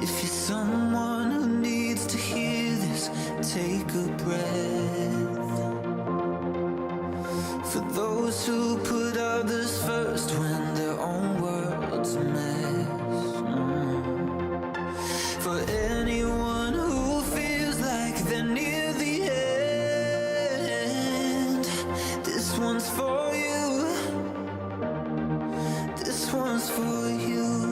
If you're someone who needs to hear this, take a breath. For those who put others first when their own world's a mess. For anyone who feels like they're near the end, this one's for you. This one's for you.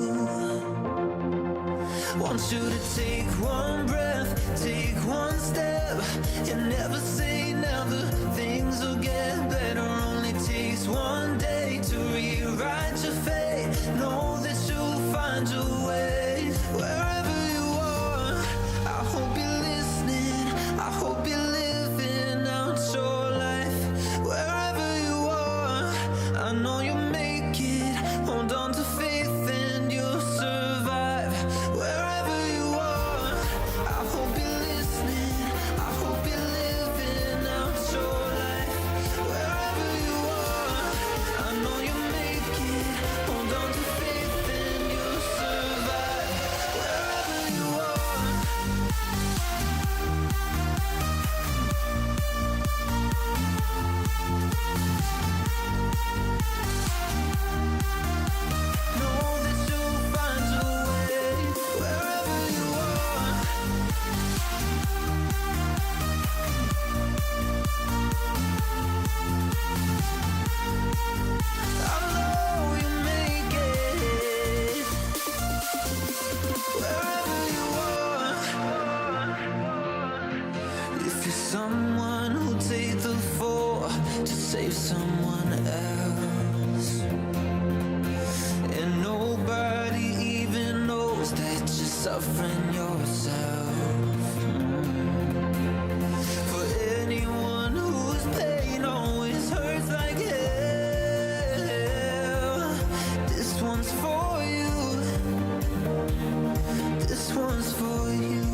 Want you to take one breath, take one step, and never say never. Things will get better. Only takes one day to rewrite your fate. Know that you'll find your way. Wherever you are, I hope you're listening. I hope you're living out your life. Wherever you are, I know you'll make it. Hold on to faith and you'll survive. Wherever you are, I hope you're listening. I hope you're living out your life. Wherever you are, I know you'll make it. Hold on to faith and you'll survive. Wherever you are. Know that you'll find your way. Wherever you are. I know you'll make it. Wherever you are. If you're someone who'll take the fall to save someone else, and nobody even knows that you're suffering yourself. For anyone whose pain always hurts like hell, this one's for you. This one's for you.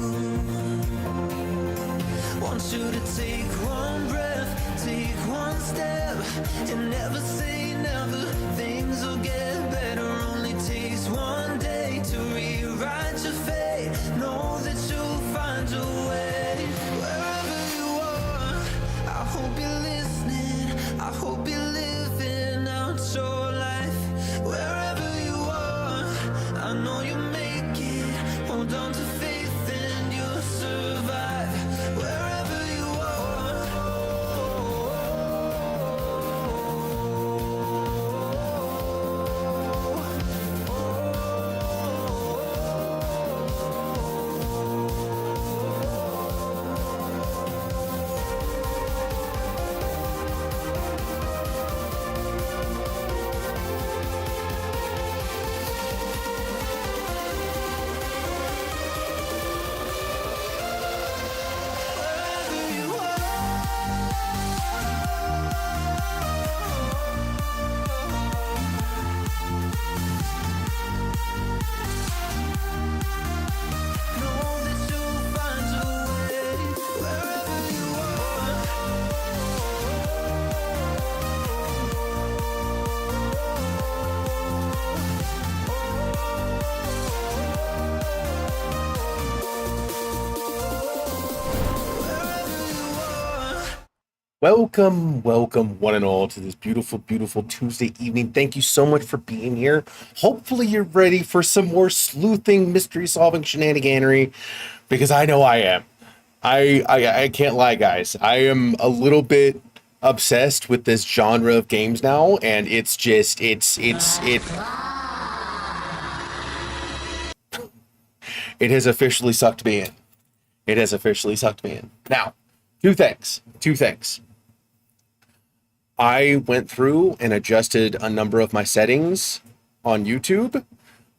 Want you to take one breath, take one step, and never say never. Things will get better. Only takes one day to rewrite your fate. Know that you'll find your way. Wherever you are, I hope you're listening. I hope you're living out your life. Wherever you are, I know you'll make it. Hold on to faith and you'll survive. Wherever you are. Wherever you know that you'll find your way. Wherever you are. Welcome, one and all, to this beautiful Tuesday evening. Thank you so much for being here. Hopefully, you're ready for some more sleuthing, mystery-solving shenaniganery, because I know I am. I can't lie, guys. I am a little bit obsessed with this genre of games now, and it's just it has officially sucked me in. It has officially sucked me in. Now, two things. I went through and adjusted a number of my settings on YouTube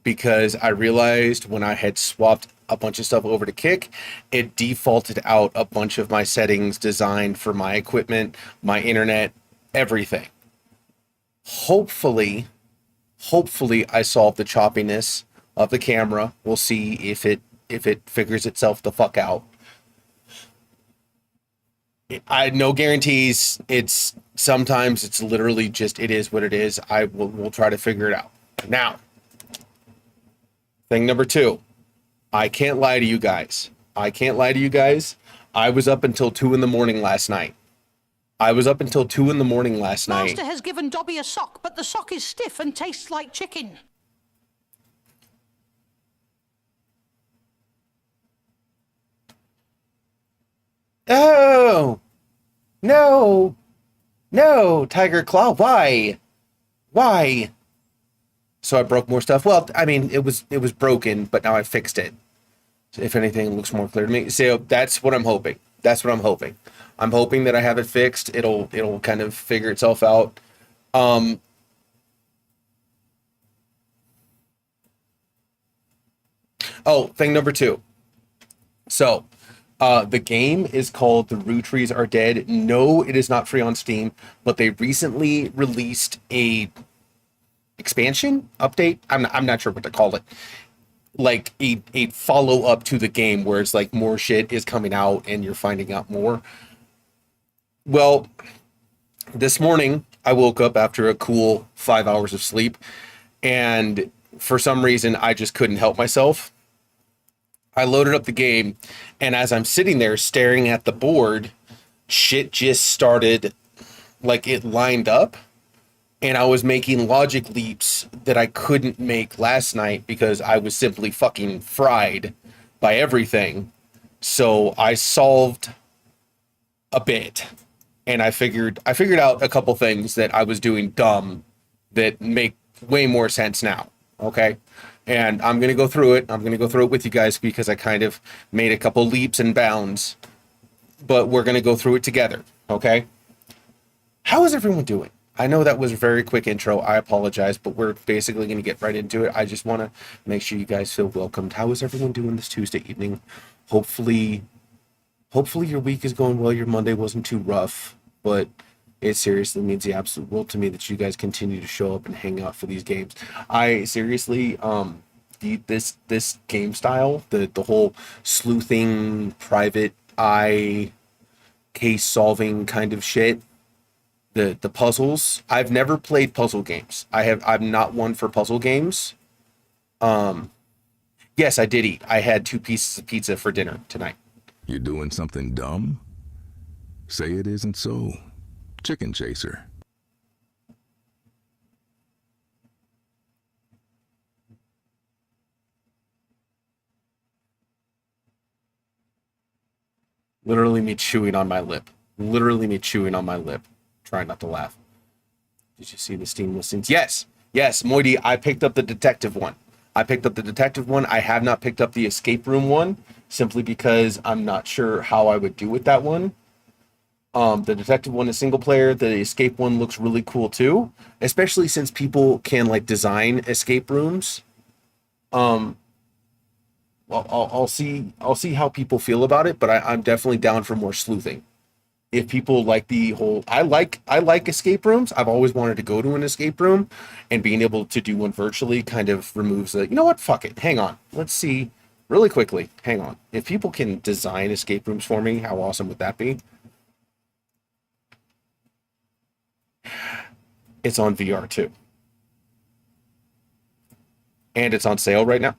because I realized when I had swapped a bunch of stuff over to Kick, it defaulted out a bunch of my settings designed for my equipment, my internet, everything. Hopefully I solved the choppiness of the camera. We'll see if it figures itself the fuck out. I no guarantees. Sometimes it's literally just, it is what it is. We'll try to figure it out. Now, thing number two, I can't lie to you guys. I can't lie to you guys. I was up until 2 in the morning last night. I was up until 2 in the morning last night. Master has given Dobby a sock, but the sock is stiff and tastes like chicken. Oh, no, no, Tiger Claw. Why? Why? So I broke more stuff. Well, I mean, it was broken, but now I fixed it. So if anything, it looks more clear to me. So that's what I'm hoping. That's what I'm hoping. I'm hoping that I have it fixed. It'll kind of figure itself out. Um, oh, thing number two. So, the game is called The Rue Trees Are Dead. No, it is not free on Steam, but they recently released a expansion update. I'm not sure what to call it. Like a follow up to the game where it's like more shit is coming out and you're finding out more. Well, this morning I woke up after a cool 5 hours of sleep, and for some reason I just couldn't help myself. I loaded up the game, and as I'm sitting there staring at the board, shit just started, like, it lined up, and I was making logic leaps that I couldn't make last night because I was simply fucking fried by everything. So I solved a bit, and I figured out a couple things that I was doing dumb that make way more sense now. Okay? And I'm going to go through it. I'm going to go through it with you guys because I kind of made a couple leaps and bounds, but we're going to go through it together. Okay? How is everyone doing? I know that was a very quick intro. I apologize, but we're basically going to get right into it. I just want to make sure you guys feel welcomed. How is everyone doing this Tuesday evening? Hopefully your week is going well. Your Monday wasn't too rough, but it seriously means the absolute world to me that you guys continue to show up and hang out for these games. I seriously, this game style, the whole sleuthing, private eye, case solving kind of shit, the puzzles. I've never played puzzle games. I'm not one for puzzle games. Yes, I did eat. I had 2 pieces of pizza for dinner tonight. You're doing something dumb? Say it isn't so. Chicken chaser. Literally me chewing on my lip. Literally me chewing on my lip. Trying not to laugh. Did you see the Steam listings? Yes. Yes, Moidy, I picked up the detective one. I have not picked up the escape room one, simply because I'm not sure how I would do with that one. The detective one is single player. The escape one looks really cool too, especially since people can like design escape rooms. Well, I'll see how people feel about it, but I'm definitely down for more sleuthing. If people like the whole, I like escape rooms. I've always wanted to go to an escape room, and being able to do one virtually kind of removes the, you know what, fuck it. Hang on. Let's see really quickly. Hang on. If people can design escape rooms for me, how awesome would that be? It's on VR too. And it's on sale right now.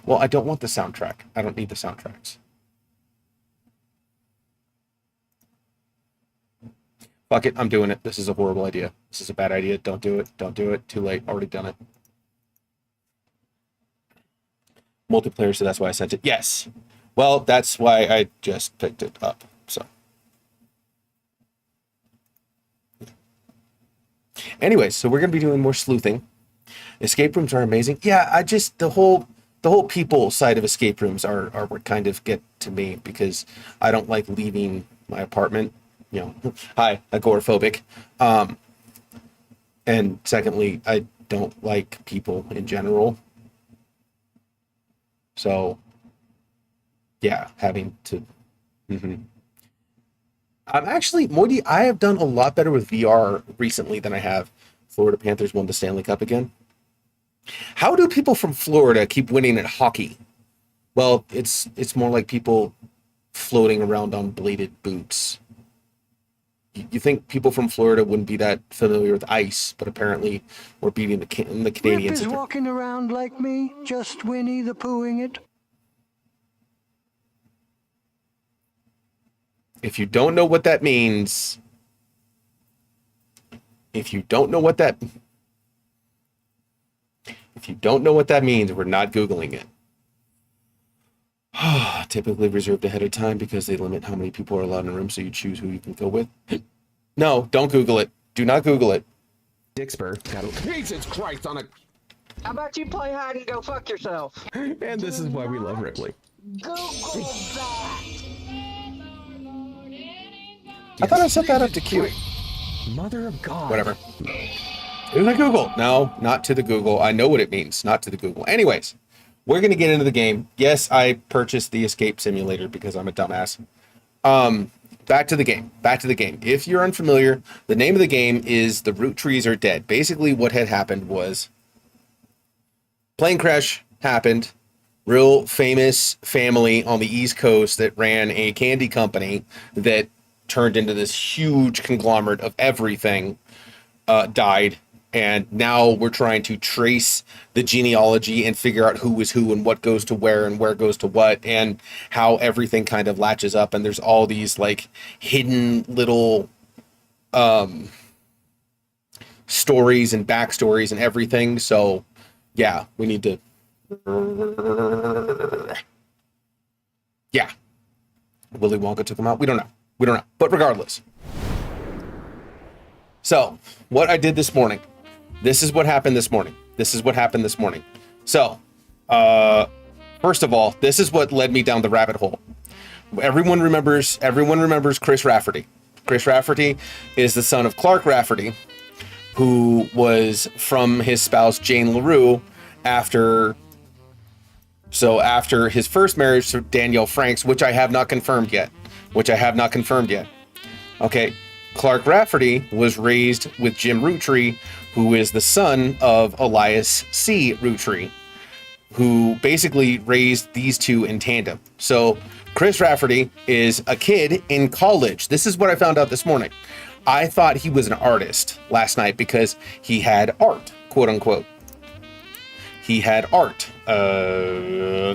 Well, I don't want the soundtrack. I don't need the soundtracks. Fuck it, I'm doing it. This is a horrible idea. This is a bad idea. Don't do it. Don't do it. Too late. Already done it. Multiplayer, so that's why I sent it. Yes. Well, that's why I just picked it up. So. Anyways, so we're going to be doing more sleuthing. Escape rooms are amazing. Yeah, I just, the whole people side of escape rooms are what kind of get to me, because I don't like leaving my apartment. You know, hi, agoraphobic. And secondly, I don't like people in general. So, yeah, having to. I'm actually, Moody, I have done a lot better with VR recently than I have. Florida Panthers won the Stanley Cup again. How do people from Florida keep winning at hockey? Well, it's more like people floating around on bladed boots. you think people from Florida wouldn't be that familiar with ice, but apparently we're beating the Rip Canadians. is walking around like me, just Winnie the Poohing it. If you don't know what that means, if you don't know what that means, we're not Googling it. Typically reserved ahead of time because they limit how many people are allowed in a room, so you choose who you can go with. No, don't Google it. Do not Google it. Dixper. Jesus Christ on a... How about you play hide and go fuck yourself? And this is why we love Ripley. Google that. I thought I set that up to Q. Mother of God. Whatever. To the Google. No, not to the Google. I know what it means. Not to the Google. Anyways, we're going to get into the game. Yes, I purchased the escape simulator because I'm a dumbass. Back to the game. If you're unfamiliar, the name of the game is The Root Trees Are Dead. Basically, what had happened was plane crash happened. Real famous family on the East Coast that ran a candy company that turned into this huge conglomerate of everything died. And now we're trying to trace the genealogy and figure out who is who and what goes to where and where goes to what and how everything kind of latches up. And there's all these like hidden little stories and backstories and everything. So yeah, we need to. Yeah. Willy Wonka took him out. We don't know. But regardless. So what I did this morning. This is what happened this morning. So, first of all, this is what led me down the rabbit hole. Everyone remembers Chris Rafferty. Chris Rafferty is the son of Clark Rafferty, who was from his spouse Jane LaRue after his first marriage to Danielle Franks, which I have not confirmed yet. Okay. Clark Rafferty was raised with Jim Roottree, who is the son of Elias C. Roottree, who basically raised these two in tandem. So Chris Rafferty is a kid in college. This is what I found out this morning. I thought he was an artist last night because he had art, quote unquote. He had art.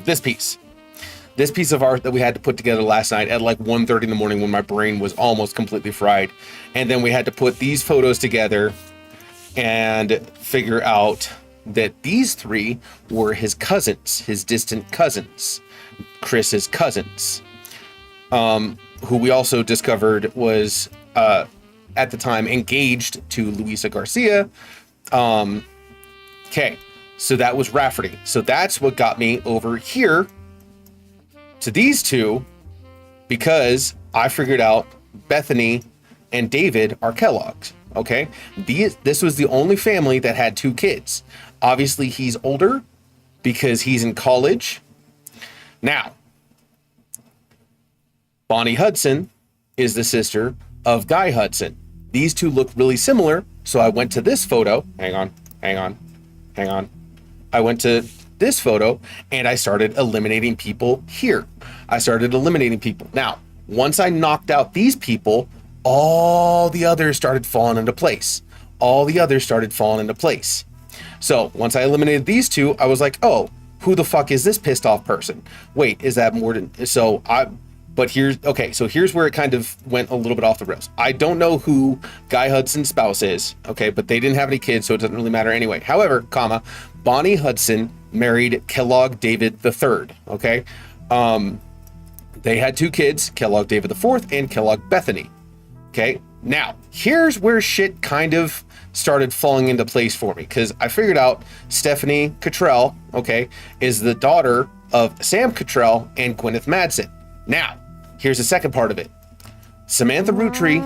This piece of art that we had to put together last night at like 1:30 in the morning when my brain was almost completely fried. And then we had to put these photos together and figure out that these three were his cousins, his distant cousins, Chris's cousins, who we also discovered was at the time engaged to Luisa Garcia. Okay, so that was Rafferty. So that's what got me over here to these two, because I figured out Bethany and David are Kellogg's. Okay, this was the only family that had two kids. Obviously, he's older because he's in college. Now, Bonnie Hudson is the sister of Guy Hudson. These two look really similar, so I went to this photo. Hang on. I went to this photo and I started eliminating people here. Now, once I knocked out these people, all the others started falling into place. So once I eliminated these two, I was like, oh, who the fuck is this pissed off person? Wait, is that Morden? Here's where it kind of went a little bit off the rails. I don't know who Guy Hudson's spouse is, okay, but they didn't have any kids, so it doesn't really matter anyway. However, Bonnie Hudson married Kellogg David III, okay? They had two kids, Kellogg David IV and Kellogg Bethany, okay? Now, here's where shit kind of started falling into place for me, because I figured out Stephanie Cottrell, okay, is the daughter of Sam Cottrell and Gwyneth Madsen. Now, here's the second part of it. Samantha Roottree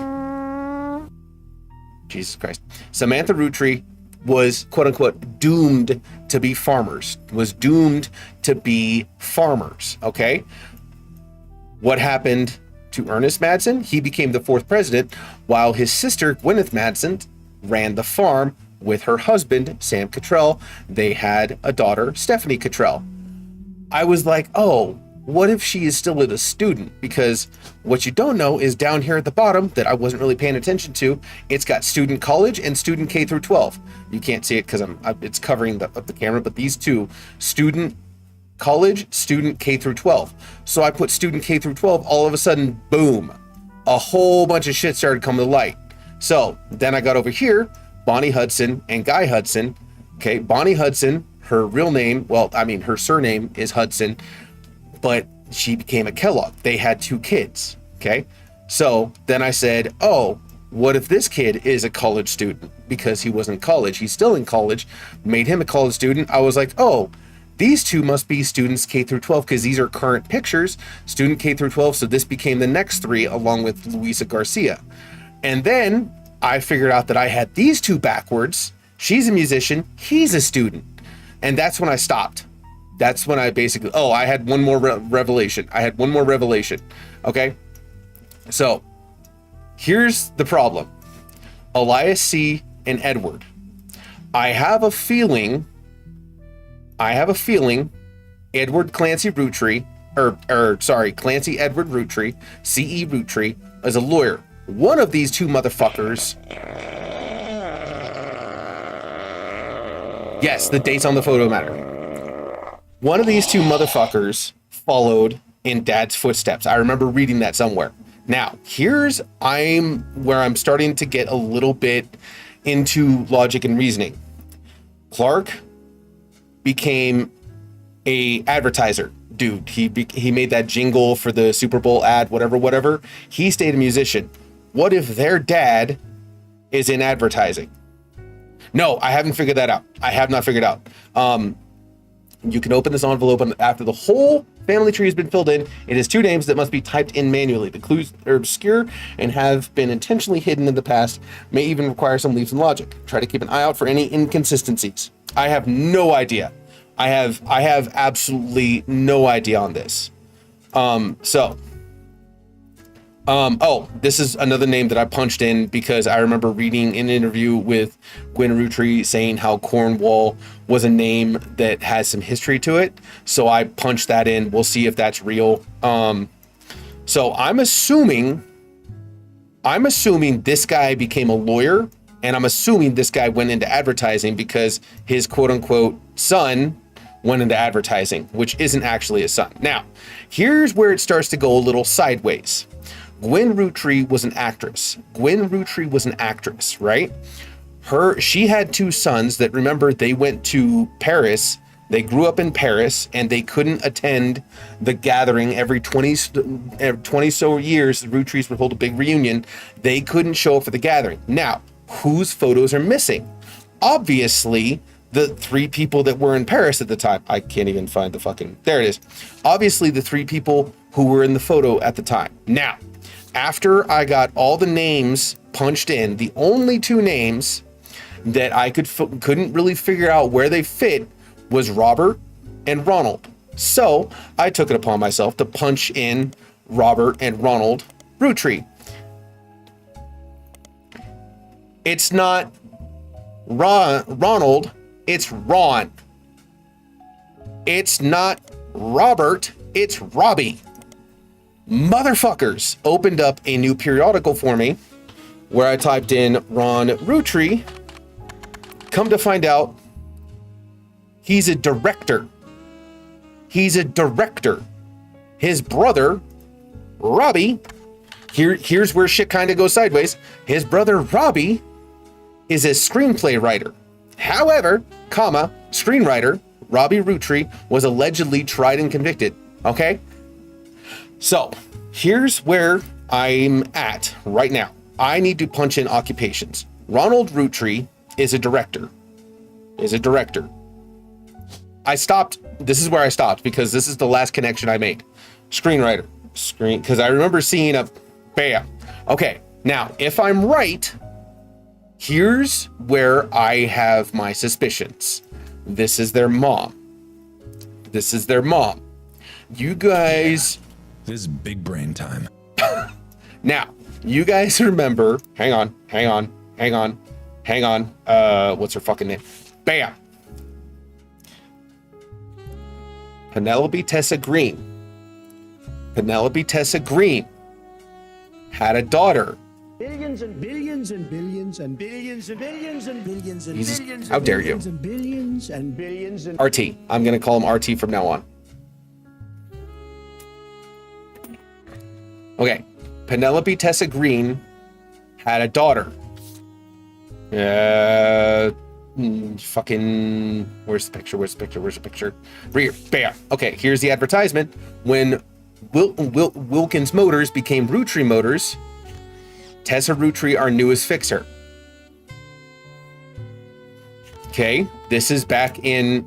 was, quote unquote, doomed to be farmers, okay? What happened to Ernest Madsen? He became the fourth president, while his sister, Gwyneth Madsen, ran the farm with her husband, Sam Cottrell. They had a daughter, Stephanie Cottrell. I was like, oh, what if she is still a student? Because what you don't know is down here at the bottom that I wasn't really paying attention to, it's got student college and student K through 12. You can't see it because it's covering the camera, but these two, student college, student K through 12. So I put student K through 12, all of a sudden, boom, a whole bunch of shit started coming to light. So then I got over here, Bonnie Hudson and Guy Hudson. Okay, Bonnie Hudson, her real name, well, I mean, her surname is Hudson, but she became a Kellogg. They had 2 kids, okay? So then I said, oh, what if this kid is a college student? Because he was in college, he's still in college, made him a college student. I was like, oh, these 2 must be students K through 12 because these are current pictures, student K through 12. So this became the next 3 along with Luisa Garcia. And then I figured out that I had these 2 backwards. She's a musician, he's a student. And that's when I stopped. That's when I basically, oh, I had one more revelation. Okay. So here's the problem. Elias C. and Edward. I have a feeling Edward Clancy Roottree, Clancy Edward Roottree, C.E. Roottree, is a lawyer. One of these 2 motherfuckers. Yes, the dates on the photo matter. One of these 2 motherfuckers followed in Dad's footsteps. I remember reading that somewhere. Now, here's where I'm starting to get a little bit into logic and reasoning. Clark became a advertiser. Dude, he made that jingle for the Super Bowl ad, whatever. He stayed a musician. What if their dad is in advertising? No, I haven't figured that out. I have not figured out. You can open this envelope, and after the whole family tree has been filled in, it is 2 names that must be typed in manually. The clues are obscure and have been intentionally hidden in the past, may even require some leaps in logic. Try to keep an eye out for any inconsistencies. I have no idea. I have absolutely no idea on this. This is another name that I punched in because I remember reading an interview with Gwen Roottree saying how Cornwall was a name that has some history to it. So I punched that in. We'll see if that's real. So I'm assuming this guy became a lawyer, and I'm assuming this guy went into advertising because his quote unquote son went into advertising, which isn't actually his son. Now, here's where it starts to go a little sideways. Gwen Roottree was an actress. Right? She had 2 sons that, remember, they went to Paris. They grew up in Paris, and they couldn't attend the gathering every 20 so years. The Roottrees would hold a big reunion. They couldn't show up for the gathering. Now, whose photos are missing? Obviously, the 3 people that were in Paris at the time. I can't even find the fucking, there it is. Obviously, the 3 people who were in the photo at the time. Now, after I got all the names punched in, the only 2 names that I couldn't really figure out where they fit was Robert and Ronald. So I took it upon myself to punch in Robert and Ronald Roottree. It's not Ronald, it's Ron. It's not Robert, it's Robbie. Motherfuckers opened up a new periodical for me where I typed in Ron Roottree. Come to find out, he's a director. His brother, Robbie, here's where shit kind of goes sideways. His brother, Robbie, is a screenplay writer. However, screenwriter Robbie Roottree was allegedly tried and convicted. Okay? So, here's where I'm at right now. I need to punch in occupations. Ronald Roottree is a director. I stopped. This is where I stopped because this is the last connection I made. Screenwriter. Because I remember seeing a bam. Okay, now, if I'm right, here's where I have my suspicions. This is their mom. You guys... This is big brain time. Now, you guys remember, hang on. What's her fucking name? Bam. Penelope Tessa Green Penelope Tessa Green had a daughter. Billions and billions and billions and billions and billions and billions and Jesus, billions. how dare you? And billions and billions and RT. I'm going to call him RT from now on. Okay. Penelope Tessa Green had a daughter. Fucking. Where's the picture? Where's the picture? Where's the picture? Right here. Bam. Okay, here's the advertisement. When Wilkins Motors became Roottree Motors, Tessa Roottree, our newest fixer. Okay, this is back in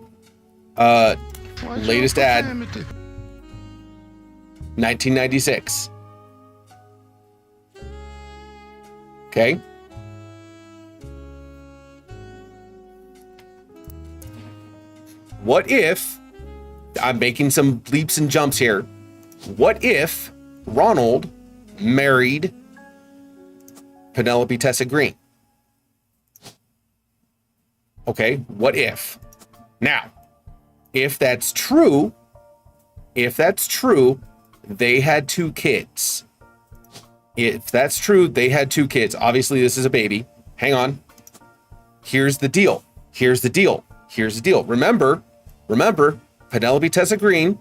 latest ad, 1996. Okay. What if, I'm making some leaps and jumps here, what if Ronald married Penelope Tessa Green? Okay, what if? Now, if that's true, they had 2 kids. If that's true, they had 2 kids. Obviously, this is a baby. Hang on. Here's the deal. Remember, Penelope Tessa Green.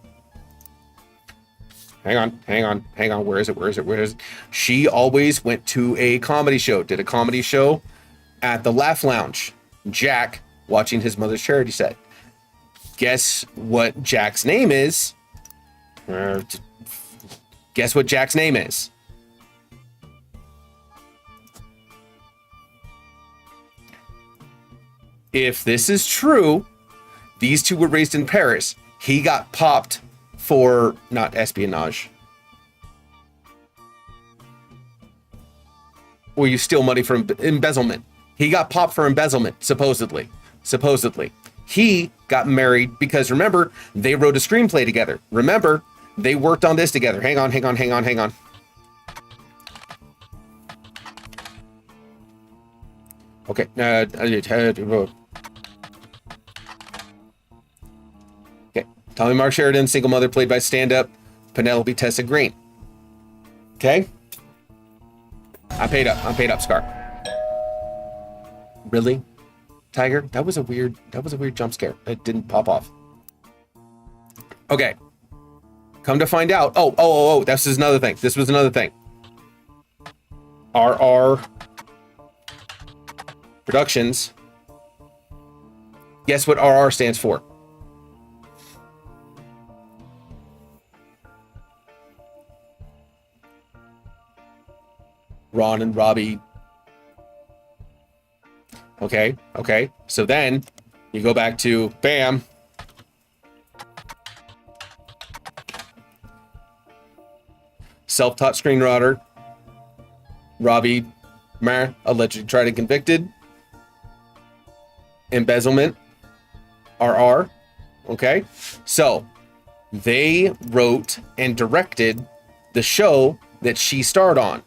Hang on. Where is it? She always went to a comedy show, did a comedy show at the Laugh Lounge. Jack watching his mother's charity set. Guess what Jack's name is? Guess what Jack's name is? If this is true, these 2 were raised in Paris. He got popped for not espionage. Or you steal money from embezzlement. He got popped for embezzlement, supposedly. He got married because, remember, they wrote a screenplay together. Remember, they worked on this together. Hang on. Okay. Okay. Tommy Mark Sheridan, single mother, played by stand-up Penelope Tessa Green. Okay. I'm paid up, Scar. Really? Tiger? That was a weird jump scare. It didn't pop off. Okay. Come to find out. Oh, this was another thing. RR Productions. Guess what RR stands for? Ron and Robbie. Okay. So then you go back to bam. Self-taught screenwriter Robbie Marr allegedly tried and convicted. Embezzlement. RR. Okay. So they wrote and directed the show that she starred on.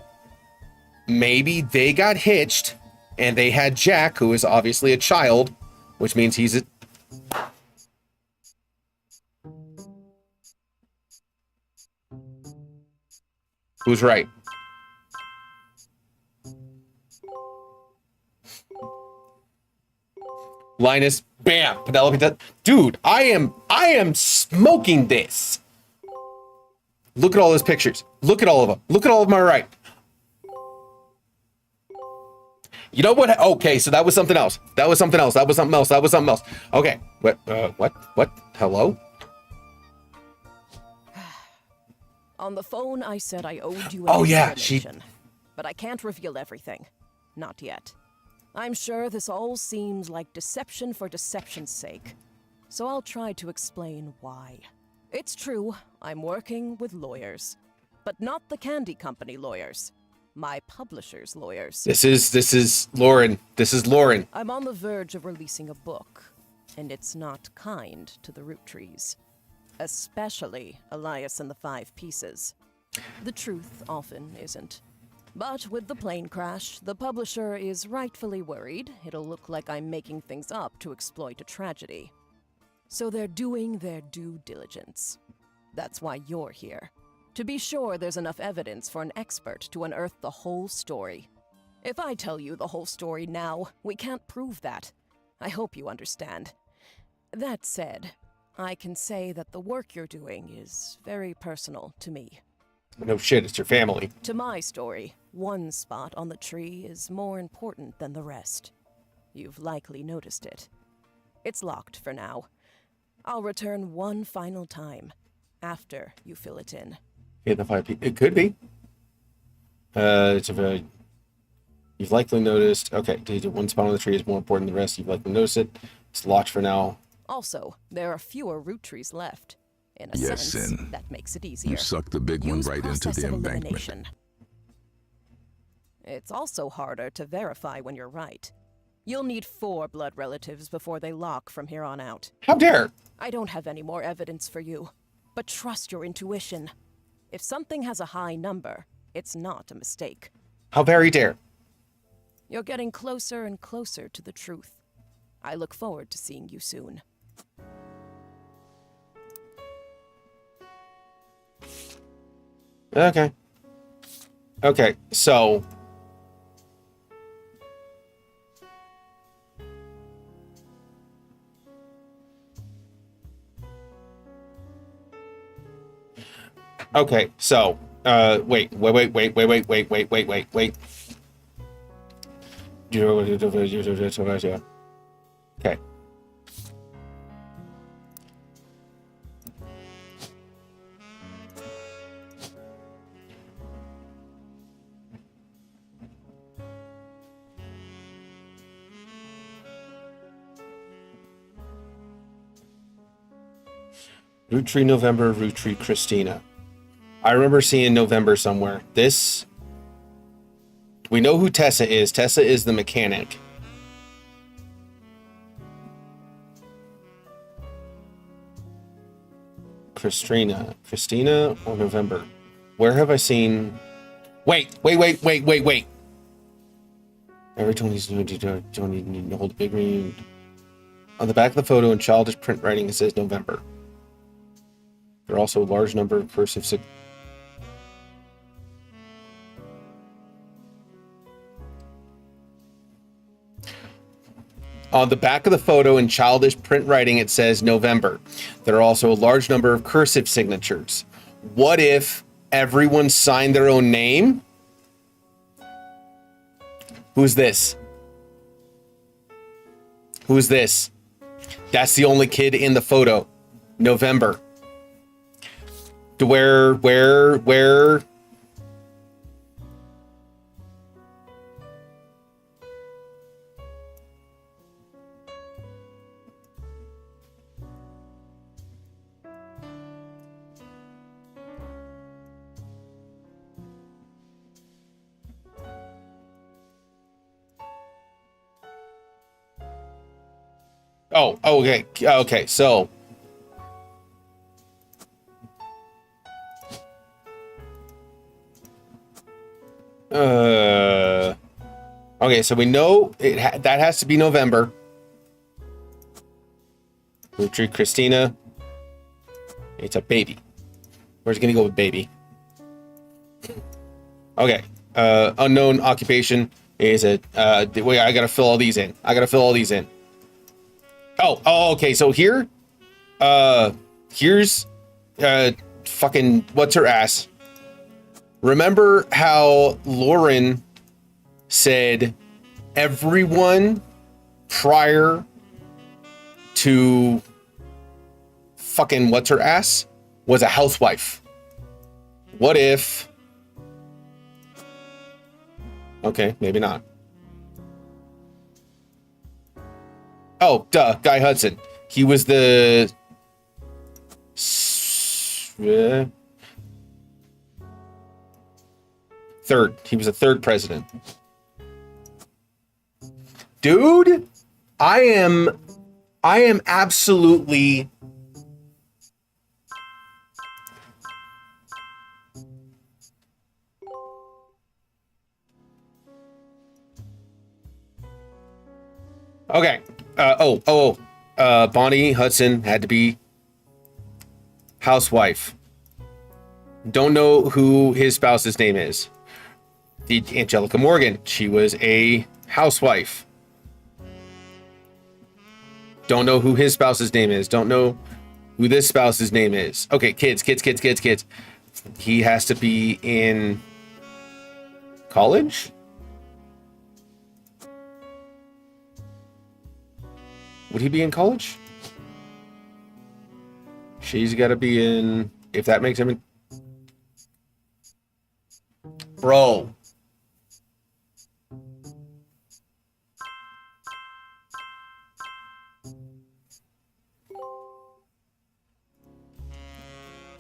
Maybe they got hitched and they had Jack, who is obviously a child, which means he's a... Who's right? Linus, bam, Penelope. Dude, I am smoking this. Look at all those pictures. Look at all of them. Look at all of them on my right. You know what? Okay, so that was something else. Okay. What? Hello? On the phone, I said I owed you an explanation, but I can't reveal everything. Not yet. I'm sure this all seems like deception for deception's sake, so I'll try to explain why. It's true, I'm working with lawyers, but not the candy company lawyers. My publisher's lawyers. This is Lauren. I'm on the verge of releasing a book, and it's not kind to the root trees. Especially Elias and the 5 Pieces. The truth often isn't. But with the plane crash, the publisher is rightfully worried it'll look like I'm making things up to exploit a tragedy. So they're doing their due diligence. That's why you're here. To be sure, there's enough evidence for an expert to unearth the whole story. If I tell you the whole story now, we can't prove that. I hope you understand. That said, I can say that the work you're doing is very personal to me. No shit, it's your family. To my story, one spot on the tree is more important than the rest. You've likely noticed it. It's locked for now. I'll return one final time, after you fill it in. Yeah, the 5 It could be. It's a very... You've likely noticed... Okay, one spot on the tree is more important than the rest. You've likely noticed it. It's locked for now. Also, there are fewer root trees left. In a Yes, sense, Sin. that makes it easier. You sucked the big one Use right into process the of embankment. elimination. It's also harder to verify when you're right. You'll need 4 blood relatives before they lock from here on out. How dare! I don't have any more evidence for you, but trust your intuition. If something has a high number, it's not a mistake. How very dare! You're getting closer and closer to the truth. I look forward to seeing you soon. Okay. Okay, so... Okay, so, wait. Okay. Root Tree November, Root Tree Christina. I remember seeing November somewhere. This... We know who Tessa is. Tessa is the mechanic. Christina or November? Where have I seen... Wait. Every time he's doing, don't need to hold a big ring. On the back of the photo in childish print writing, it says November. There are also a large number of cursive On the back of the photo in childish print writing, it says November. There are also a large number of cursive signatures. What if everyone signed their own name? Who's this? Who's this? That's the only kid in the photo. November. Where? Oh, okay, so okay, so we know that has to be November. Root Tree Christina. It's a baby. We're just gonna go with baby. Okay. Unknown occupation is a wait, I gotta fill all these in. Oh, okay. So here's fucking what's her ass. Remember how Lauren said everyone prior to fucking what's her ass was a housewife? What if... Okay, maybe not. Oh, duh, Guy Hudson. He was the... third. He was the third president. Dude, I am absolutely... Okay. Bonnie Hudson had to be housewife. Don't know who his spouse's name is. The Angelica Morgan. She was a housewife. Don't know who his spouse's name is. Don't know who this spouse's name is. Okay, kids. He has to be in college? Would he be in college? She's got to be in... If that makes him in... Bro.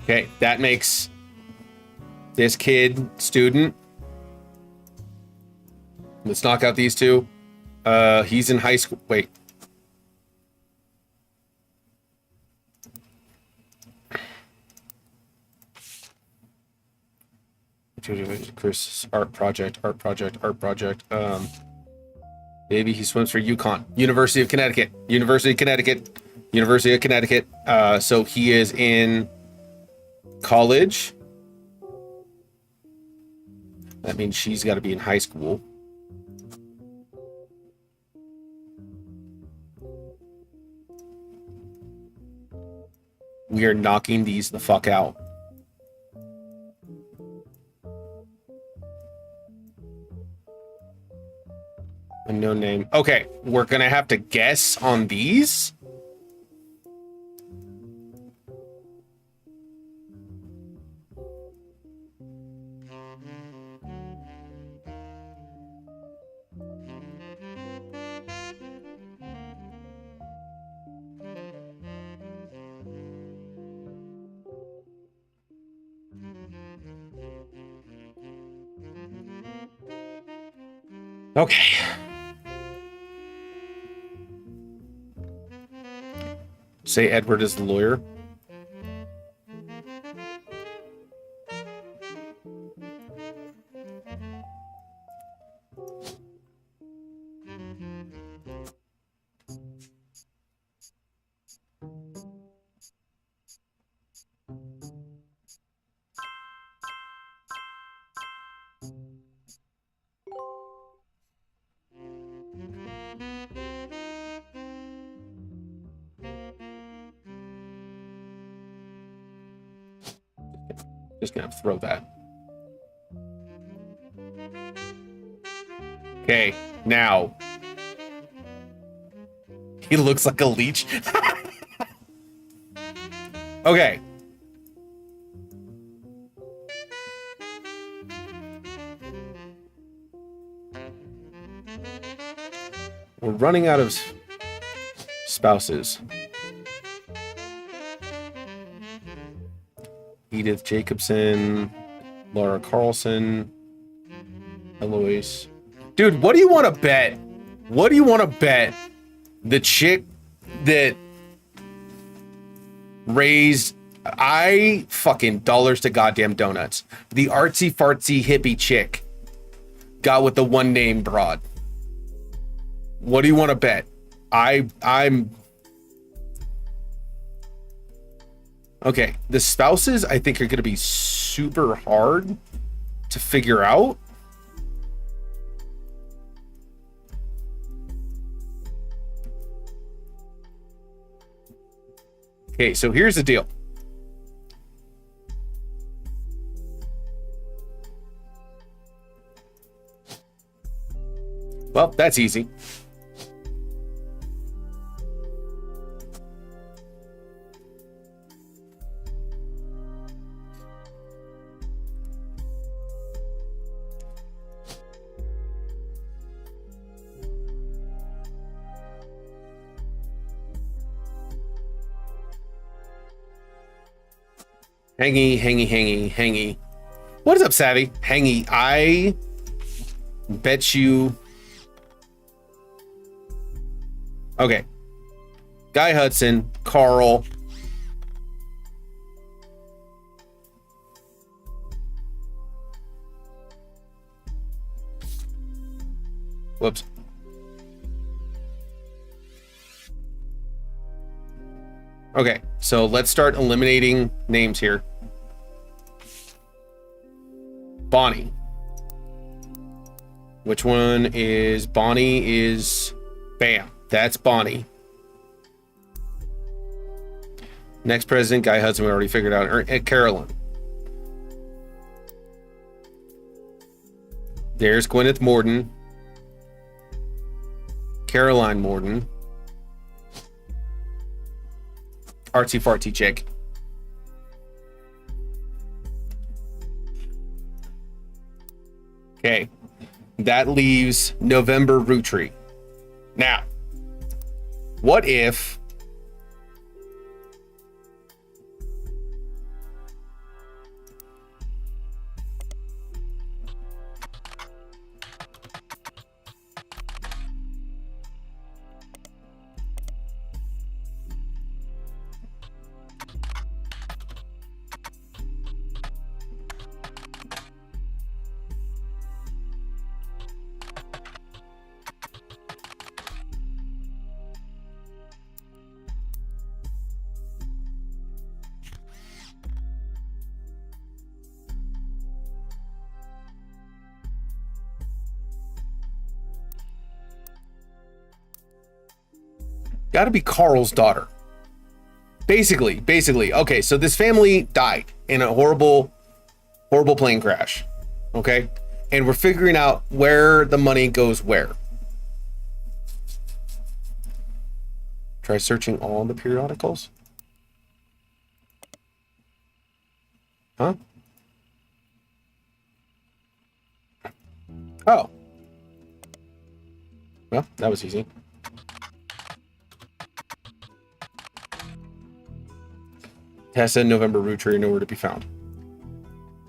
Okay, that makes this kid student. Let's knock out these two. He's in high school. Wait. Chris, art project. Maybe he swims for UConn. University of Connecticut. So he is in college. That means she's got to be in high school. We are knocking these the fuck out. Unknown name. Okay, we're gonna have to guess on these. Okay. Say Edward is the lawyer. Just gonna throw that. Okay, now. He looks like a leech. Okay. We're running out of spouses. Edith Jacobson, Laura Carlson, Eloise. Dude, what do you want to bet? What do you want to bet the chick that raised fucking dollars to goddamn donuts, the artsy fartsy hippie chick, got with the one name broad? What do you want to bet? I'm okay. The spouses, I think, are going to be super hard to figure out. Okay, so here's the deal. Well, that's easy. Hangy. What is up, Savvy? Hangy, I bet you... Okay. Guy Hudson, Carl. Whoops. Okay, so let's start eliminating names here. Bonnie. Which one is Bonnie? Is bam. That's Bonnie. Next president, Guy Hudson, we already figured out. Carolyn. There's Gwyneth Morden. Caroline Morden. Artsy fartsy chick. Okay. That leaves November Rootry. Now, what if got to be Carl's daughter. Basically. Okay, so this family died in a horrible plane crash. Okay? And we're figuring out where the money goes where. Try searching all the periodicals. Huh? Oh. Well, that was easy. Tessa and November Rootry are nowhere to be found.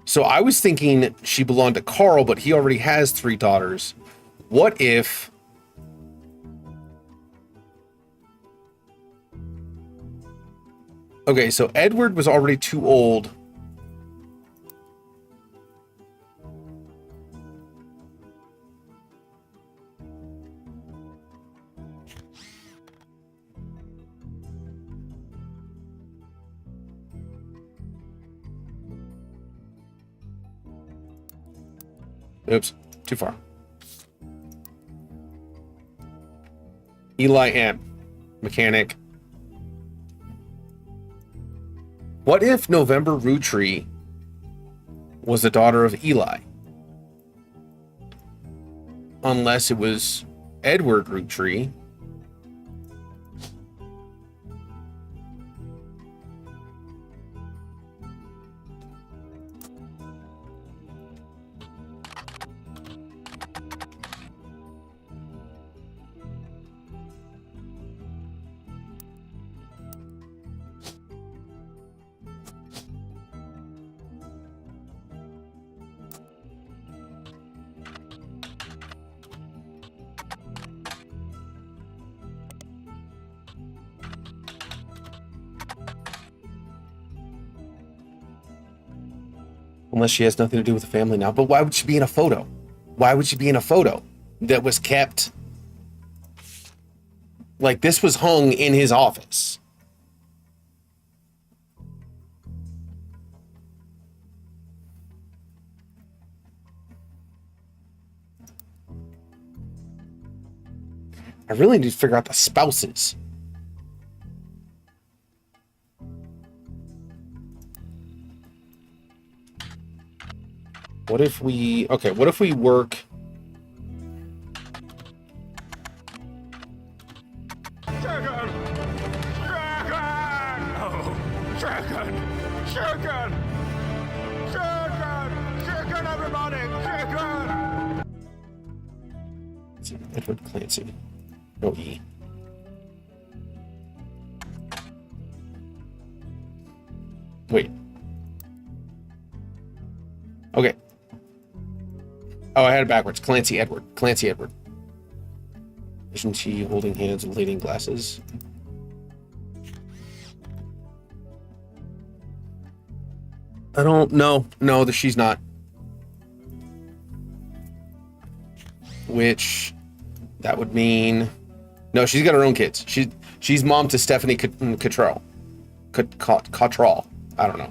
So I was thinking she belonged to Carl, but he already has 3 daughters. What if... Okay, so Edward was already too old. Oops, too far. Eli M. Mechanic. What if November Rootry was the daughter of Eli? Unless it was Edward Rootry. Unless she has nothing to do with the family now. But why would she be in a photo? Why would she be in a photo that was kept? Like, this was hung in his office. I really need to figure out the spouses. What if we... Okay, what if we work... Chicken, everybody! Chicken! Edward Clancy. No E. Wait. Okay. Oh, I had it backwards. Clancy Edward. Clancy Edward. Isn't she holding hands and leading glasses? I don't know. No, she's not. Which that would mean no, she's got her own kids. She's mom to Stephanie Cottrell. Cottrell. I don't know.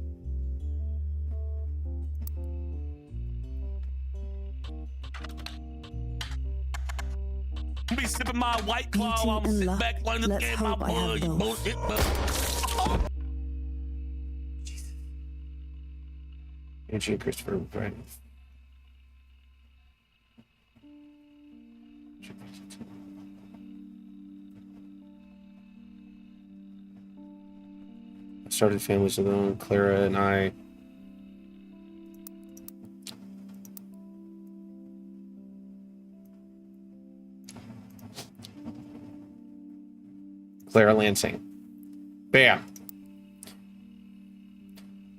Be sipping my white claw Beauty while I'm and sitting luck. back learning Let's the game. hope My I have both. bullshit. Angie and Christopher Brand. Started families of their own. Clara and I. Clara Lansing. Bam.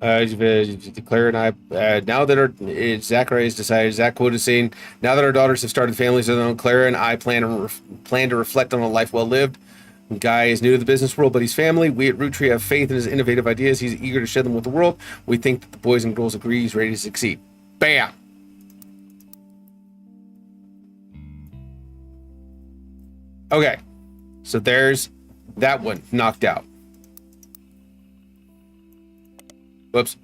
Clara and I, now that Zachary has decided, Zach quoted saying, now that our daughters have started families of their own, Clara and I plan to reflect on a life well lived. Guy is new to the business world, but he's family. We at Root Tree have faith in his innovative ideas. He's eager to share them with the world. We think that the boys and girls agree he's ready to succeed. Bam. Okay. So there's that one knocked out. Whoops.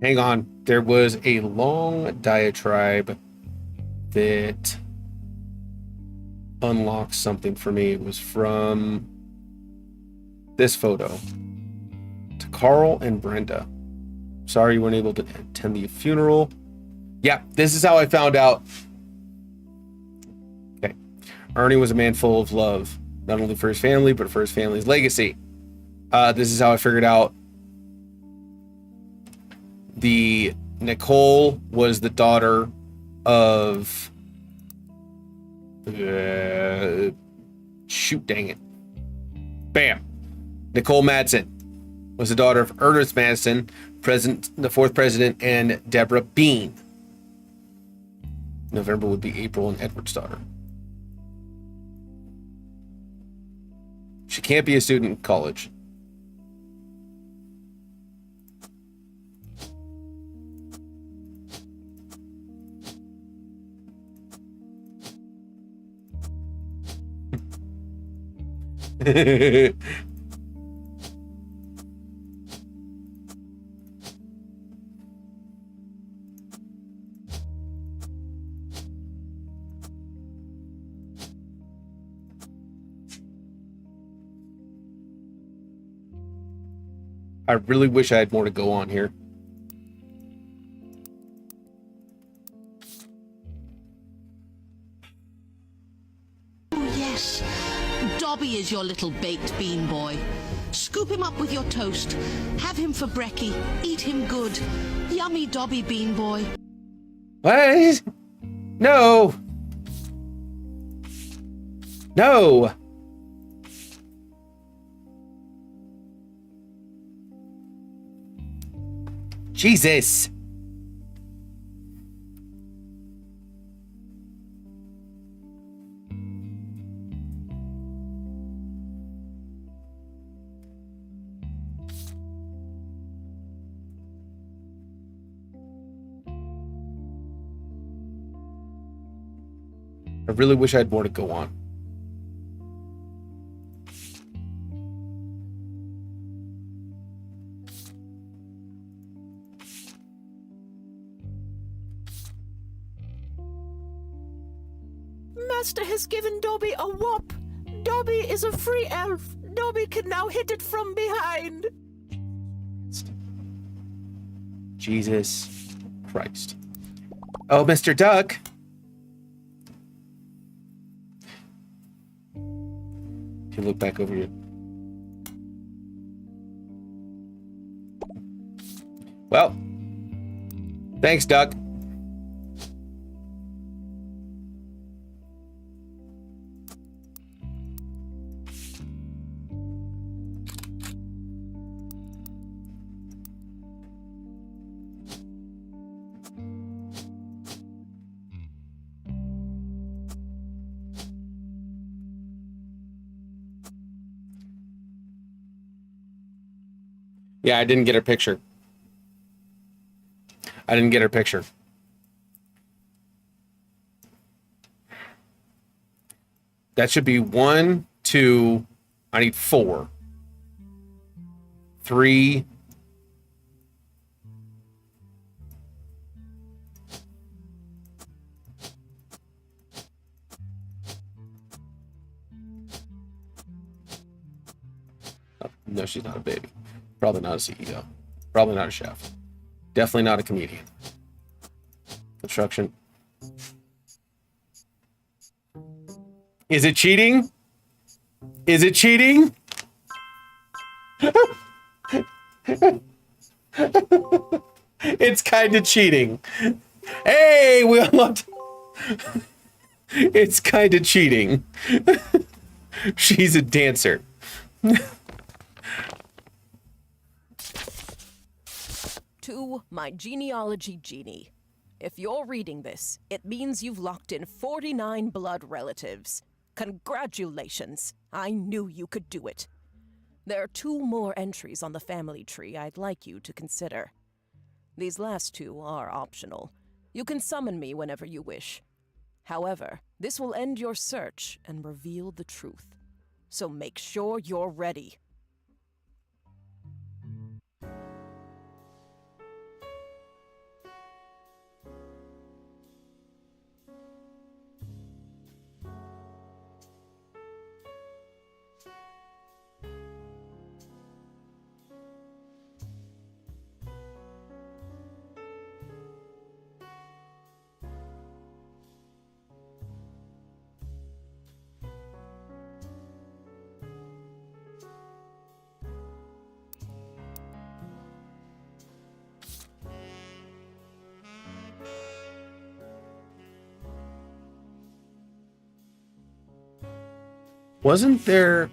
Hang on. There was a long diatribe that unlocked something for me. It was from this photo. To Carl and Brenda. Sorry you weren't able to attend the funeral. Yeah, this is how I found out. Okay. Ernie was a man full of love, not only for his family, but for his family's legacy. This is how I figured out the Nicole was the daughter of shoot, dang it. Bam. Nicole Madsen was the daughter of Ernest Madsen, the fourth president, and Deborah Bean. November would be April and Edward's daughter. She can't be a student in college. I really wish I had more to go on here. Oh, yes. Dobby is your little baked bean boy. Scoop him up with your toast. Have him for brekkie. Eat him good. Yummy Dobby bean boy. What? No. No. Jesus. I really wish I had more to go on. Master has given Dobby a whop. Dobby is a free elf. Dobby can now hit it from behind. Jesus Christ. Oh, Mr. Duck. If you look back over you. Well, thanks, Duck. Yeah, I didn't get her picture. I didn't get her picture. That should be 1, 2. I need 4. 3. Oh, no, she's not a baby. Probably not a CEO. Probably not a chef. Definitely not a comedian. Construction. Is it cheating? Is it cheating? It's kind of cheating. Hey, we unlocked. It's kind of cheating. She's a dancer. To my genealogy genie. If you're reading this, it means you've locked in 49 blood relatives. Congratulations. I knew you could do it. There are 2 more entries on the family tree I'd like you to consider. These last 2 are optional. You can summon me whenever you wish. However, this will end your search and reveal the truth. So make sure you're ready. Wasn't there...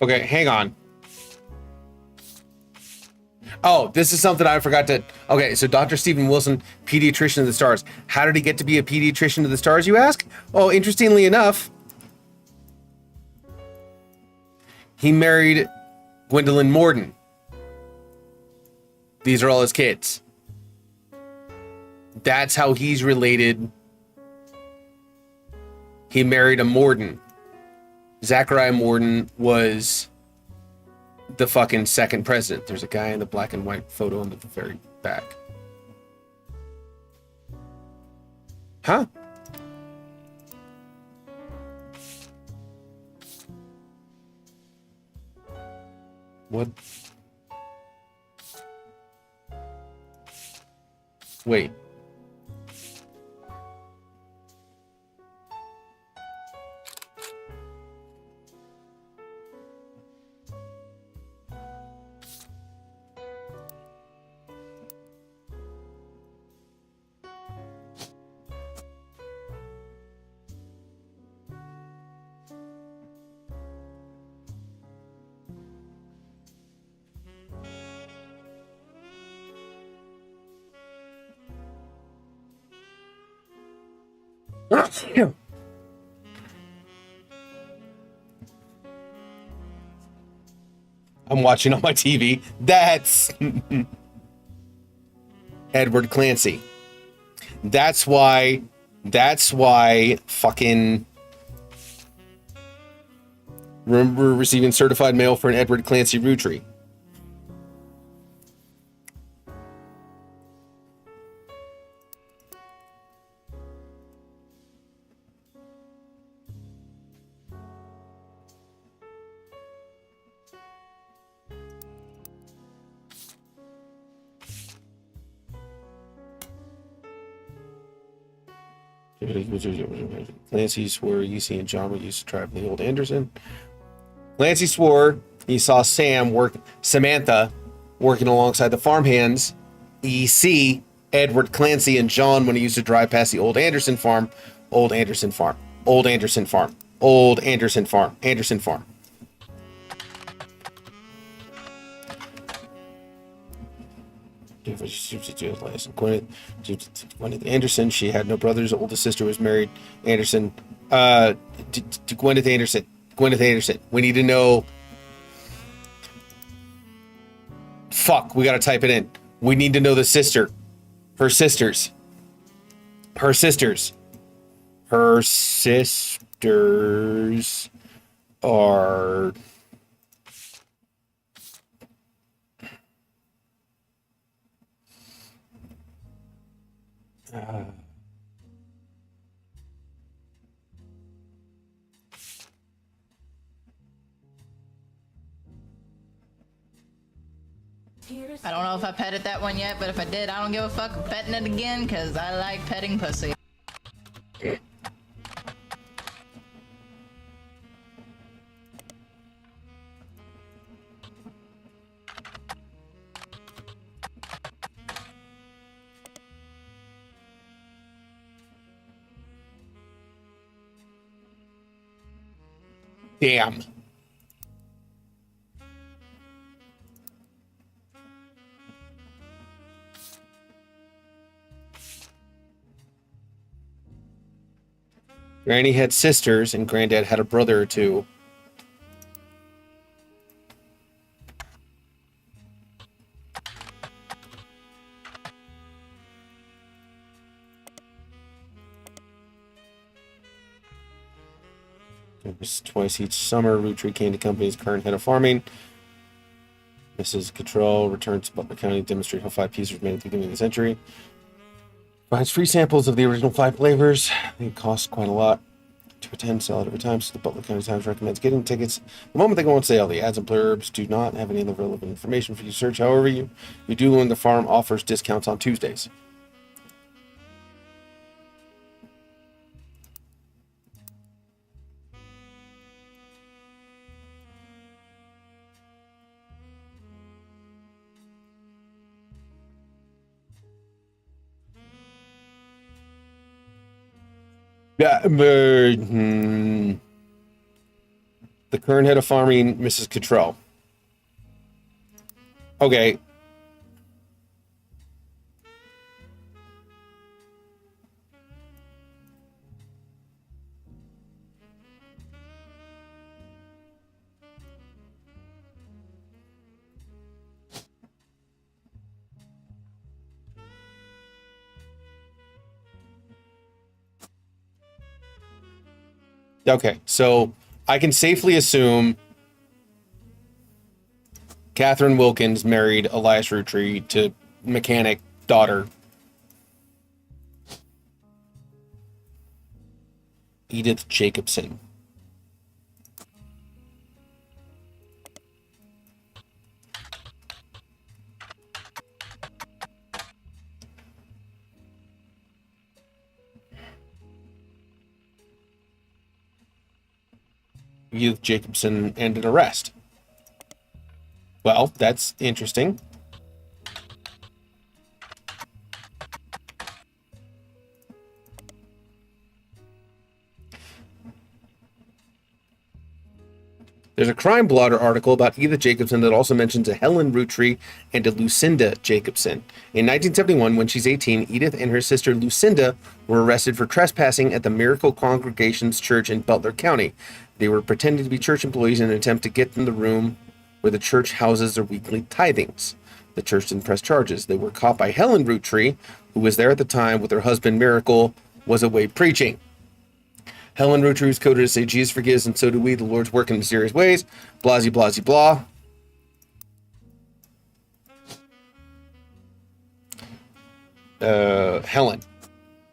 Okay, hang on. Oh, this is something I forgot to... Okay, so Dr. Stephen Wilson, pediatrician of the stars. How did he get to be a pediatrician of the stars, you ask? Oh, interestingly enough, he married Gwendolyn Morden. These are all his kids. That's how he's related. He married a Morden. Zachariah Morden was the fucking second president. There's a guy in the black and white photo at the very back. Huh? What? Wait. I'm watching on my TV. That's Edward Clancy. That's why fucking remember receiving certified mail for an Edward Clancy root tree. Clancy swore Yisi and John were used to drive the old Anderson. Clancy swore he saw Samantha working alongside the farmhands, EC, Edward Clancy, and John when he used to drive past the old Anderson farm. Old Anderson farm. Old Anderson farm. Old Anderson farm. Anderson farm. Gwyneth Anderson. She had no brothers. Her oldest sister was married. Anderson. Gwyneth Anderson. Gwyneth Anderson. We need to know. Fuck, we gotta type it in. We need to know the sister. Her sisters. Her sisters. Her sisters are. I don't know if I petted that one yet, but if I did, I don't give a fuck. I'm petting it again because I like petting pussy. Damn. Granny had sisters, and Granddad had a brother or two. It was twice each summer. Roottree came to company's current head of farming. Mrs. Cottrell returned to Butler County to demonstrate how 5 pieces were made at the beginning of the century. Provides free samples of the original 5 flavors. They cost quite a lot to attend, sell it every time, so the Butler County Times recommends getting tickets the moment they go on sale. The ads and blurbs do not have any of the relevant information for you to search. However, you do learn the farm offers discounts on Tuesdays. Yeah, the current head of farming, Mrs. Cottrell. Okay. Okay, so I can safely assume Catherine Wilkins married Elias Roottree to mechanic daughter Edith Jacobson. Edith Jacobson and an arrest. Well, that's interesting. There's a Crime Blotter article about Edith Jacobson that also mentions a Helen Roottree and a Lucinda Jacobson. In 1971, when she's 18, Edith and her sister Lucinda were arrested for trespassing at the Miracle Congregation's church in Butler County. They were pretending to be church employees in an attempt to get in the room where the church houses their weekly tithings. The church didn't press charges. They were caught by Helen Roottree, who was there at the time with her husband Miracle, was away preaching. Helen Roottree was quoted to say, Jesus forgives and so do we. The Lord's work in mysterious ways. Blasey, blasey, blah.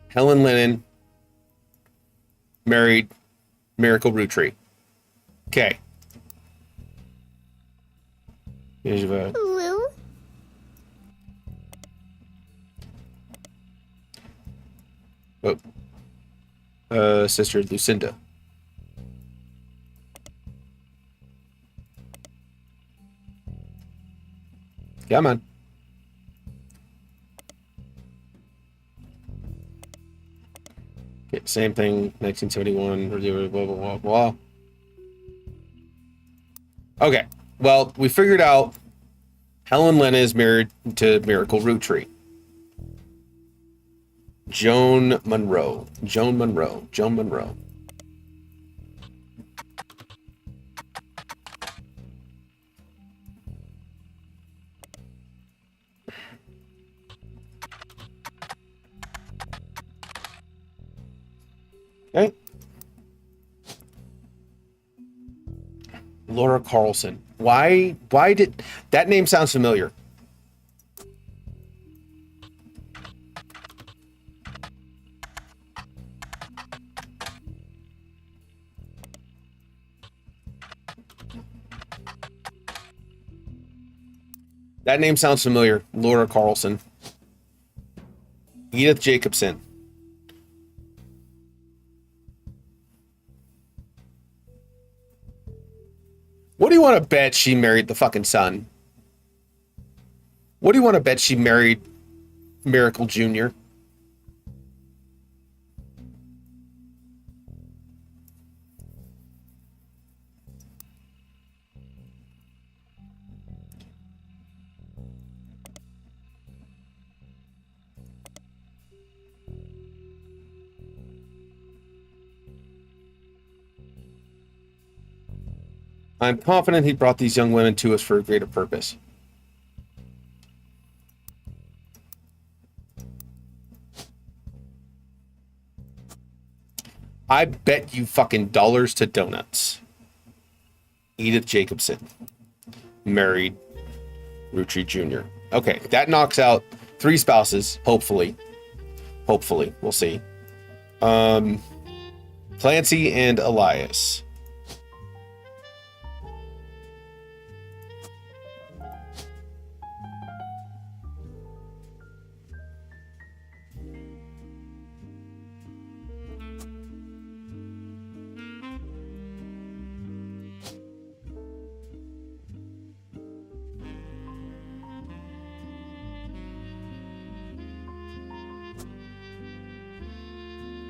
Helen Lennon married Miracle Roottree. Okay. Here's your vote. Oh. sister Lucinda. Come on. Okay, same thing, 1971, blah, blah, blah, blah. Okay, well, we figured out Helen Lena is married to Miracle Root Tree. Joan Monroe. Okay. Laura Carlson. Why did that name sounds familiar? That name sounds familiar. Laura Carlson. Edith Jacobson. What do you want to bet she married the fucking son? What do you want to bet she married Miracle Jr.? I'm confident he brought these young women to us for a greater purpose. I bet you fucking dollars to donuts. Edith Jacobson married Rucci Jr. Okay, that knocks out 3 spouses, hopefully. Hopefully, we'll see. Clancy and Elias.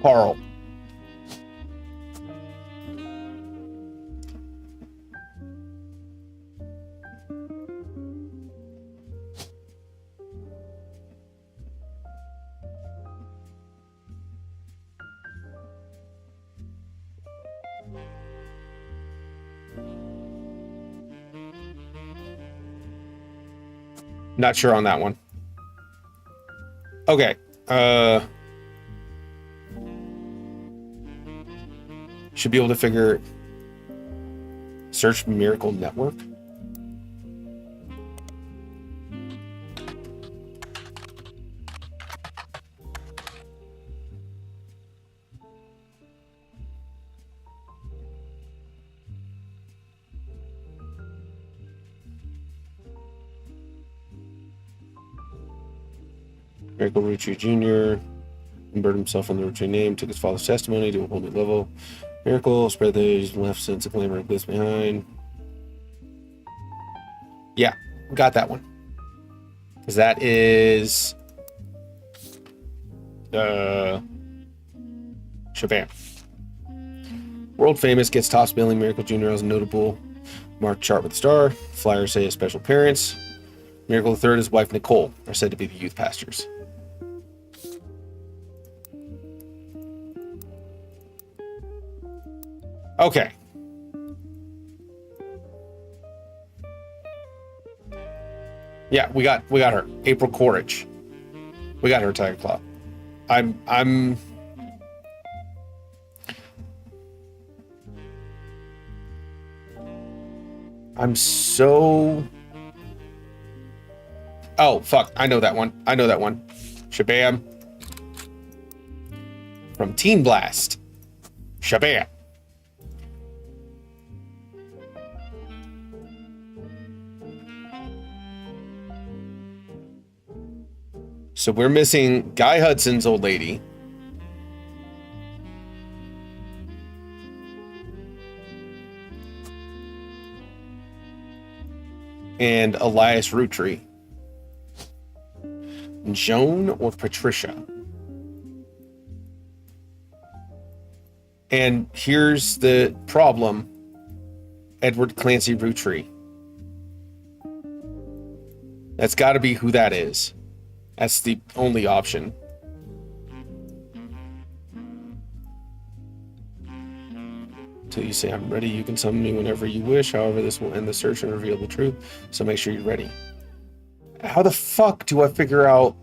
Carl. Not sure on that one. Okay. Should be able to figure search Miracle Network. Miracle Rucci Jr. converted himself on the Rucci name, took his father's testimony to a whole new level. Miracle spread the left sense of glamour and bliss behind. Yeah, got that one. Because that is Shabam. World famous, gets tops billing. Miracle Jr. has a notable marked chart with a star. Flyers say a special appearance. Miracle III, his wife Nicole, are said to be the youth pastors. Okay. Yeah, we got her. April Quaritch. We got her Tiger Claw. I'm so... Oh, fuck. I know that one. Shabam. From Teen Blast. Shabam. So we're missing Guy Hudson's old lady. and Elias Root Tree. Joan or Patricia? And here's the problem. Edward Clancy Root Tree. That's got to be who that is. That's the only option. Until you say I'm ready, you can summon me whenever you wish. However, this will end the search and reveal the truth. So make sure you're ready. How the fuck do I figure out?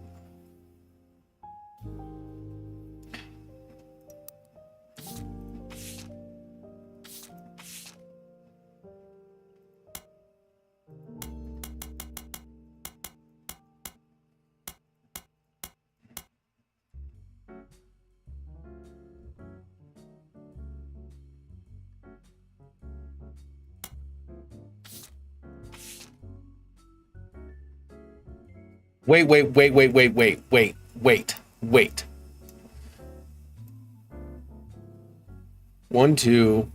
Wait. 1, 2,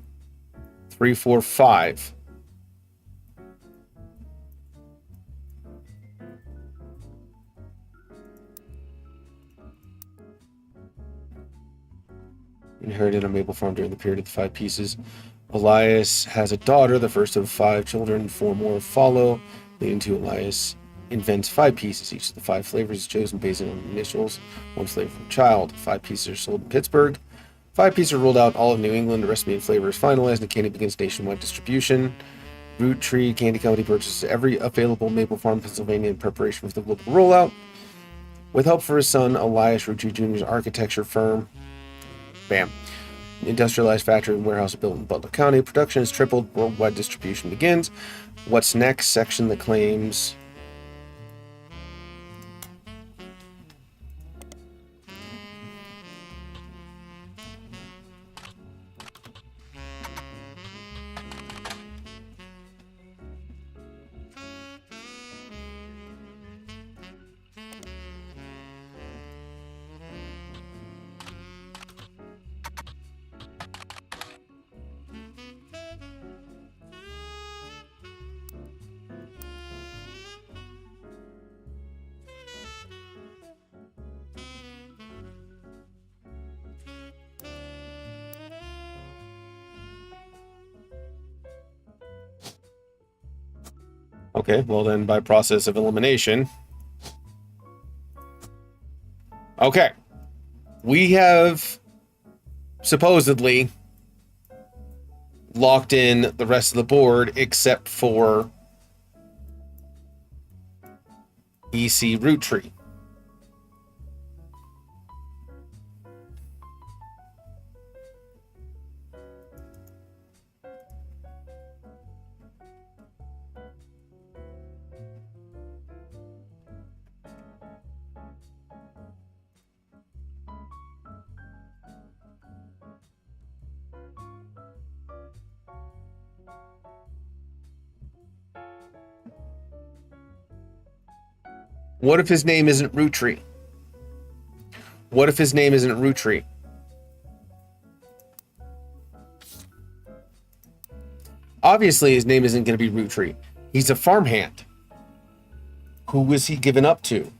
3, 4, 5. Inherited a maple farm during the period of the 5 pieces. Elias has a daughter, the first of 5 children. 4 more follow, leading to Elias invents 5 pieces. Each of the 5 flavors is chosen based on initials. 1 flavor from child. 5 pieces are sold in Pittsburgh. 5 pieces are rolled out all of New England. The recipe and flavor is finalized, and the candy begins nationwide distribution. Root Tree Candy Company purchases every available Maple Farm, Pennsylvania in preparation for the local rollout. With help for his son, Elias Root Tree Jr.'s architecture firm. Bam. Industrialized factory and warehouse built in Butler County. Production is tripled. Worldwide distribution begins. What's next? Section that claims... Okay, well then by process of elimination. Okay. We have supposedly locked in the rest of the board except for EC Root Tree. What if his name isn't Root Tree? What if his name isn't Root Tree? Obviously, his name isn't going to be Root Tree. He's a farmhand. Who was he given up to?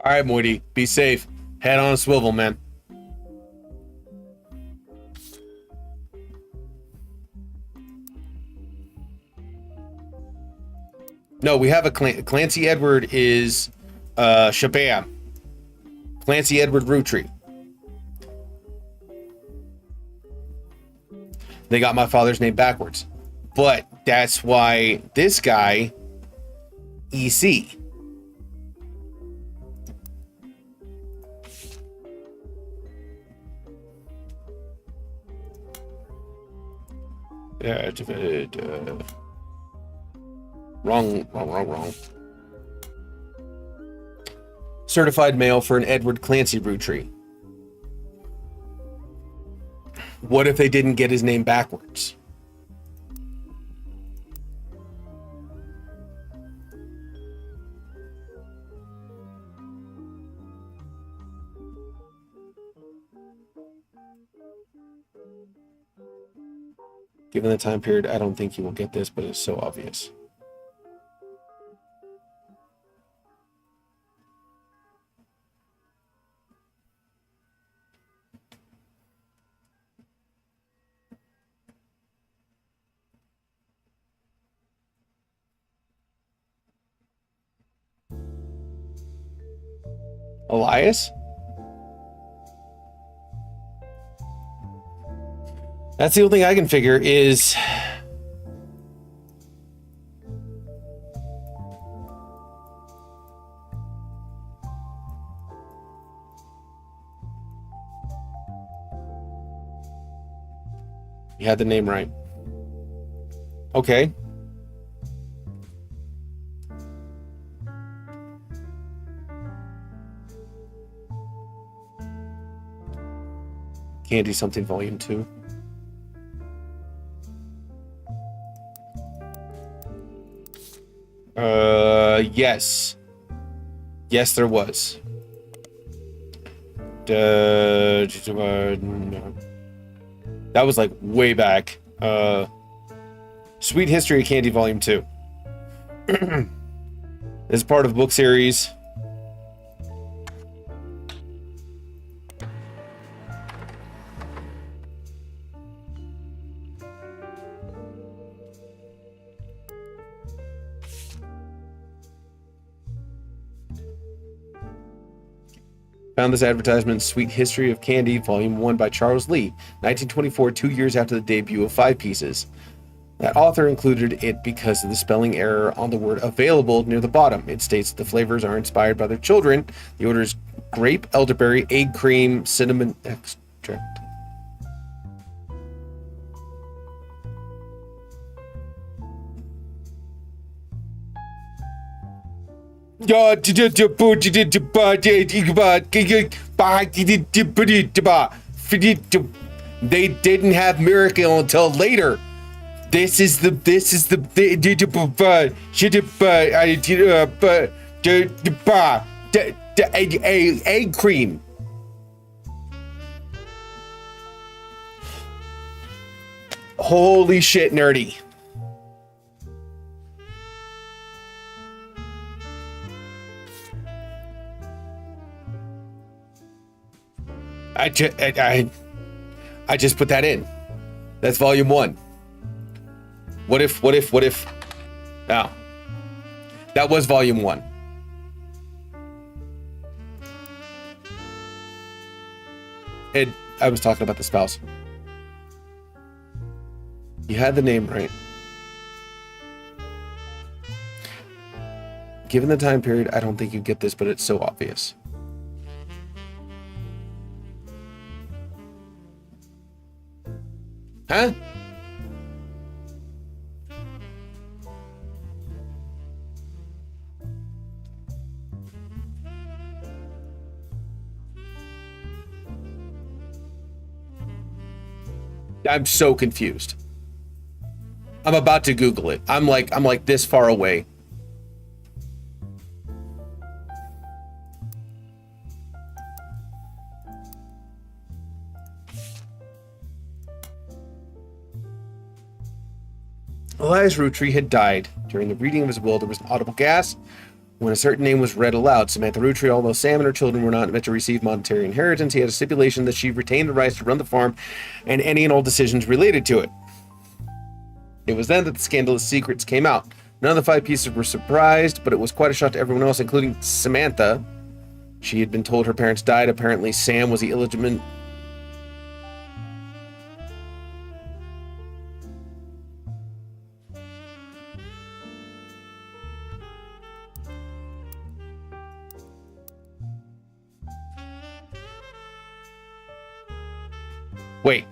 All right, Moody, be safe. Head on a swivel, man. No, we have a Clancy Edward is Shabam. Clancy Edward Rootry. They got my father's name backwards. But that's why this guy, EC. Wrong. Certified mail for an Edward Clancy Rootry. What if they didn't get his name backwards? Given the time period, I don't think you will get this, but it's so obvious. Elias? That's the only thing I can figure is... You had the name right. Okay. Candy something volume 2. Yes. Yes, there was. That was like way back. Sweet History of Candy Volume 2. This is part of the book series. Found this advertisement, Sweet History of Candy, Volume 1 by Charles Lee, 1924, 2 years after the debut of Five Pieces. That author included it because of the spelling error on the word available near the bottom. It states the flavors are inspired by their children. The order is grape, elderberry, egg cream, cinnamon extract. They didn't have Miracle until later. This is the egg cream. Holy shit, nerdy. I just put that in. That's volume 1. What if? Oh. That was volume 1. I was talking about the spouse. You had the name right. Given the time period, I don't think you get this, but it's so obvious. Huh? I'm so confused. I'm about to Google it. I'm like this far away. Elias Rootry had died. During the reading of his will, there was an audible gasp When a certain name was read aloud, Samantha Rutry, although Sam and her children were not meant to receive monetary inheritance, he had a stipulation that she retain the rights to run the farm and any and all decisions related to it. It was then that the scandalous secrets came out. None of the 5 pieces were surprised, but it was quite a shock to everyone else, including Samantha. She had been told her parents died. Apparently, Sam was the illegitimate... Wait.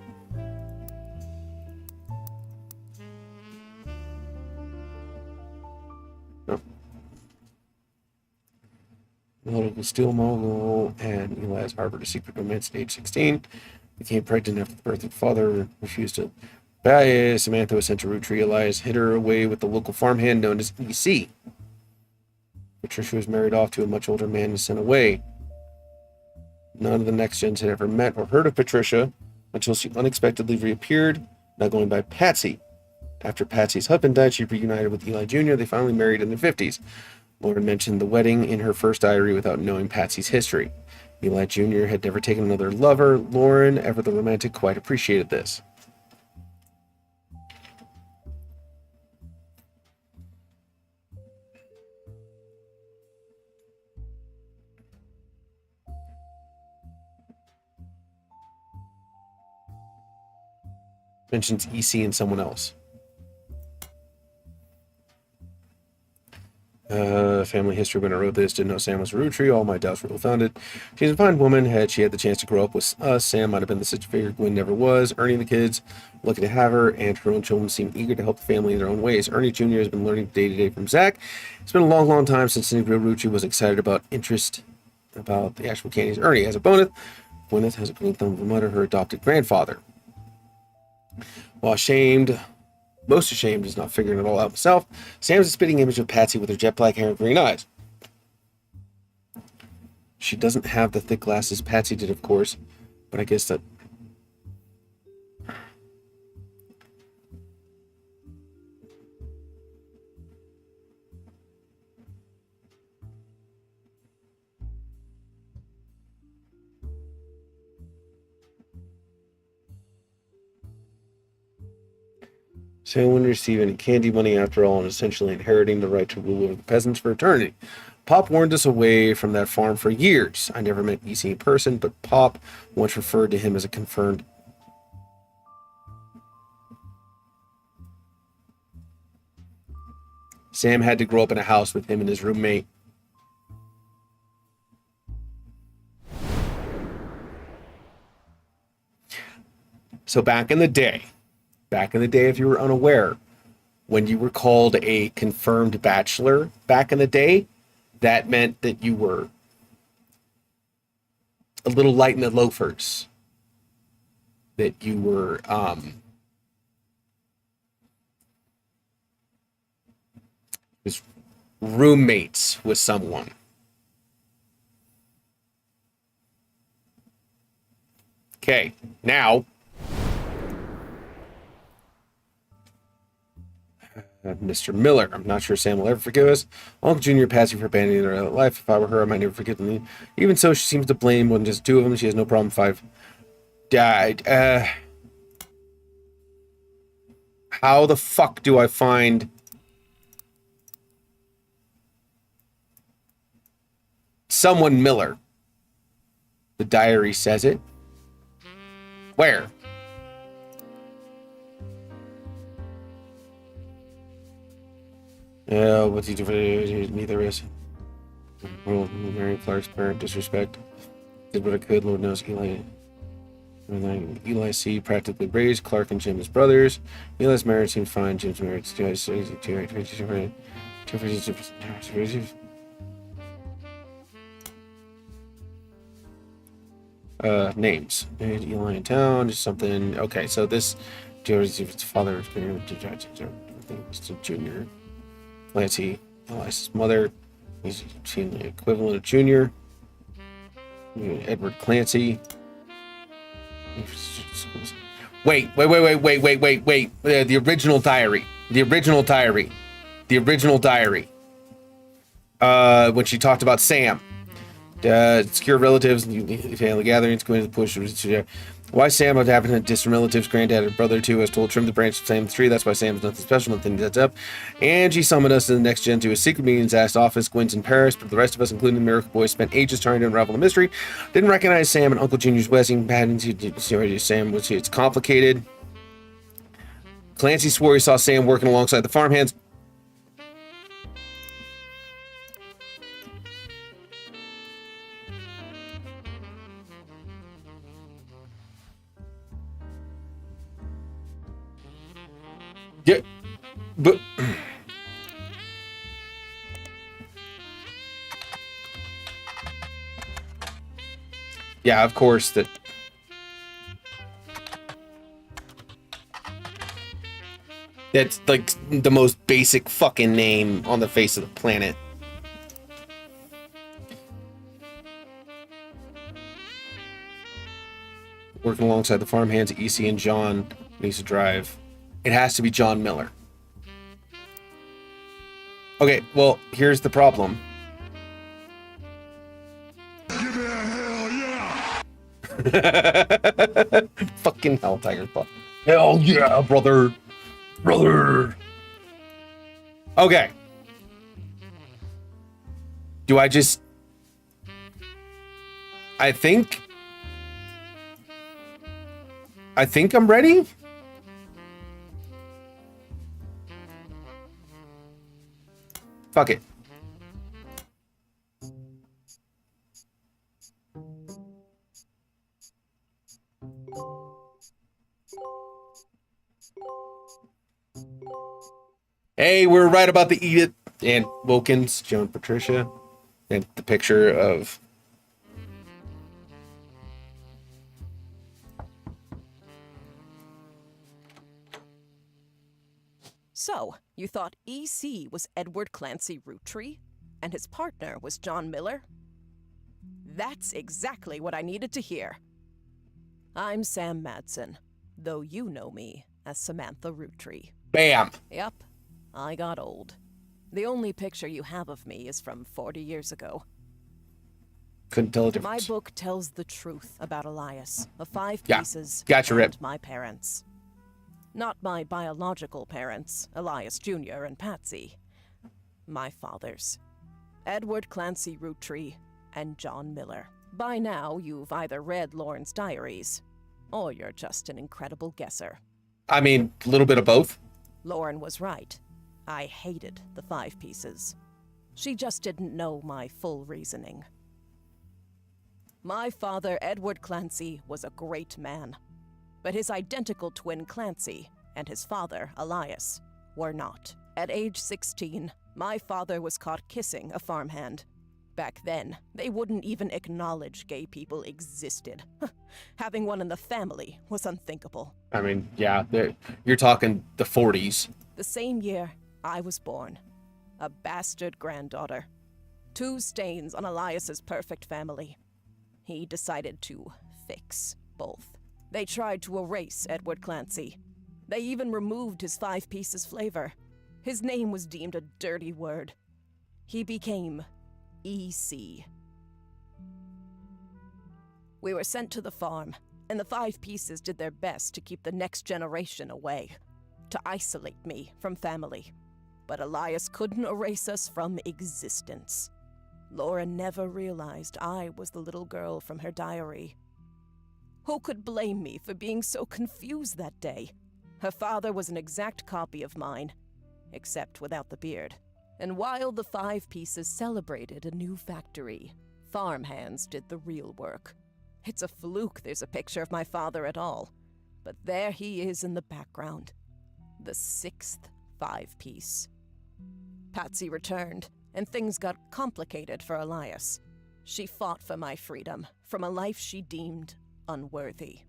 No. The local steel mogul and Eli's harbored a secret romance at age 16. Became pregnant after the birth of her father. Refused to buy. Samantha was sent to Rutry. Elias hid her away with the local farmhand known as EC. Patricia was married off to a much older man and sent away. None of the next gens had ever met or heard of Patricia until she unexpectedly reappeared, now going by Patsy. After Patsy's husband died, she reunited with Eli Jr. They finally married in their 50s. Lauren mentioned the wedding in her first diary without knowing Patsy's history. Eli Jr. had never taken another lover. Lauren, ever the romantic, quite appreciated this. Mentions EC and someone else. Family history. When I wrote this, didn't know Sam was Rutry. All my doubts were ill-founded. She's a fine woman. Had she had the chance to grow up with us, Sam might have been the such figure Gwen never was. Ernie and the kids, lucky to have her, and her own children seem eager to help the family in their own ways. Ernie Jr. has been learning day-to-day from Zach. It's been a long, long time since Cindy Rutry was excited about the actual candies. Ernie has a bonus. Gwyneth has a green thumb of a mother, her adopted grandfather. While most ashamed is not figuring it all out himself, Sam's a spitting image of Patsy with her jet black hair and green eyes. She doesn't have the thick glasses Patsy did, of course, but I guess that... Sam wouldn't receive any candy money after all and essentially inheriting the right to rule over the peasants for eternity. Pop warned us away from that farm for years. I never met EC in person, but Pop once referred to him as a confirmed... Sam had to grow up in a house with him and his roommate. So back in the day, if you were unaware, when you were called a confirmed bachelor back in the day, that meant that you were a little light in the loafers. That you were just roommates with someone. Okay, now Mr. Miller. I'm not sure Sam will ever forgive us. Uncle Junior Patsy for abandoning their life. If I were her, I might never forgive them. Even so, she seems to blame more than just 2 of them. She has no problem 5 died. How the fuck do I find someone Miller? The diary says it. Where? What's he do for neither is. Well, Mary Clark's parent disrespect. Did what I could, Lord knows Eli C. practically raised Clark and Jim as brothers. Eli's marriage seemed fine. Jim's marriage names. Eli in town, just something. Okay, so this father is Junior. Clancy, Elias' mother. He's the equivalent of Junior. Edward Clancy. Wait. The original diary. when she talked about Sam. Secure relatives, family gatherings, going to the push. Why Sam would have distant relatives, granddad and brother too, has told trim the branch of Sam's tree. That's why Sam's nothing special, nothing that's up. And she summoned us to the next gen to a secret meeting in Zach's office. Gwen's in Paris, but the rest of us, including the Miracle Boys, spent ages trying to unravel the mystery. Didn't recognize Sam and Uncle Junior's wedding patterns. Sam was it's complicated. Clancy swore he saw Sam working alongside the farmhands. Yeah, but yeah, of course that. That's like the most basic fucking name on the face of the planet. Working alongside the farmhands, EC and John needs to drive. It has to be John Miller. Okay, well, here's the problem. Give me a hell yeah! Fucking hell, Tiger Puff. Hell yeah, brother. Brother. Okay. Do I just... I think I'm ready. Fuck it. Hey, we're right about the Edith and Wilkins, Joan Patricia, and the picture of... So, you thought EC was Edward Clancy Roottree, and his partner was John Miller? That's exactly what I needed to hear. I'm Sam Madsen, though you know me as Samantha Roottree. Bam! Yep, I got old. The only picture you have of me is from 40 years ago. Couldn't tell the My difference. book tells the truth about Elias, of 5 Yeah, pieces, gotcha, and Rip. my parents. Not my biological parents, Elias Jr. and Patsy. My fathers, Edward Clancy Roottree and John Miller. By now, you've either read Lauren's diaries, or you're just an incredible guesser. I mean, a little bit of both. Lauren was right. I hated the 5 pieces. She just didn't know my full reasoning. My father, Edward Clancy, was a great man. But his identical twin Clancy and his father, Elias, were not. At age 16, my father was caught kissing a farmhand. Back then, they wouldn't even acknowledge gay people existed. Having one in the family was unthinkable. I mean, yeah, you're talking the 40s. The same year, I was born. A bastard granddaughter. 2 stains on Elias's perfect family. He decided to fix both. They tried to erase Edward Clancy. They even removed his 5 pieces flavor. His name was deemed a dirty word. He became EC. We were sent to the farm, and the 5 pieces did their best to keep the next generation away, to isolate me from family. But Elias couldn't erase us from existence. Laura never realized I was the little girl from her diary. Who could blame me for being so confused that day? Her father was an exact copy of mine, except without the beard. And while the 5 pieces celebrated a new factory, farmhands did the real work. It's a fluke there's a picture of my father at all, but there he is in the background. The 6th 5-piece. Patsy returned, and things got complicated for Elias. She fought for my freedom from a life she deemed unworthy.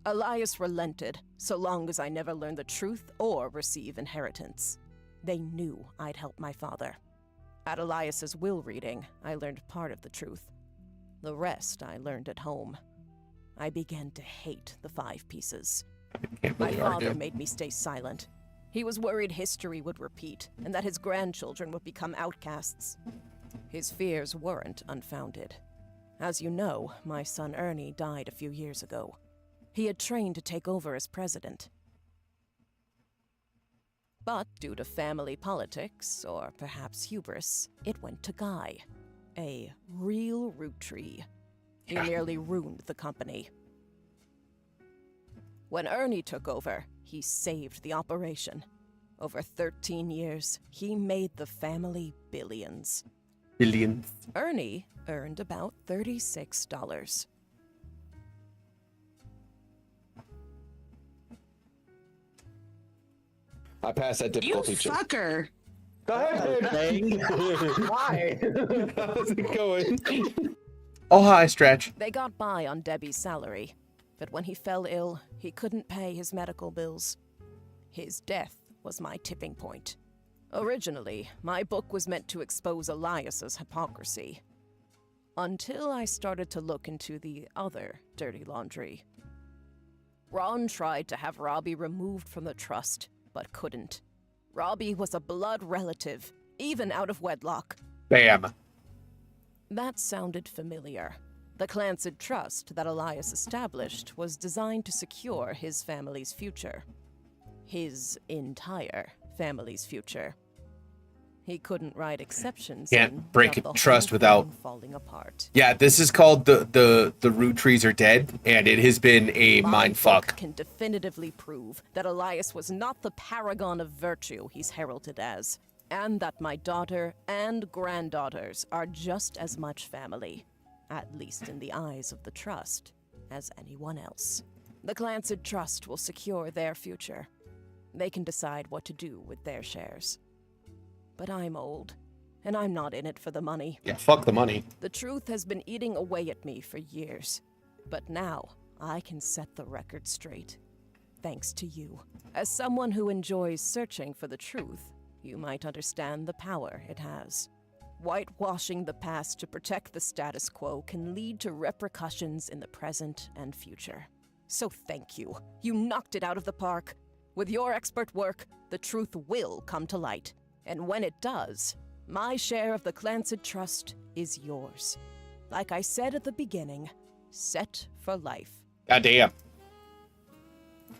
Elias relented, so long as I never learned the truth or receive inheritance. They knew I'd help my father. At Elias's will reading, I learned part of the truth. The rest I learned at home. I began to hate the 5 pieces. My father made me stay silent. He was worried history would repeat and that his grandchildren would become outcasts. His fears weren't unfounded. As you know, my son Ernie died a few years ago. He had trained to take over as president. But due to family politics, or perhaps hubris, it went to Guy. A real root tree. He nearly ruined the company. When Ernie took over, he saved the operation. Over 13 years, he made the family billions. Billions. Ernie earned about $36. I passed that You difficulty check. fucker! Go ahead, babe. Why? How's it going? Oh, hi, Stretch. They got by on Debbie's salary, but when he fell ill, he couldn't pay his medical bills. His death was my tipping point. Originally, my book was meant to expose Elias's hypocrisy. Until I started to look into the other dirty laundry. Ron tried to have Robbie removed from the trust, but couldn't. Robbie was a blood relative, even out of wedlock. Bam. That sounded familiar. The Clancid Trust that Elias established was designed to secure his family's future. His entire family's future. He couldn't write exceptions. Can't break without a the trust whole without thing falling apart. Yeah, this is called the root trees are dead, and it has been a My mind fuck. book can definitively prove that Elias was not the paragon of virtue he's heralded as, and that my daughter and granddaughters are just as much family, at least in the eyes of the trust, as anyone else. The Clancid Trust will secure their future. They can decide what to do with their shares. But I'm old, and I'm not in it for the money. Yeah, fuck the money. The truth has been eating away at me for years. But now, I can set the record straight. Thanks to you. As someone who enjoys searching for the truth, you might understand the power it has. Whitewashing the past to protect the status quo can lead to repercussions in the present and future. So thank you. You knocked it out of the park. With your expert work, the truth will come to light. And when it does, my share of the Clancid Trust is yours. Like I said at the beginning, set for life. Goddamn.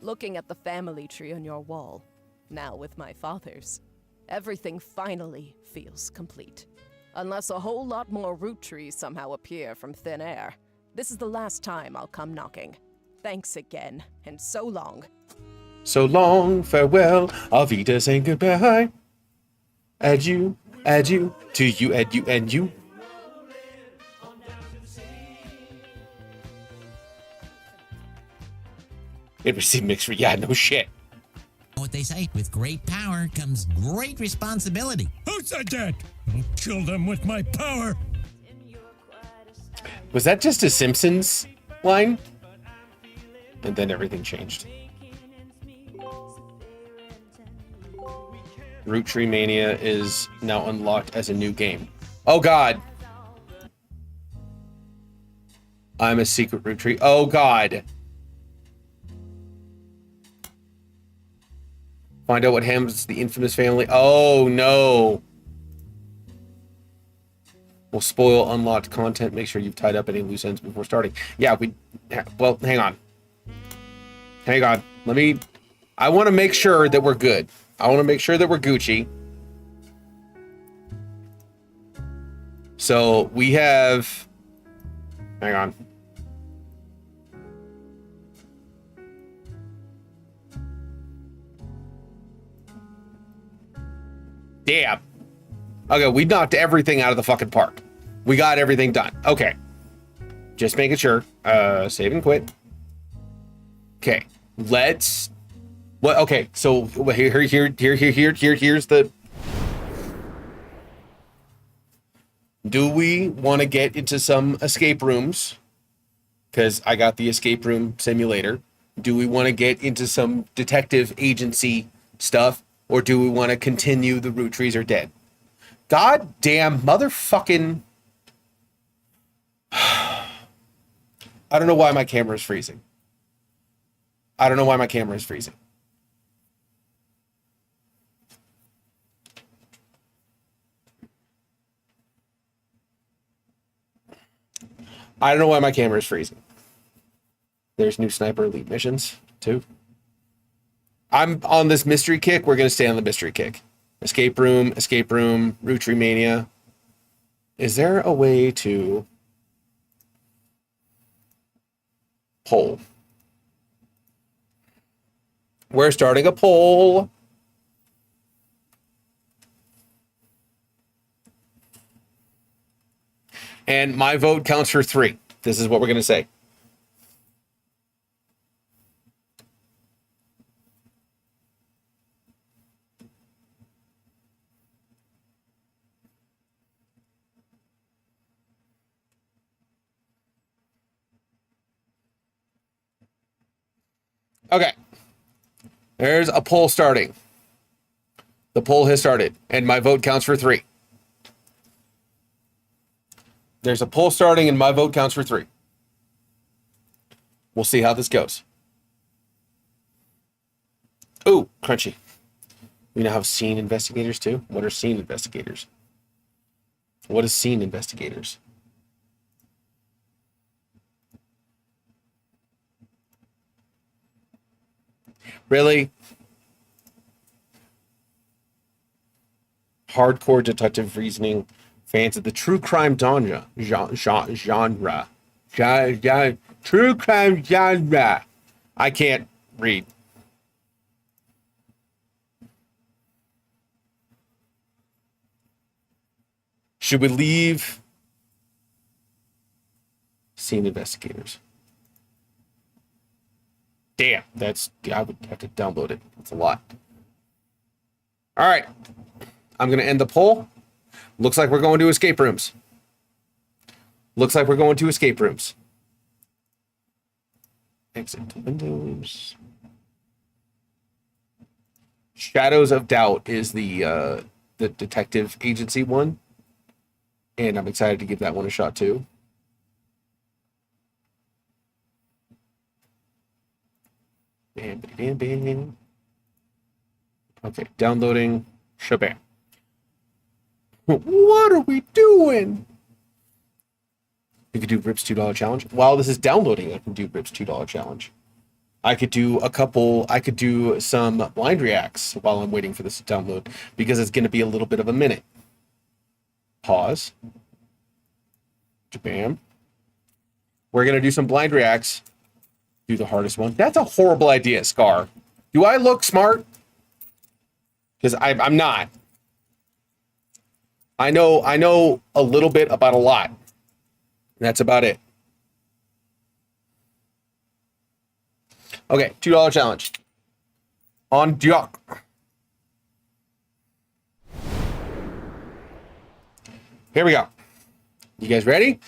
Looking at the family tree on your wall, now with my father's, everything finally feels complete. Unless a whole lot more root trees somehow appear from thin air. This is the last time I'll come knocking. Thanks again, and so long. So long, farewell, auf Wiedersehen, goodbye. Adieu, adieu, to you, adieu, and you. It received mixed yeah, no shit. What they say, with great power comes great responsibility. Who said that? I'll kill them with my power. Was that just a Simpsons line? And then everything changed. Root Tree Mania is now unlocked as a new game. Oh god. I'm a secret root tree. Oh god. Find out what happens to the infamous family. Oh no. We'll spoil unlocked content. Make sure you've tied up any loose ends before starting. Yeah, well, hang on. Hang on. I want to make sure that we're good. I want to make sure that we're Gucci. So we have, hang on. Damn. Okay, we knocked everything out of the fucking park. We got everything done. Okay. Just making sure. Save and quit. Okay. Let's. What? Okay. So here's the. Do we want to get into some escape rooms? Because I got the escape room simulator. Do we want to get into some detective agency stuff? Or do we want to continue the root trees are dead? God damn motherfucking. I don't know why my camera is freezing. I don't know why my camera is freezing. I don't know why my camera is freezing. There's new Sniper Elite missions, too. I'm on this mystery kick. We're going to stay on the mystery kick. Escape room, Rootry Mania. Is there a way to poll? We're starting a poll. And my vote counts for 3. This is what we're going to say. Okay. There's a poll starting. The poll has started, and my vote counts for 3. There's a poll starting, and my vote counts for 3. We'll see how this goes. Ooh, crunchy. We now have scene investigators, too. What are scene investigators? What is scene investigators? Really? Hardcore detective reasoning. Fans of the true crime genre. True crime genre. I can't read. Should we leave scene investigators? Damn, I would have to download it. That's a lot. All right. I'm going to end the poll. Looks like we're going to escape rooms. Exit to Windows. Shadows of Doubt is the detective agency one. And I'm excited to give that one a shot too. Bam. Okay, downloading. Shabam. What are we doing? You could do Rip's $2 challenge. While this is downloading, I can do Rip's $2 challenge. I could do some blind reacts while I'm waiting for this to download because it's going to be a little bit of a minute. Pause. Bam. We're going to do some blind reacts. Do the hardest one. That's a horrible idea, Scar. Do I look smart? Because I'm not. I know a little bit about a lot. That's about it. Okay, $2 challenge. On Duck. Here we go. You guys ready?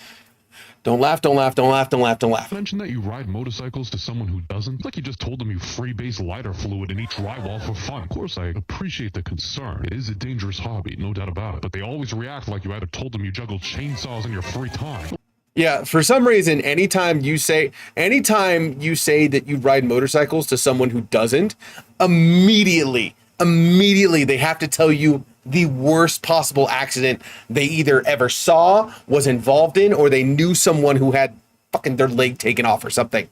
Don't laugh. Mention that you ride motorcycles to someone who doesn't. Like you just told them you freebase lighter fluid in each drywall for fun. Of course, I appreciate the concern. It is a dangerous hobby, no doubt about it. But they always react like you either told them you juggle chainsaws in your free time. Yeah, for some reason, anytime you say that you ride motorcycles to someone who doesn't, immediately they have to tell you the worst possible accident they either ever saw, was involved in, or they knew someone who had fucking their leg taken off or something.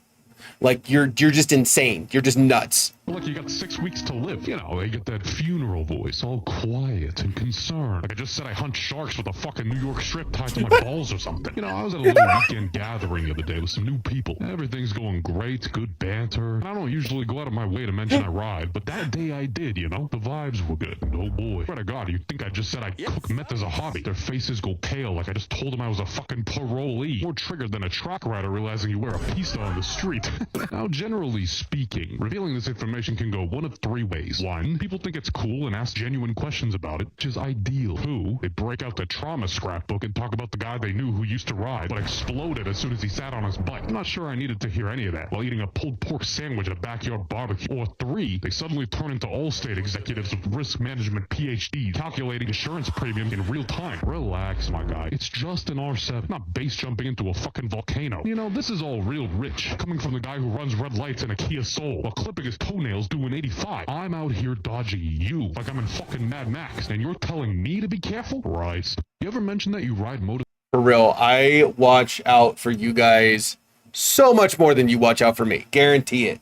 Like, you're just insane. You're just nuts. Like you got 6 weeks to live. You know, they get that funeral voice, all quiet and concerned. Like I just said I hunt sharks with a fucking New York strip tied to my balls or something. You know, I was at a little weekend gathering the other day with some new people. Everything's going great, good banter. And I don't usually go out of my way to mention I ride, but that day I did, you know? The vibes were good. And oh boy. Swear to God, you think I just said I cook meth as a hobby. Their faces go pale like I just told them I was a fucking parolee. More triggered than a truck rider realizing you wear a pista on the street. Now, generally speaking, revealing this information can go one of 3 ways. 1, people think it's cool and ask genuine questions about it, which is ideal. 2, they break out the trauma scrapbook and talk about the guy they knew who used to ride, but exploded as soon as he sat on his bike. I'm not sure I needed to hear any of that while eating a pulled pork sandwich at a backyard barbecue. Or 3, they suddenly turn into Allstate executives with risk management PhDs, calculating insurance premium in real time. Relax, my guy. It's just an R7, not base jumping into a fucking volcano. You know, this is all real rich, coming from the guy who runs red lights in a Kia Soul while clipping his toenails doing 85. I'm out here dodging you like I'm in fucking Mad Max, and you're telling me to be careful? Right. You ever mention that you ride motorcycles For real, I watch out for you guys so much more than you watch out for me. Guarantee it.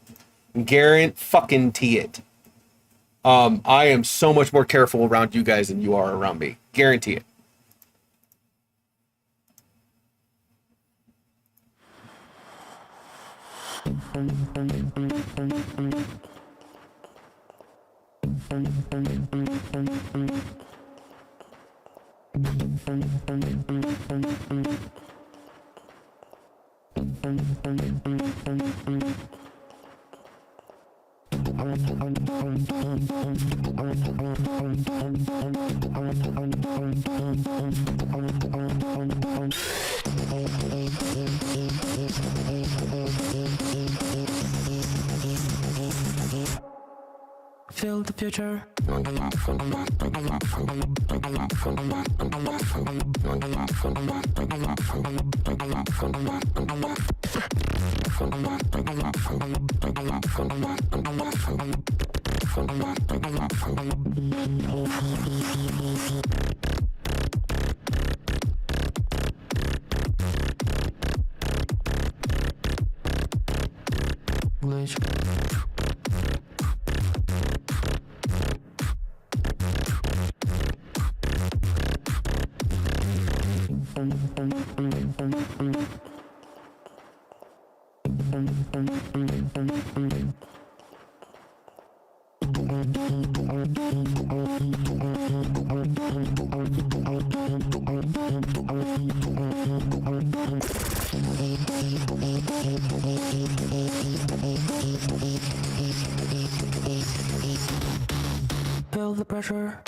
Guarantee it. I am so much more careful around you guys than you are around me. Guarantee it. Feel the future. Feel the pressure.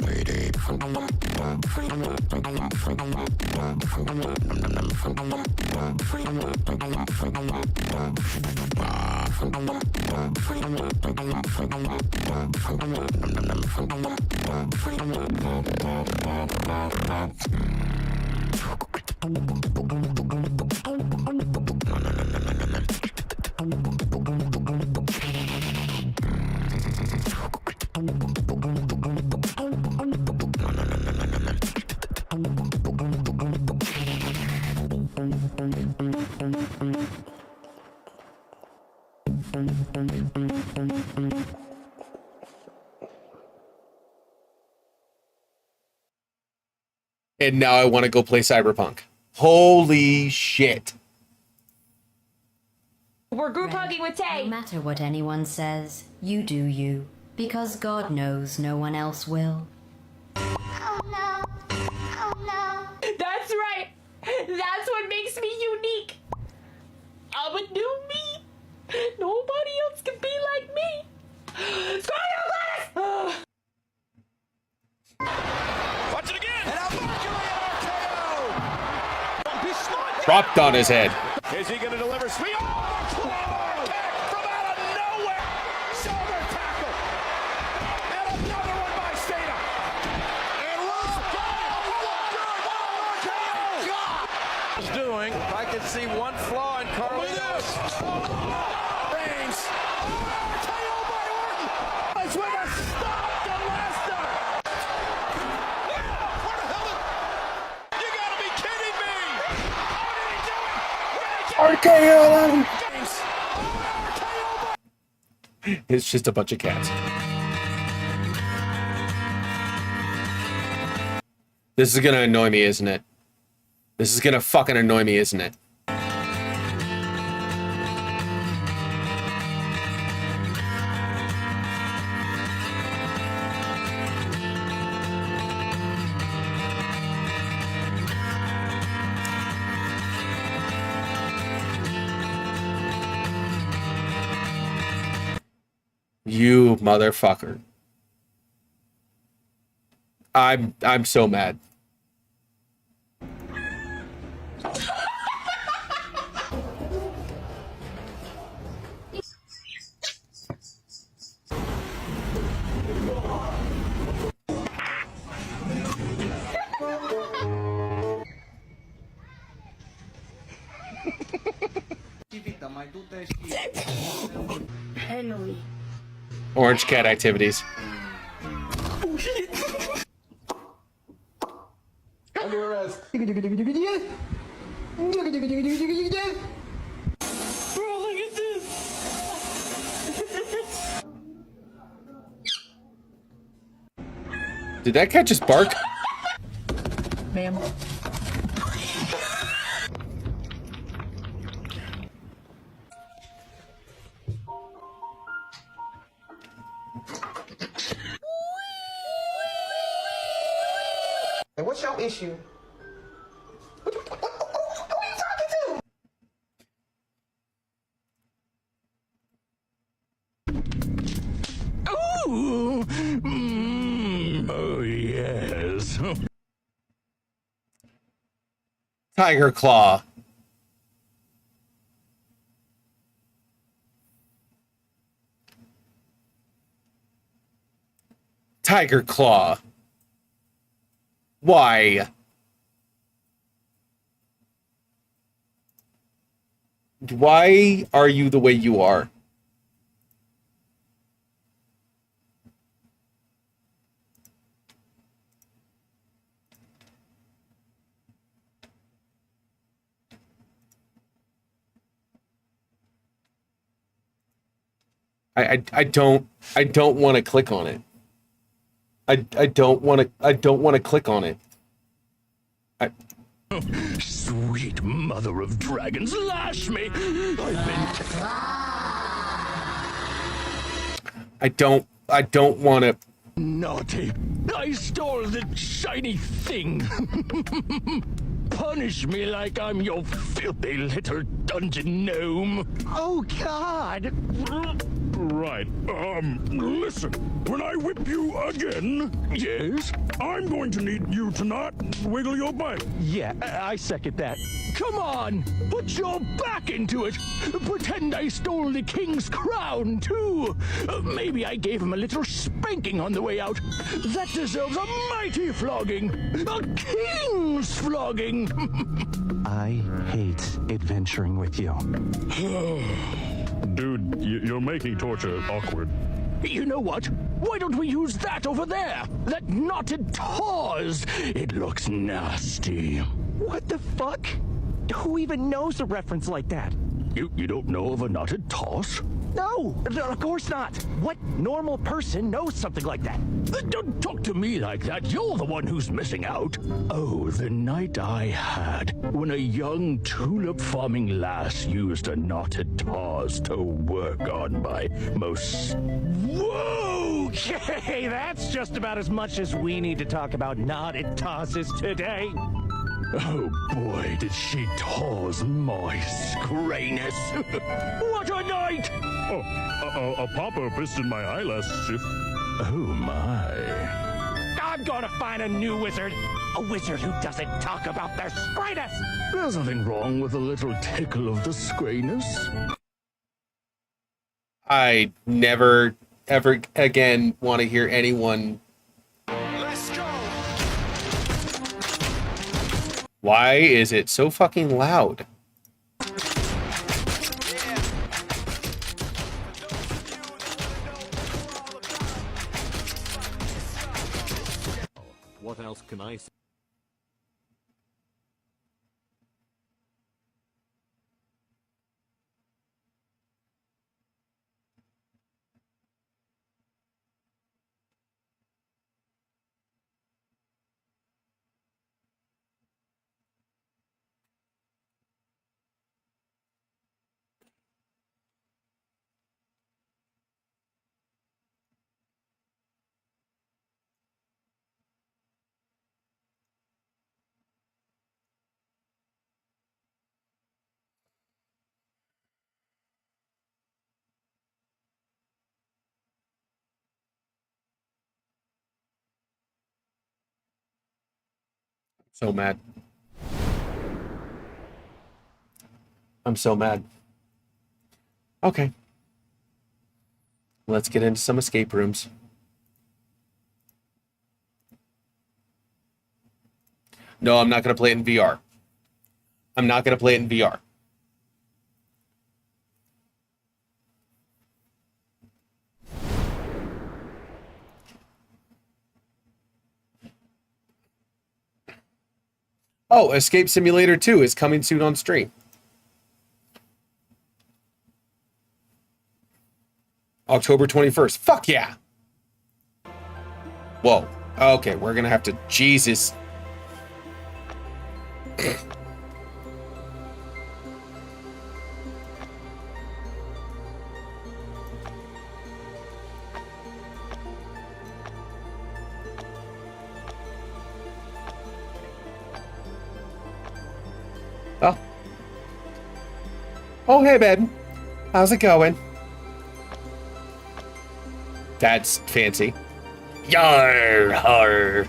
And now I want to go play Cyberpunk. Holy shit. We're group hugging with Tay. No matter what anyone says, you do you. Because God knows no one else will. Oh no. Oh no. That's right. That's what makes me unique. I'm a new me. Nobody else can be like me. Screw you, Gladys! Watch it again. And Mercury RKO. Be smart. Dropped on his head. Is he going to deliver? Sweet. Oh, attack from out of nowhere. Shoulder tackle. And another one by Stata. And RKO. Doing. If I could see one flaw in Carlos. Reigns. RKO by Orton. It's with a stop to Lesnar. Where the hell did... You gotta be kidding me. How did he do it? RKO! It's just a bunch of cats. This is gonna annoy me, isn't it? This is gonna fucking annoy me, isn't it? You motherfucker. I'm so mad. Henry. Orange cat activities. Under arrest. Bro, look at this. Did that cat just bark? Ma'am. Hey, what's your issue? Who are you talking to? Ooh. Oh, yes. Tiger Claw. Tiger Claw. Why? Why are you the way you are? I don't want to click on it. I don't want to click on it. Sweet mother of dragons, lash me! I don't want to. Naughty! I stole the shiny thing! Punish me like I'm your filthy little dungeon gnome! Oh, God! Right, listen, when I whip you again, yes, I'm going to need you to not wiggle your butt. Yeah, I second that. Come on, put your back into it. Pretend I stole the king's crown, too. Maybe I gave him a little spanking on the way out. That deserves a mighty flogging. A king's flogging. I hate adventuring with you. Dude, you're making torture awkward. You know what? Why don't we use that over there? That knotted tawse. It looks nasty. What the fuck? Who even knows a reference like that? You don't know of a knotted toss? No, of course not. What normal person knows something like that? Don't talk to me like that. You're the one who's missing out. Oh, the night I had when a young tulip farming lass used a knotted toss to work on my most... Whoa! Hey, that's just about as much as we need to talk about knotted tosses today. Oh boy, did she toss my scrayness. What a night! Oh, a popper pissed in my eyelash. Oh my. I'm gonna find a new wizard. A wizard who doesn't talk about their scrayness. There's nothing wrong with a little tickle of the scrayness. I never, ever again want to hear anyone. Let's go. Why is it so fucking loud? What else can I say? So mad. I'm so mad. Okay. Let's get into some escape rooms. No, I'm not going to play it in VR. I'm not going to play it in VR. Oh, Escape Simulator 2 is coming soon on stream. October 21st. Fuck yeah. Whoa. Okay, we're gonna have to... Jesus. Oh. Oh, hey, Ben. How's it going? That's fancy. Yar, har.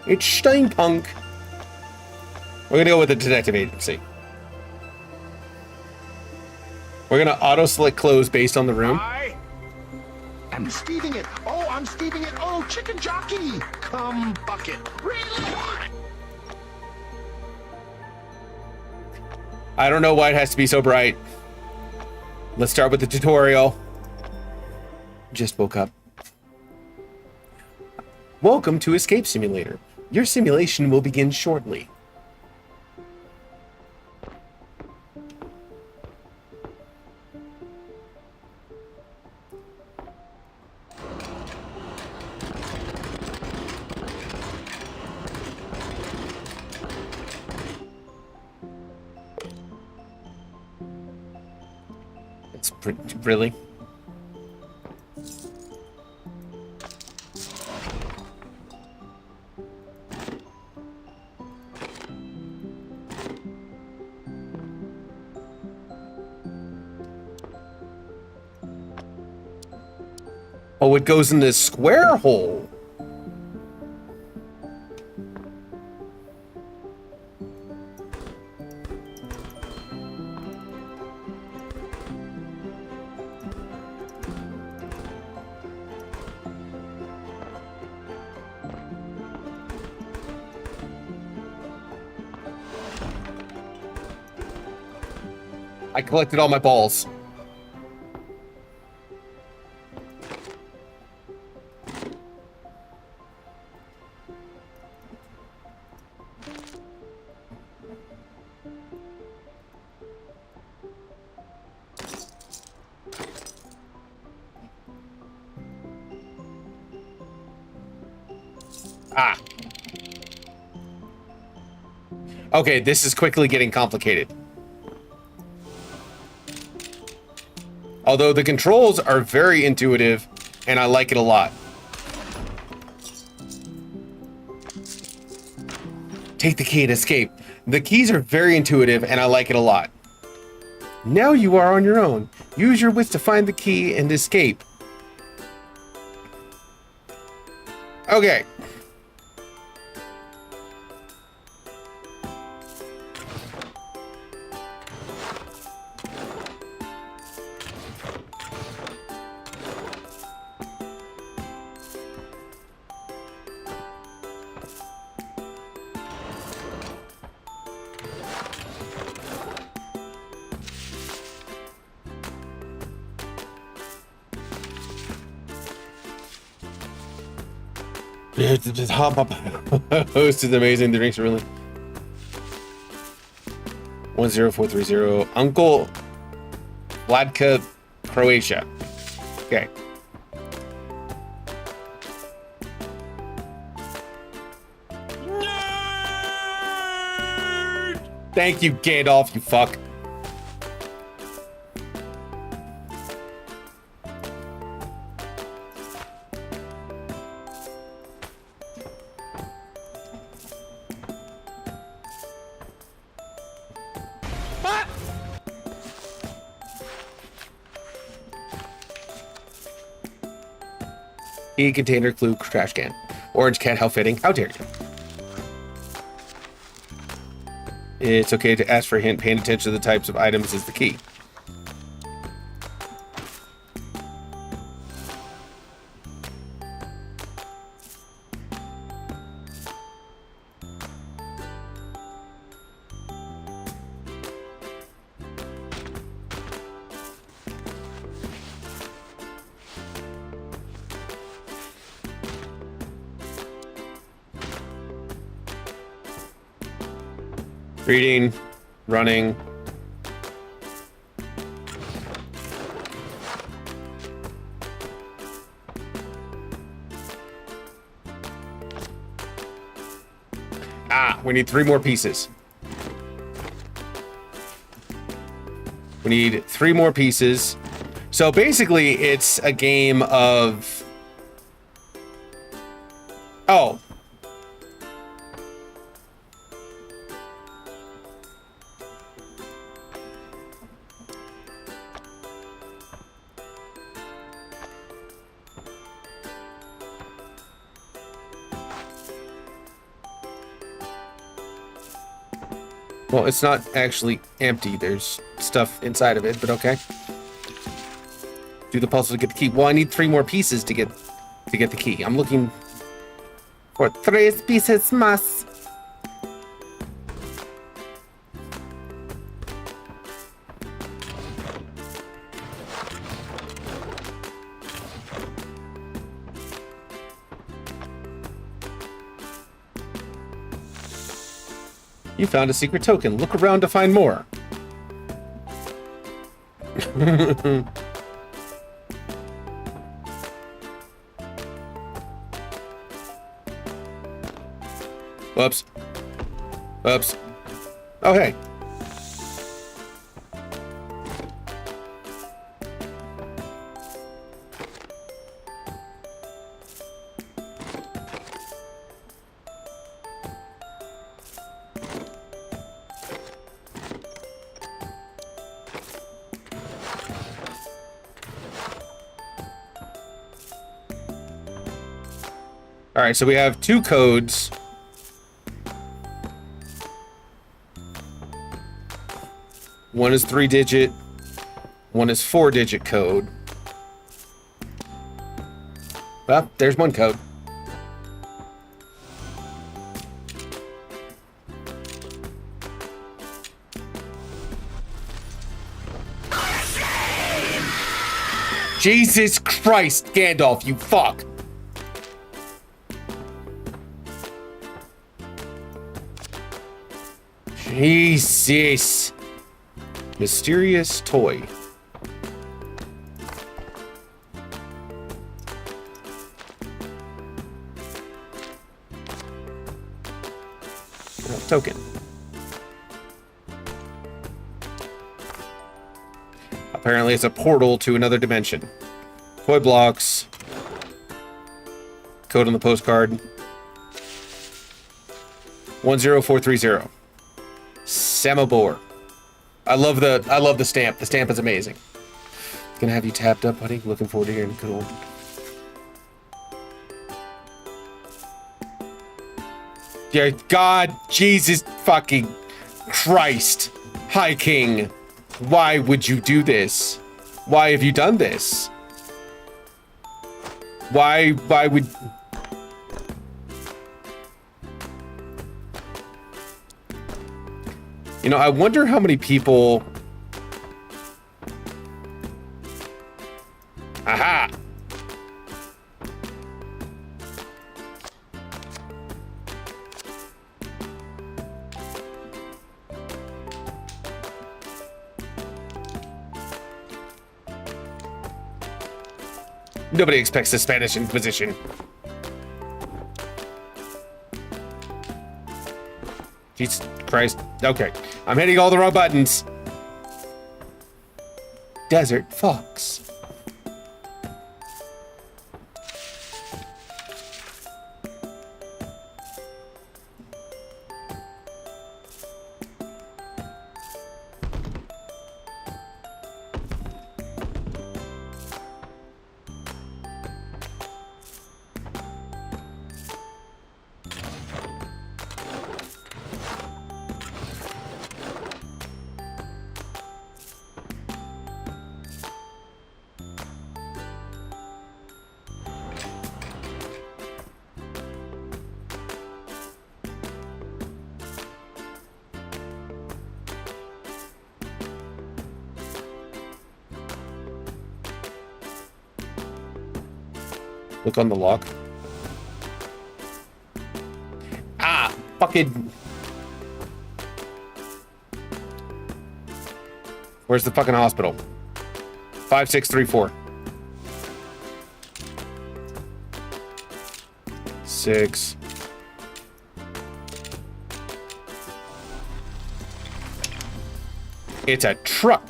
It's steampunk. We're gonna go with the detective agency. We're gonna auto-select clothes based on the room. I'm Steving it. Oh, I'm Steving it. Oh, chicken jockey. Come bucket. Really? I don't know why it has to be so bright. Let's start with the tutorial. Just woke up. Welcome to Escape Simulator. Your simulation will begin shortly. It's really? Oh, it goes in this square hole. I collected all my balls. Ah. Okay, this is quickly getting complicated. Although the controls are very intuitive, and I like it a lot. Take the key and escape. The keys are very intuitive, and I like it a lot. Now you are on your own. Use your wits to find the key and escape. Okay. Just hop up. Host is amazing. The drinks are really 10430. Uncle Vladka, Croatia. Okay. Thank you, Gandalf, you fuck. Container, clue, trash can. Orange cat, how fitting. How dare you? It's okay to ask for a hint. Paying attention to the types of items is the key. Reading, running. Ah, we need 3 more pieces. We need 3 more pieces. So basically, it's a game of... Oh. Well, it's not actually empty. There's stuff inside of it, but okay. Do the puzzle to get the key. Well, I need 3 more pieces to get the key. I'm looking for 3 pieces más. You found a secret token. Look around to find more. Whoops. Whoops. Oh, hey. All right, so we have 2 codes. One is 3-digit, one is 4-digit code. Well, there's one code. Jesus Christ, Gandalf, you fuck. Jesus. Mysterious toy. Token. Apparently it's a portal to another dimension. Toy blocks. Code on the postcard. 10430. Samobor. I love the stamp. The stamp is amazing. Gonna have you tapped up, buddy. Looking forward to hearing the good old. Yeah, God, Jesus fucking Christ. High King. Why would you do this? Why have you done this? Why would... You know, I wonder how many people... Aha! Nobody expects the Spanish Inquisition. Jesus Christ. Okay. I'm hitting all the wrong buttons. Desert Fox. Look on the lock. Ah, fucking. Where's the fucking hospital? 5634. 6. It's a truck.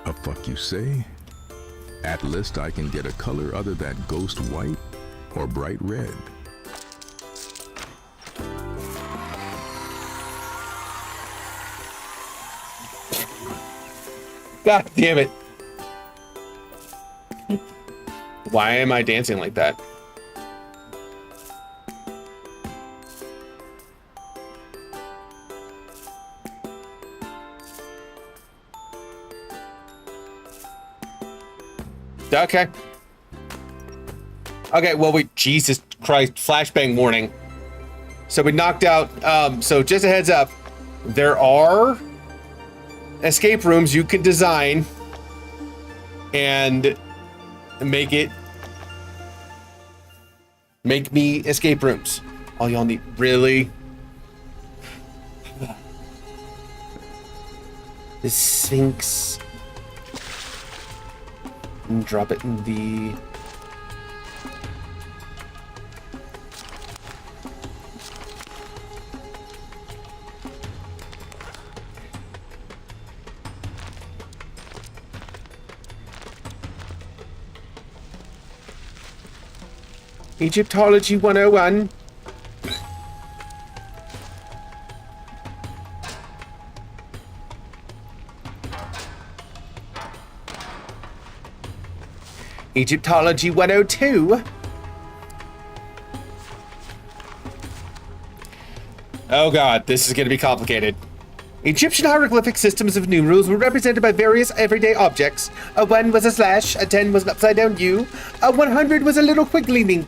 A fuck you say? At least I can get a color other than ghost white or bright red. God damn it. Why am I dancing like that? Okay. Okay, well, Jesus Christ, flashbang warning. So we knocked out, so just a heads up, there are escape rooms you can design and make me escape rooms. All y'all need, really? The Sphinx. And drop it in the... Egyptology 101. Egyptology 102. Oh god, this is going to be complicated. Egyptian hieroglyphic systems of numerals were represented by various everyday objects. A 1 was a slash, a 10 was an upside down U, a 100 was a little quiggly link.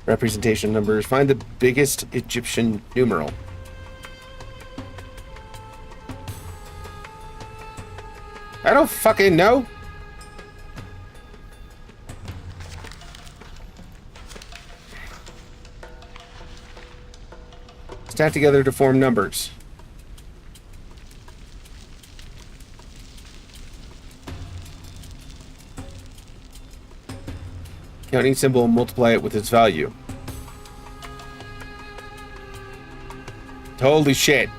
Representation numbers. Find the biggest Egyptian numeral. I don't fucking know. Stack together to form numbers. Counting symbol and multiply it with its value. Holy shit.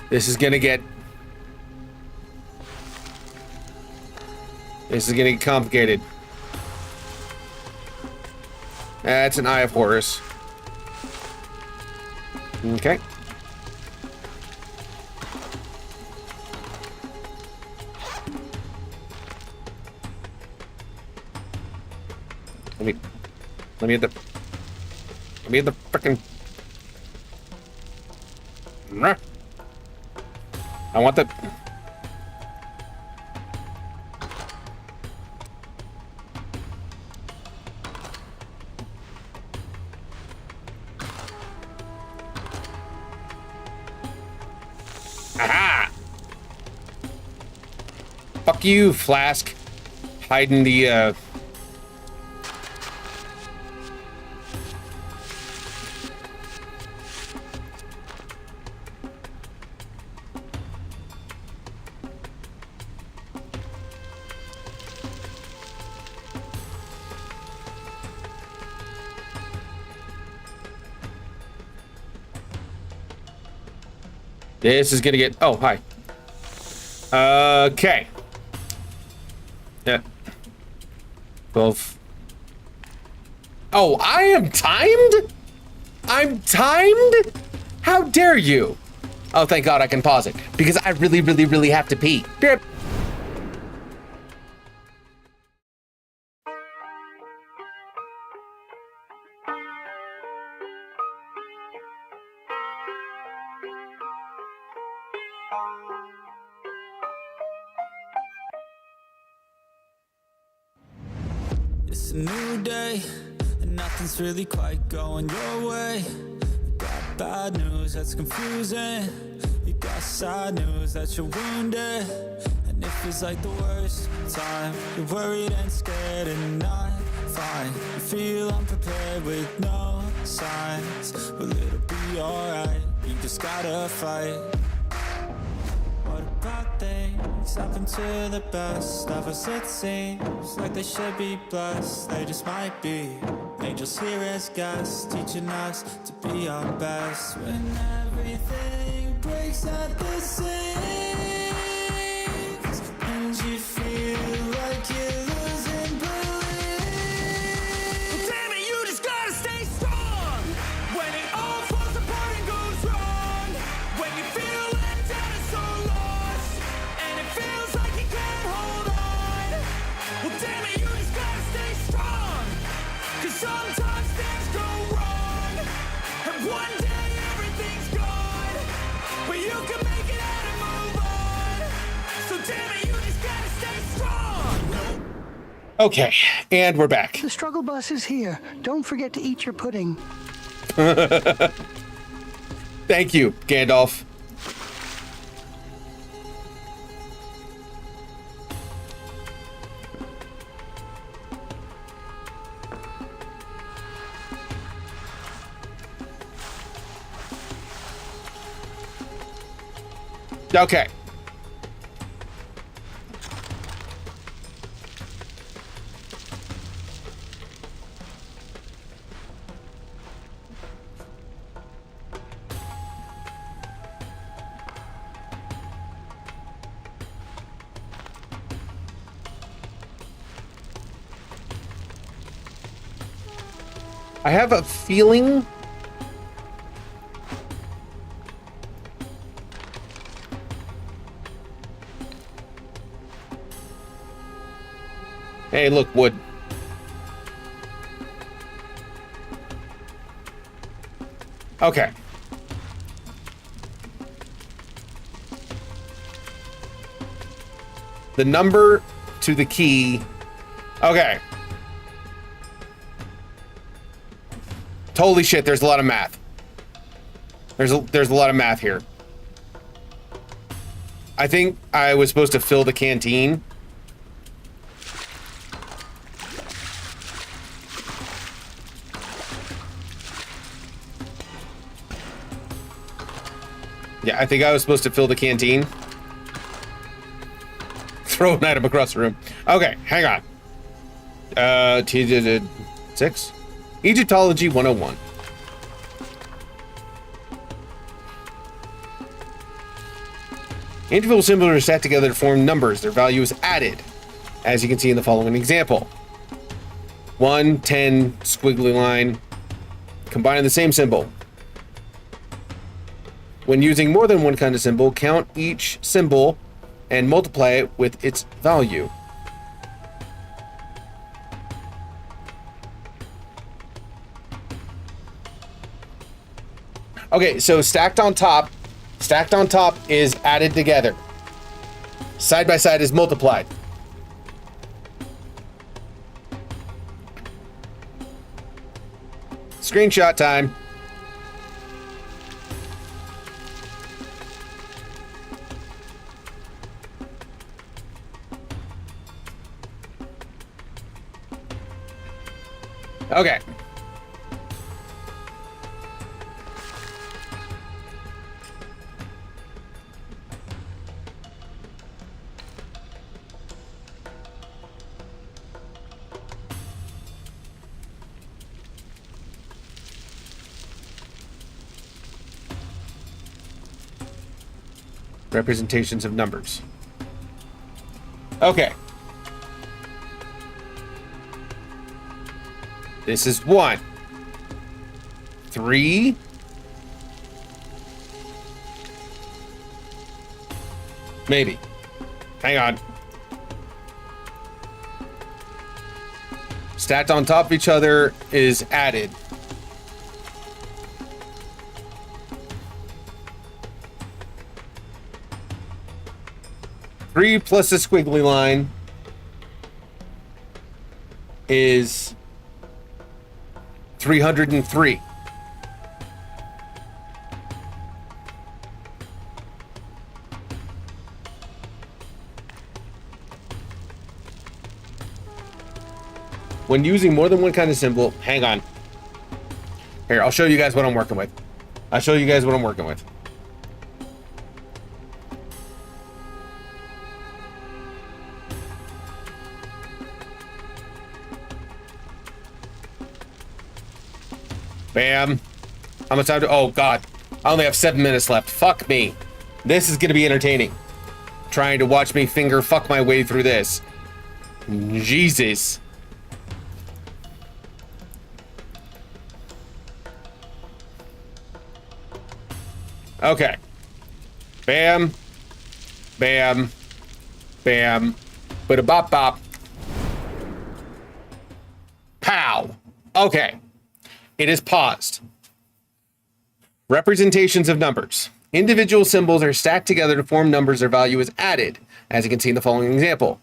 This is gonna get complicated. That's an Eye of Horus. Okay. Let me hit the frickin'. I want the. Aha! Fuck you, Flask. Hiding the, This is gonna get... Oh, hi. Okay. Yeah. 12. Oh, I am timed? I'm timed? How dare you? Oh, thank God I can pause it. Because I really, really, really have to pee. It's a new day, and nothing's really quite going your way. You got bad news that's confusing. You got sad news that you're wounded. And it feels like the worst time. You're worried and scared and not fine. You feel unprepared with no signs. Well, it'll be alright. You just gotta fight. It's happened to the best of us, it seems like they should be blessed. They just might be angels here as guests, teaching us to be our best. When everything breaks at the seams, and you feel like you're losing belief. Damn it, you just gotta stay strong when it all falls apart and goes wrong. When you feel let down and so lost, and it feels like you can't hold on. Well, damn it, you just gotta stay strong, 'cause sometimes things go wrong, and one day everything's gone, but you can make it out and move on. So damn it, you just gotta stay strong. Okay, and we're back. The struggle bus is here. Don't forget to eat your pudding. Thank you, Gandalf. Okay. I have a feeling hey, look, wood. Okay. The number to the key. Okay. Holy shit, there's a lot of math. There's a lot of math here. I think I was supposed to fill the canteen. Yeah, I think I was supposed to fill the canteen. Throw an item across the room. Okay, hang on. 6? Egyptology 101. Individual symbols are set together to form numbers. Their value is added, as you can see in the following example. 1, 10, squiggly line, combining the same symbol. When using more than one kind of symbol, count each symbol and multiply it with its value. Okay, so stacked on top is added together. Side by side is multiplied. Screenshot time. Okay. Representations of numbers. Okay. This is 1. 3. Maybe. Hang on. Stacked on top of each other is added. Three plus a squiggly line is 303. When using more than one kind of symbol, hang on. Here, I'll show you guys what I'm working with. Bam. How much time? Oh God, I only have 7 minutes left. Fuck me. This is gonna be entertaining. Trying to watch me finger fuck my way through this. Jesus. Okay. Bam. Bam. Bam. Bada-bop bop. Pow. Okay. It is paused. Representations of numbers. Individual symbols are stacked together to form numbers. Their value is added, as you can see in the following example.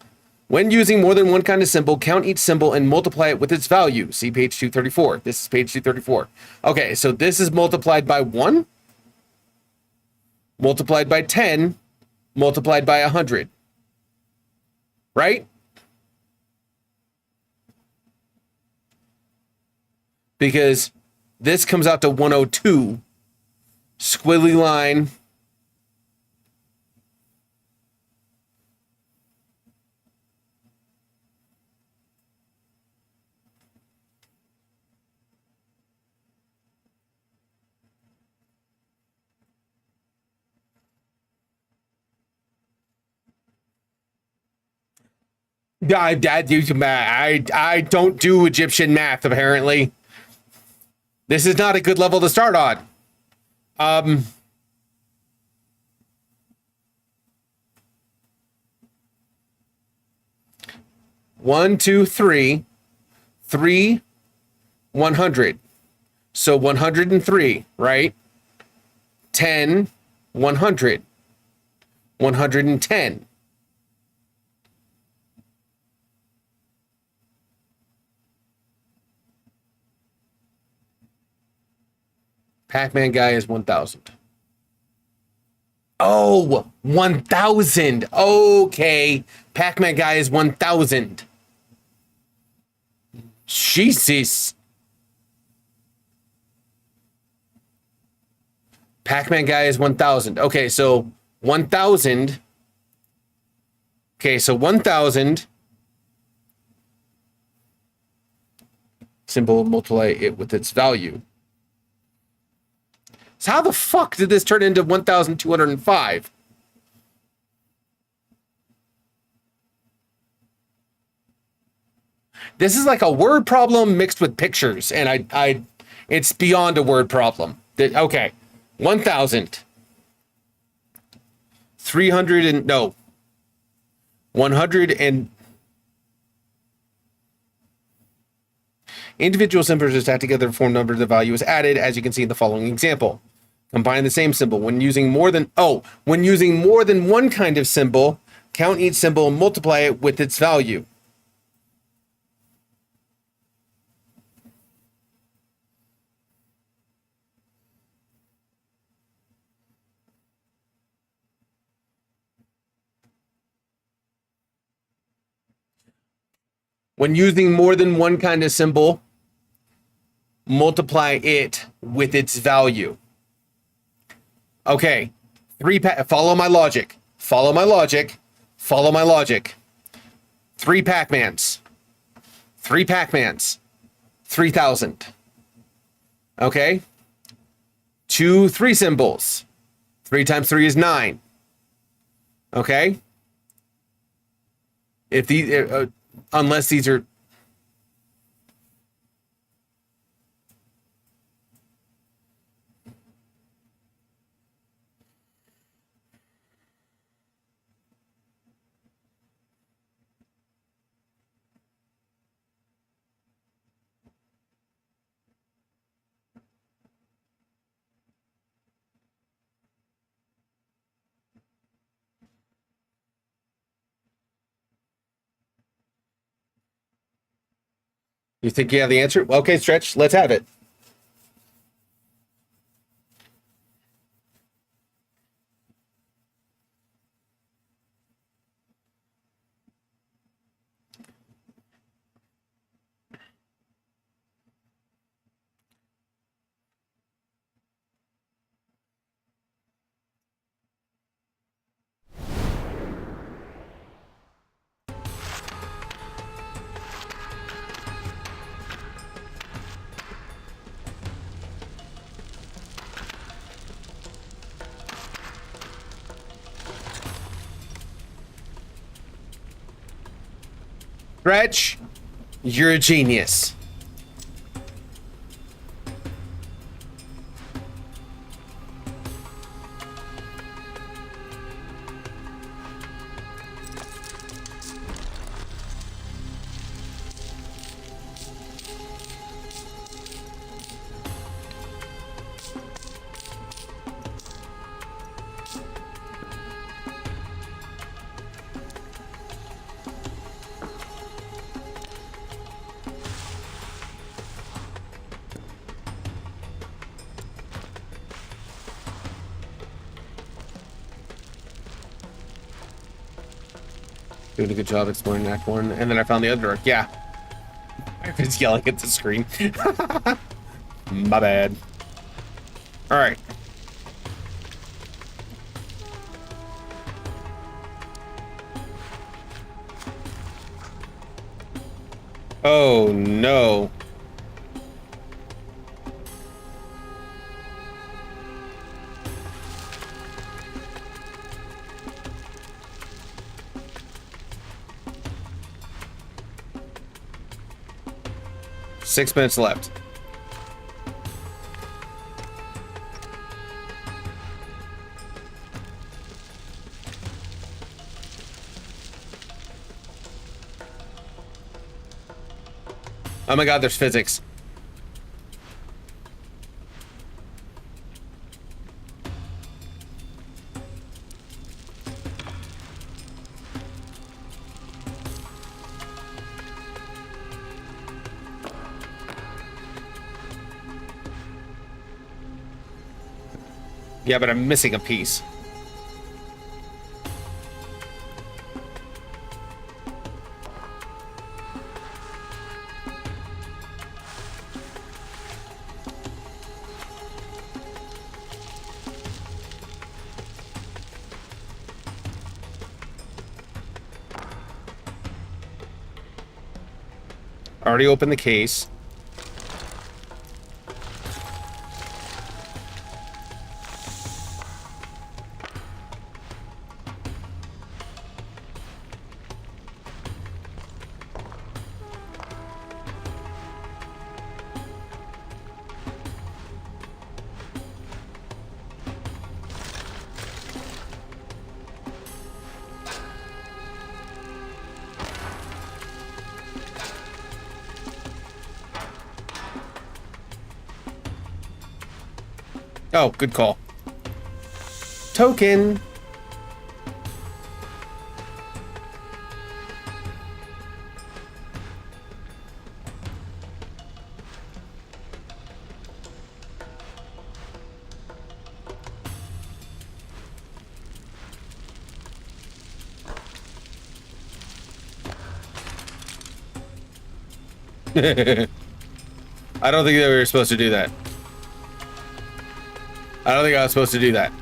When using more than one kind of symbol, count each symbol and multiply it with its value. See page 234. This is page 234. Okay, so this is multiplied by 1, multiplied by 10, multiplied by 100. Right? Because this comes out to 102. Squiggly line. I don't do Egyptian math, apparently. This is not a good level to start on. 1, 2, 3, 3, 100. So 103, right? 10, 100, 110. Pac-Man guy is 1,000. Oh, 1,000. Okay. Pac-Man guy is 1,000. Jesus. Pac-Man guy is 1,000. Okay, so 1,000. Okay, so 1,000. Symbol, multiply it with its value. So how the fuck did this turn into 1,205? This is like a word problem mixed with pictures, and it's beyond a word problem. Okay, 1,000. 300 and no. 100 and individual symbols are stacked together to form numbers. The value is added, as you can see in the following example. Combine the same symbol. When using more than one kind of symbol, count each symbol and multiply it with its value. When using more than one kind of symbol, multiply it with its value. Okay, follow my logic. Follow my logic. Follow my logic. 3 Pac-Mans. 3 Pac-Mans. 3,000. Okay. 2 3 symbols. 3 times 3 is 9. Okay. If these, unless these are. You think you have the answer? Okay, Stretch, let's have it. Stretch, you're a genius. Doing a good job exploring Act 1. And then I found the other door. Yeah. I was yelling at the screen. My bad. Alright. Oh no. Six minutes left. Oh my god, there's physics. Yeah, but I'm missing a piece. Already opened the case. Oh, good call. Token. I don't think that we were supposed to do that. I don't think I was supposed to do that.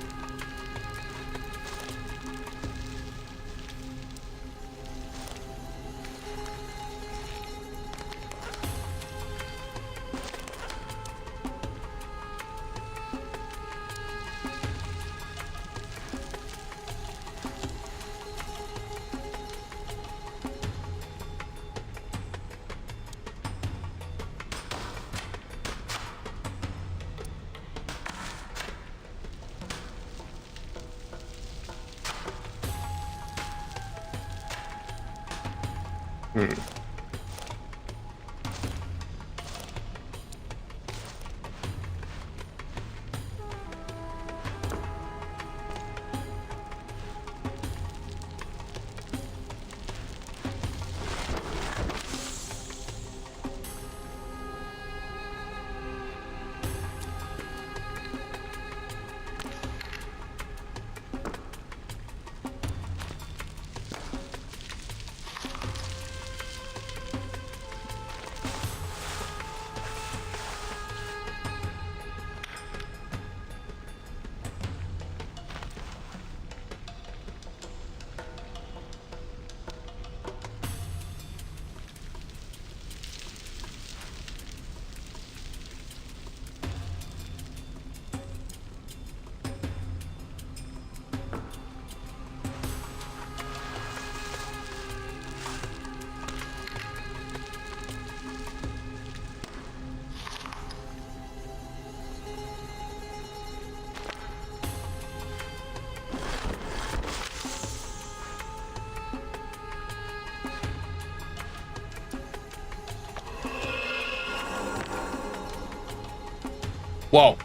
Whoa.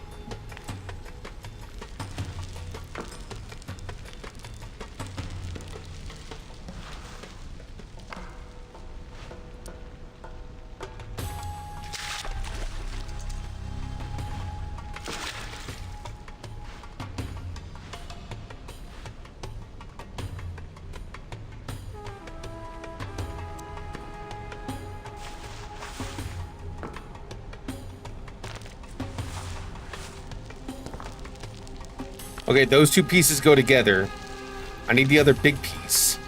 Okay, those two pieces go together. I need the other big piece.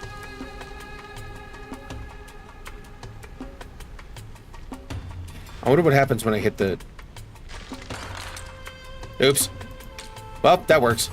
I wonder what happens when I hit the... Oops. Well, that works.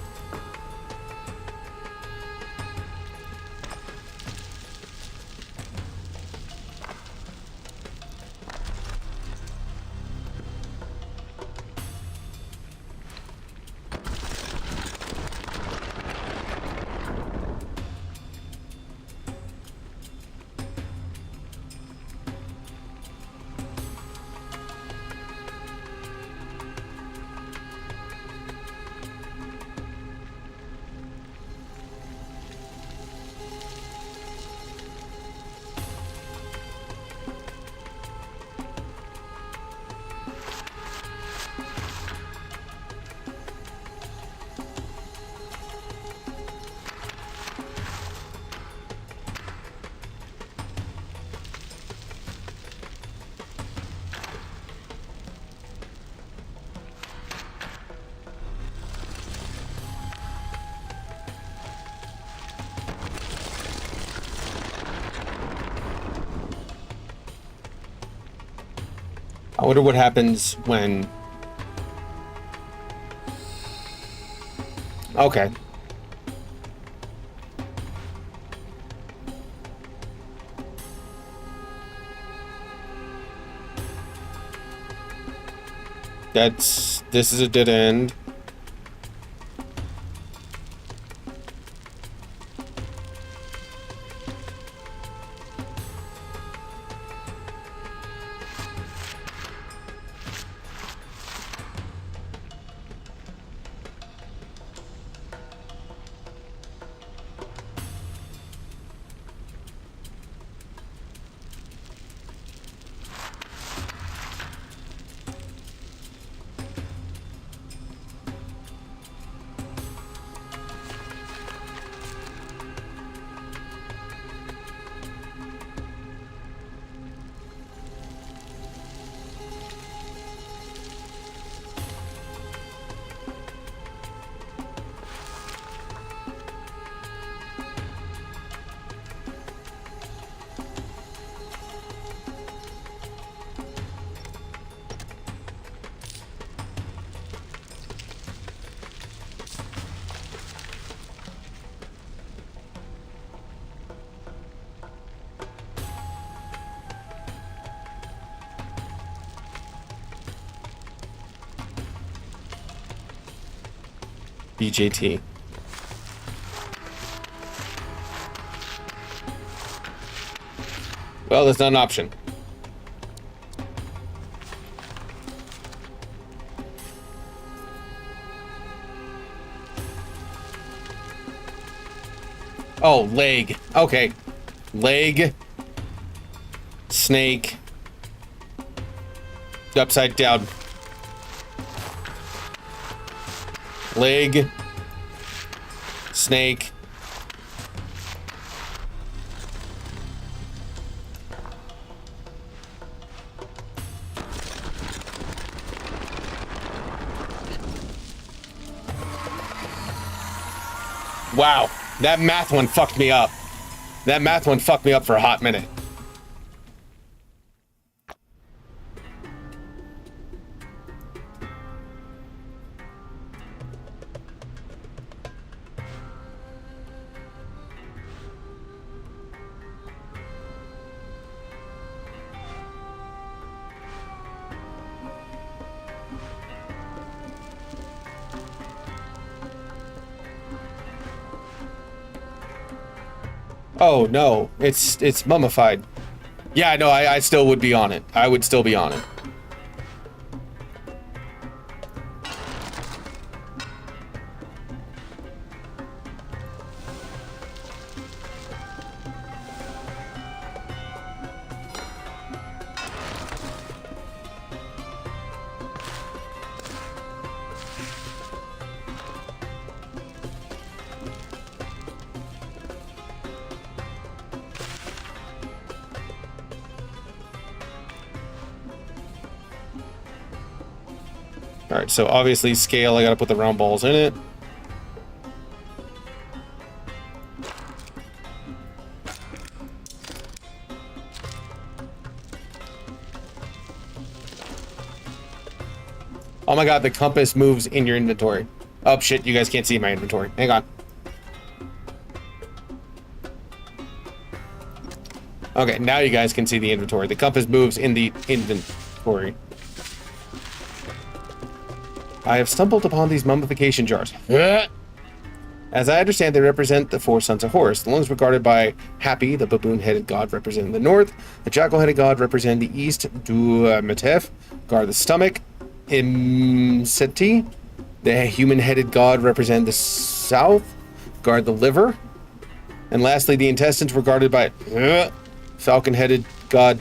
I wonder what happens when... Okay. This is a dead end. BJT. Well, that's not an option. Oh, leg. Okay. Leg. Snake. Upside down. Leg. Snake. Wow, that math one fucked me up. That math one fucked me up for a hot minute. Oh no, it's mummified. Yeah, no, I still would be on it. I would still be on it. All right, so obviously scale, I gotta put the round balls in it. Oh my god, the compass moves in your inventory. Oh shit, you guys can't see my inventory. Hang on. Okay, now you guys can see the inventory. The compass moves in the inventory. I have stumbled upon these mummification jars. As I understand, they represent the 4 sons of Horus. The lungs regarded by Happy, the baboon-headed god, represent the north. The jackal-headed god represent the east. Duametef, guard the stomach. Imseti, the human-headed god, represent the south. Guard the liver. And lastly, the intestines regarded by falcon-headed god,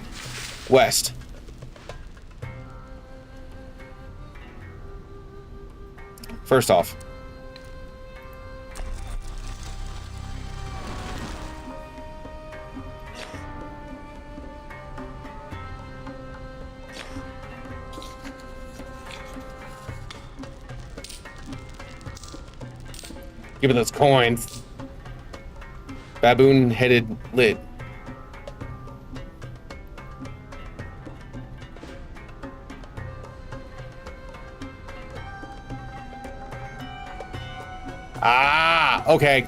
west. First off, give me those coins. Baboon-headed lid. Ah, okay.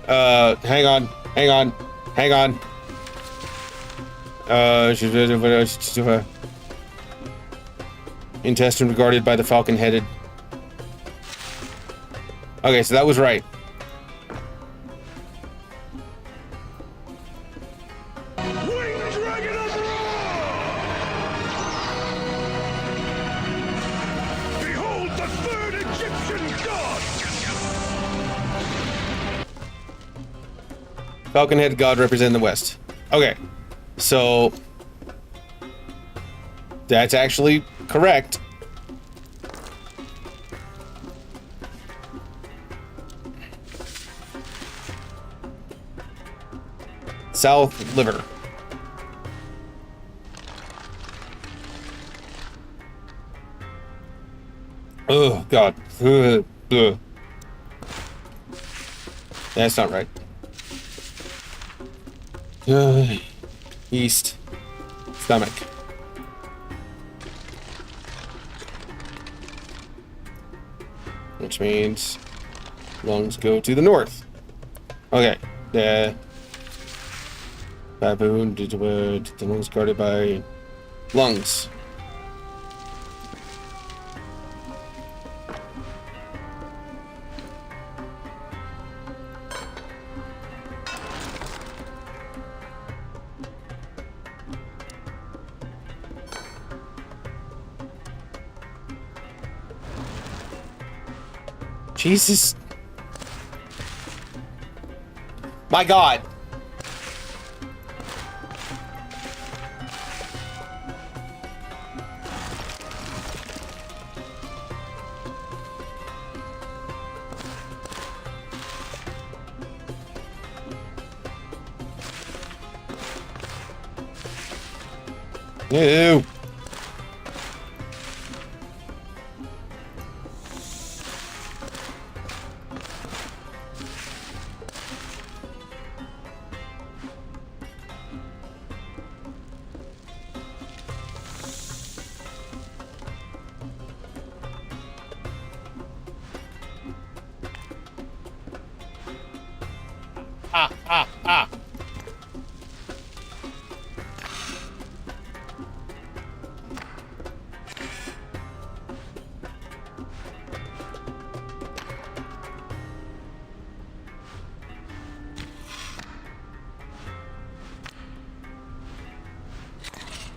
Hang on. Intestine regarded by the falcon-headed. Okay, so that was right. Behold the third Egyptian god! Falcon-headed god represent the west. Okay, so that's actually correct. South liver. Oh god. Ugh. That's not right. East stomach. Which means lungs go to the north. Okay. The baboon, the lungs guarded by lungs. Jesus. My God. Ew. Ah.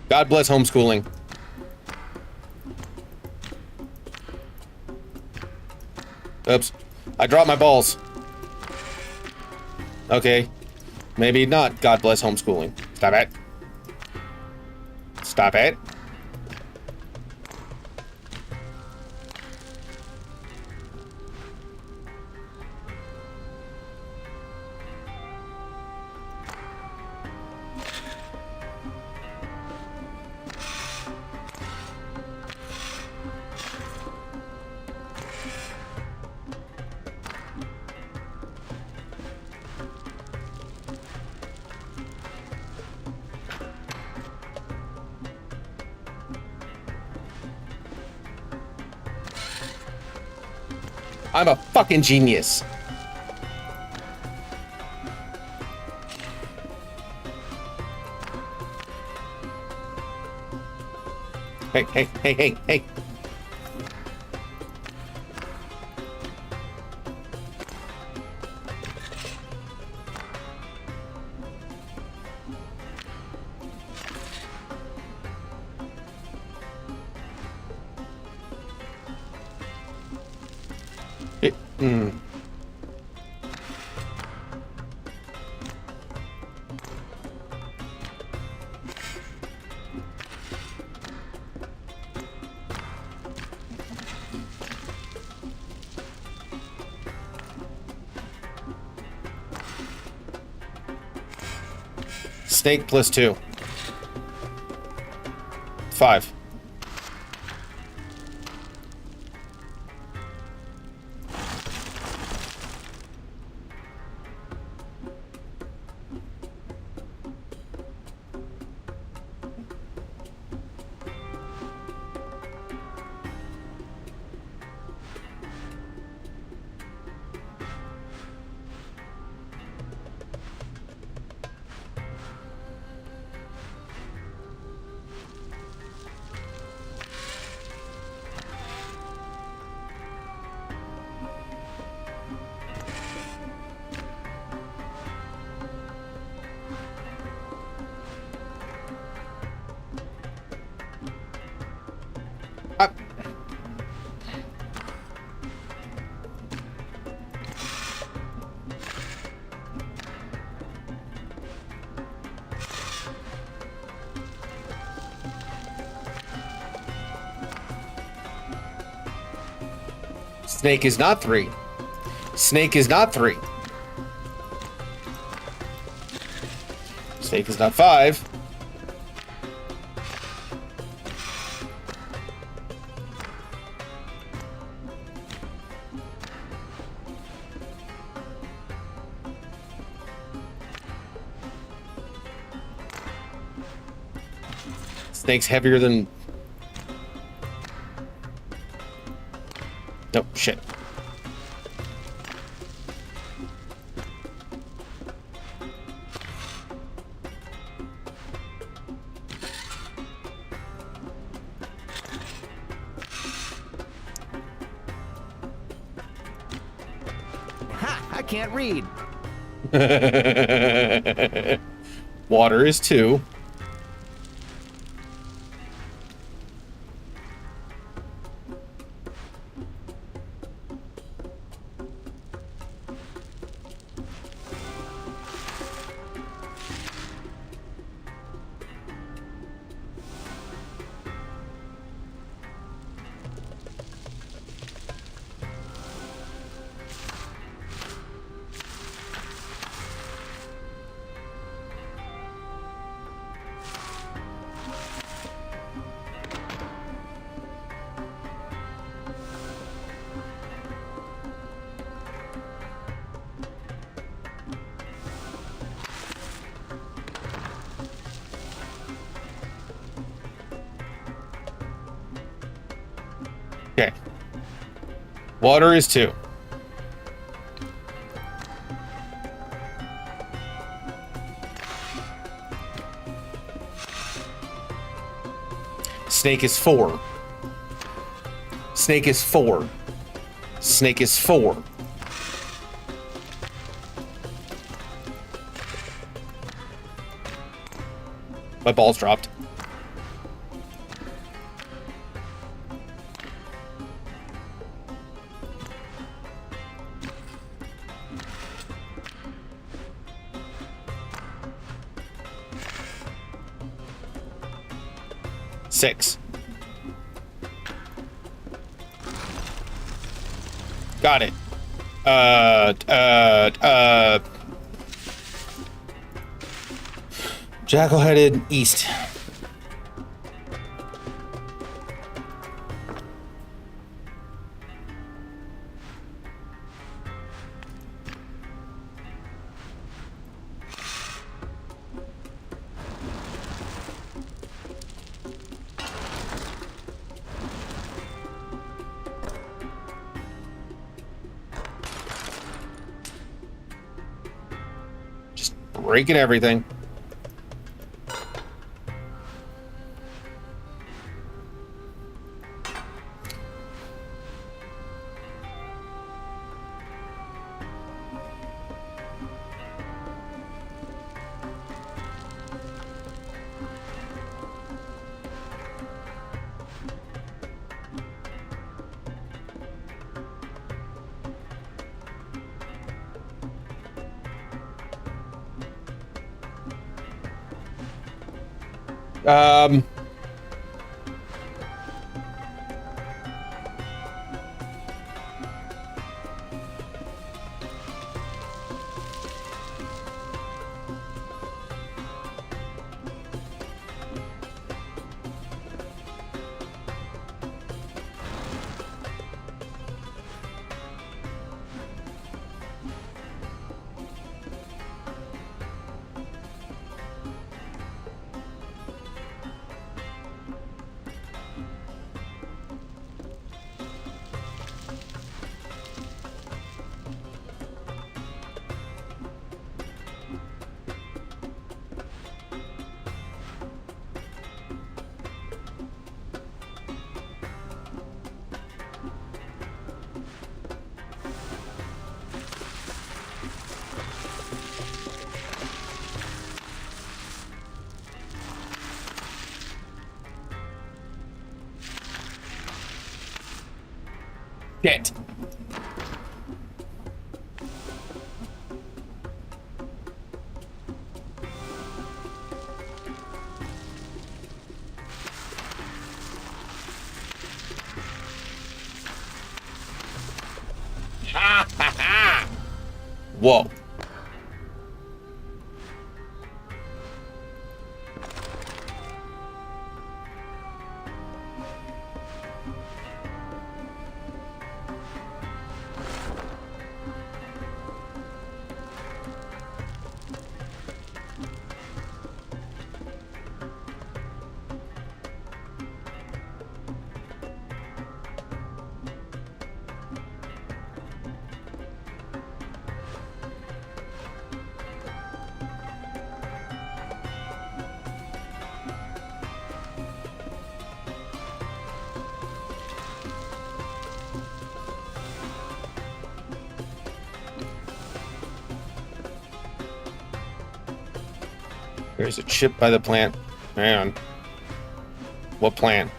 God bless homeschooling. Oops. I dropped my balls. Okay. Maybe not. God bless homeschooling. Stop it. Stop it. I'm a fucking genius. Hey, hey, hey, hey, hey. Snake plus 2. 5. Snake is not 3. Snake is not 3. Snake is not 5. Snake's heavier than... Oh, shit. Ha! I can't read. Water is 2. Okay. Water is 2. Snake is 4. Snake is 4. Snake is 4. My balls dropped. Six. Got it. Jackal-headed east. breaking everything. Um, shit. Whoa. There's a chip by the plant. Hang on. What plant?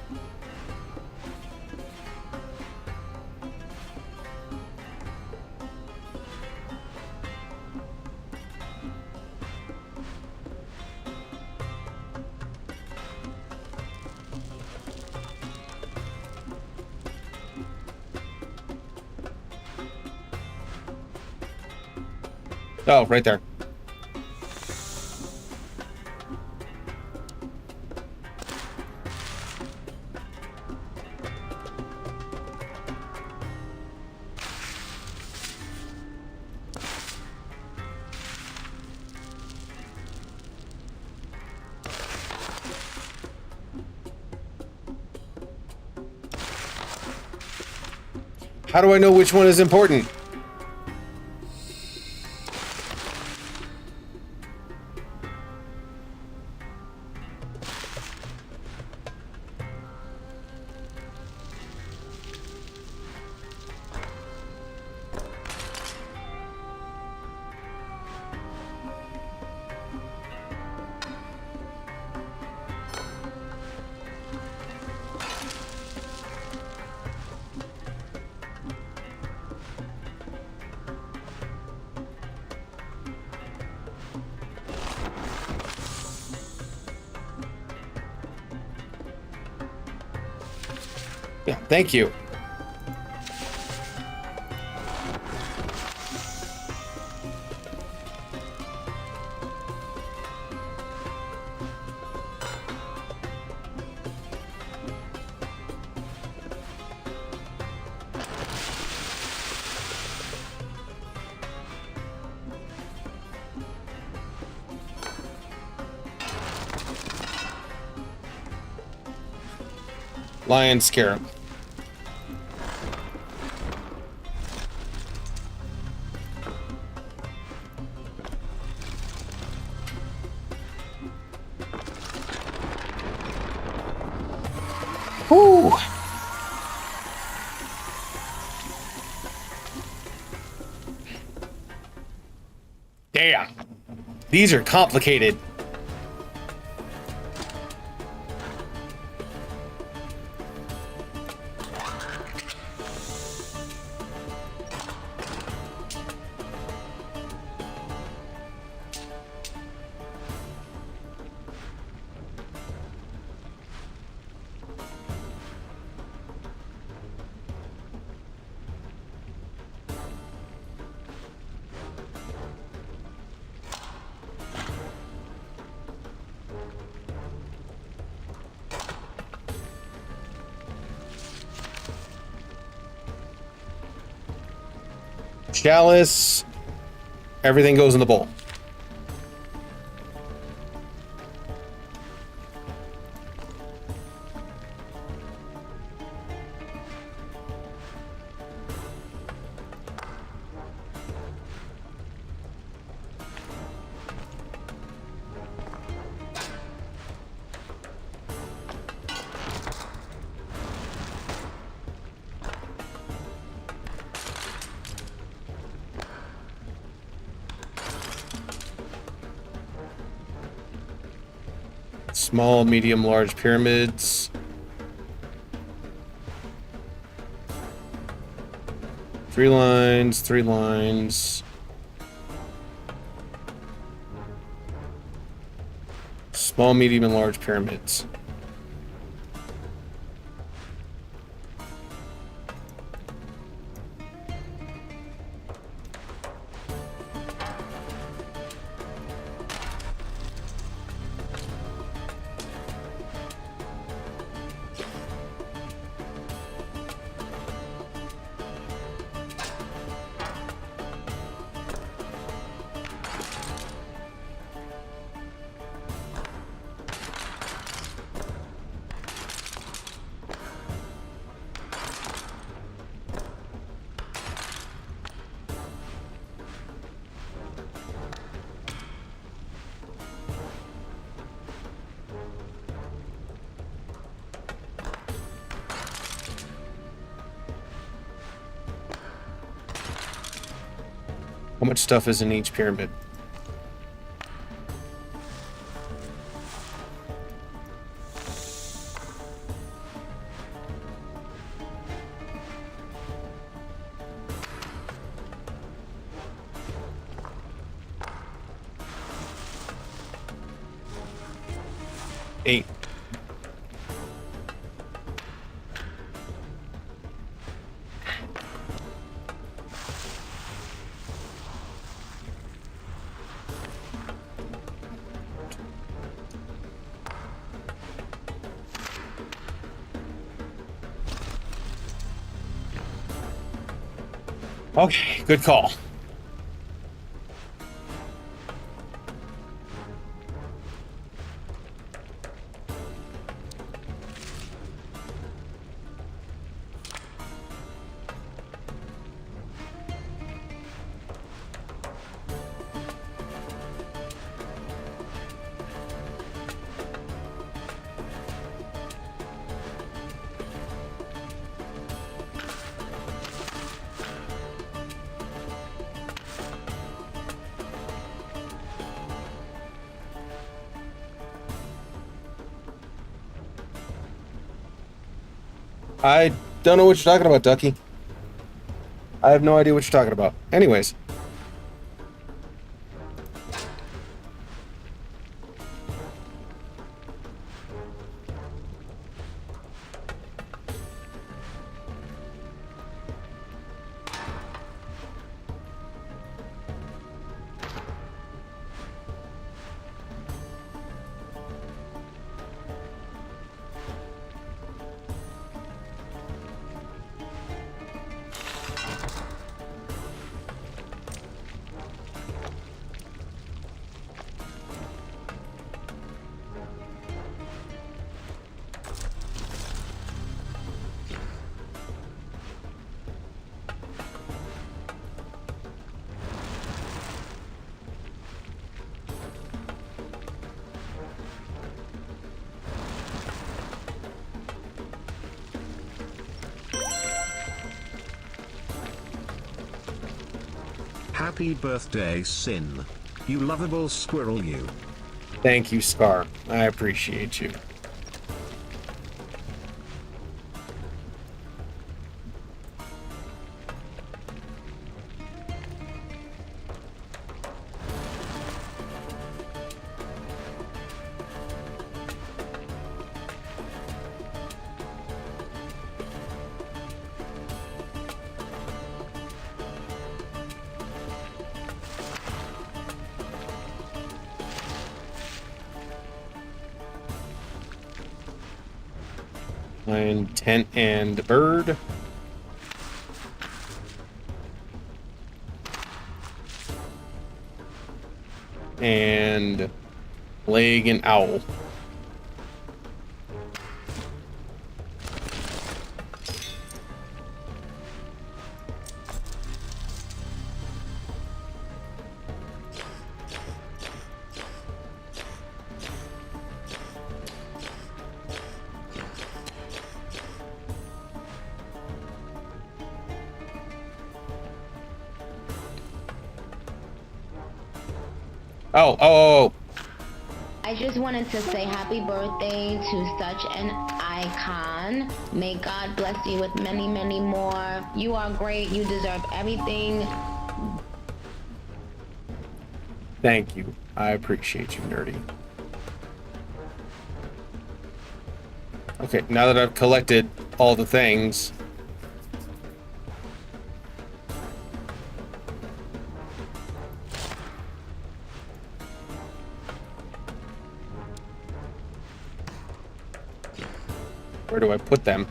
Oh, right there. How do I know which one is important? Yeah, thank you. Lion scarab. Whew. Damn. These are complicated. Chalice. Everything goes in the bowl. Small, medium, large pyramids. Three lines, 3 lines. Small, medium, and large pyramids. How much stuff is in each pyramid? Eight. Okay, good call. I don't know what you're talking about, Ducky. I have no idea what you're talking about. Anyways. Happy birthday, Sin. You lovable squirrel, you. Thank you, Scar. I appreciate you. Lion, tent, and bird. And leg and owl. Oh. I just wanted to say happy birthday to such an icon. May God bless you with many, many more. You are great. You deserve everything. Thank you. I appreciate you, Nerdy. Okay, now that I've collected all the things, where do I put them?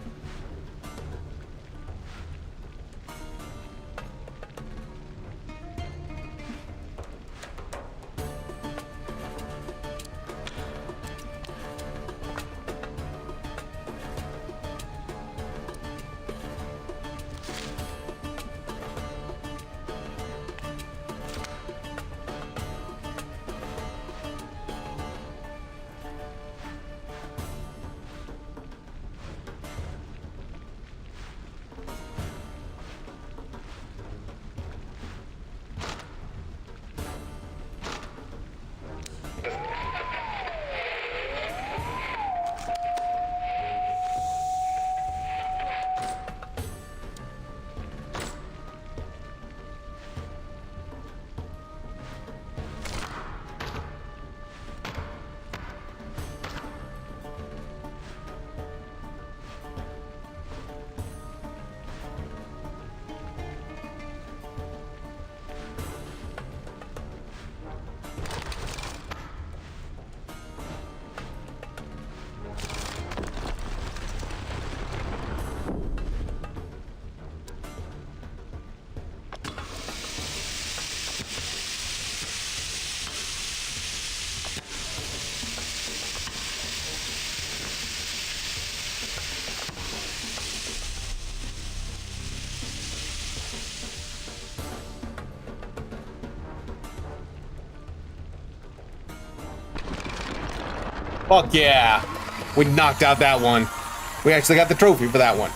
Fuck yeah. We knocked out that one. We actually got the trophy for that one.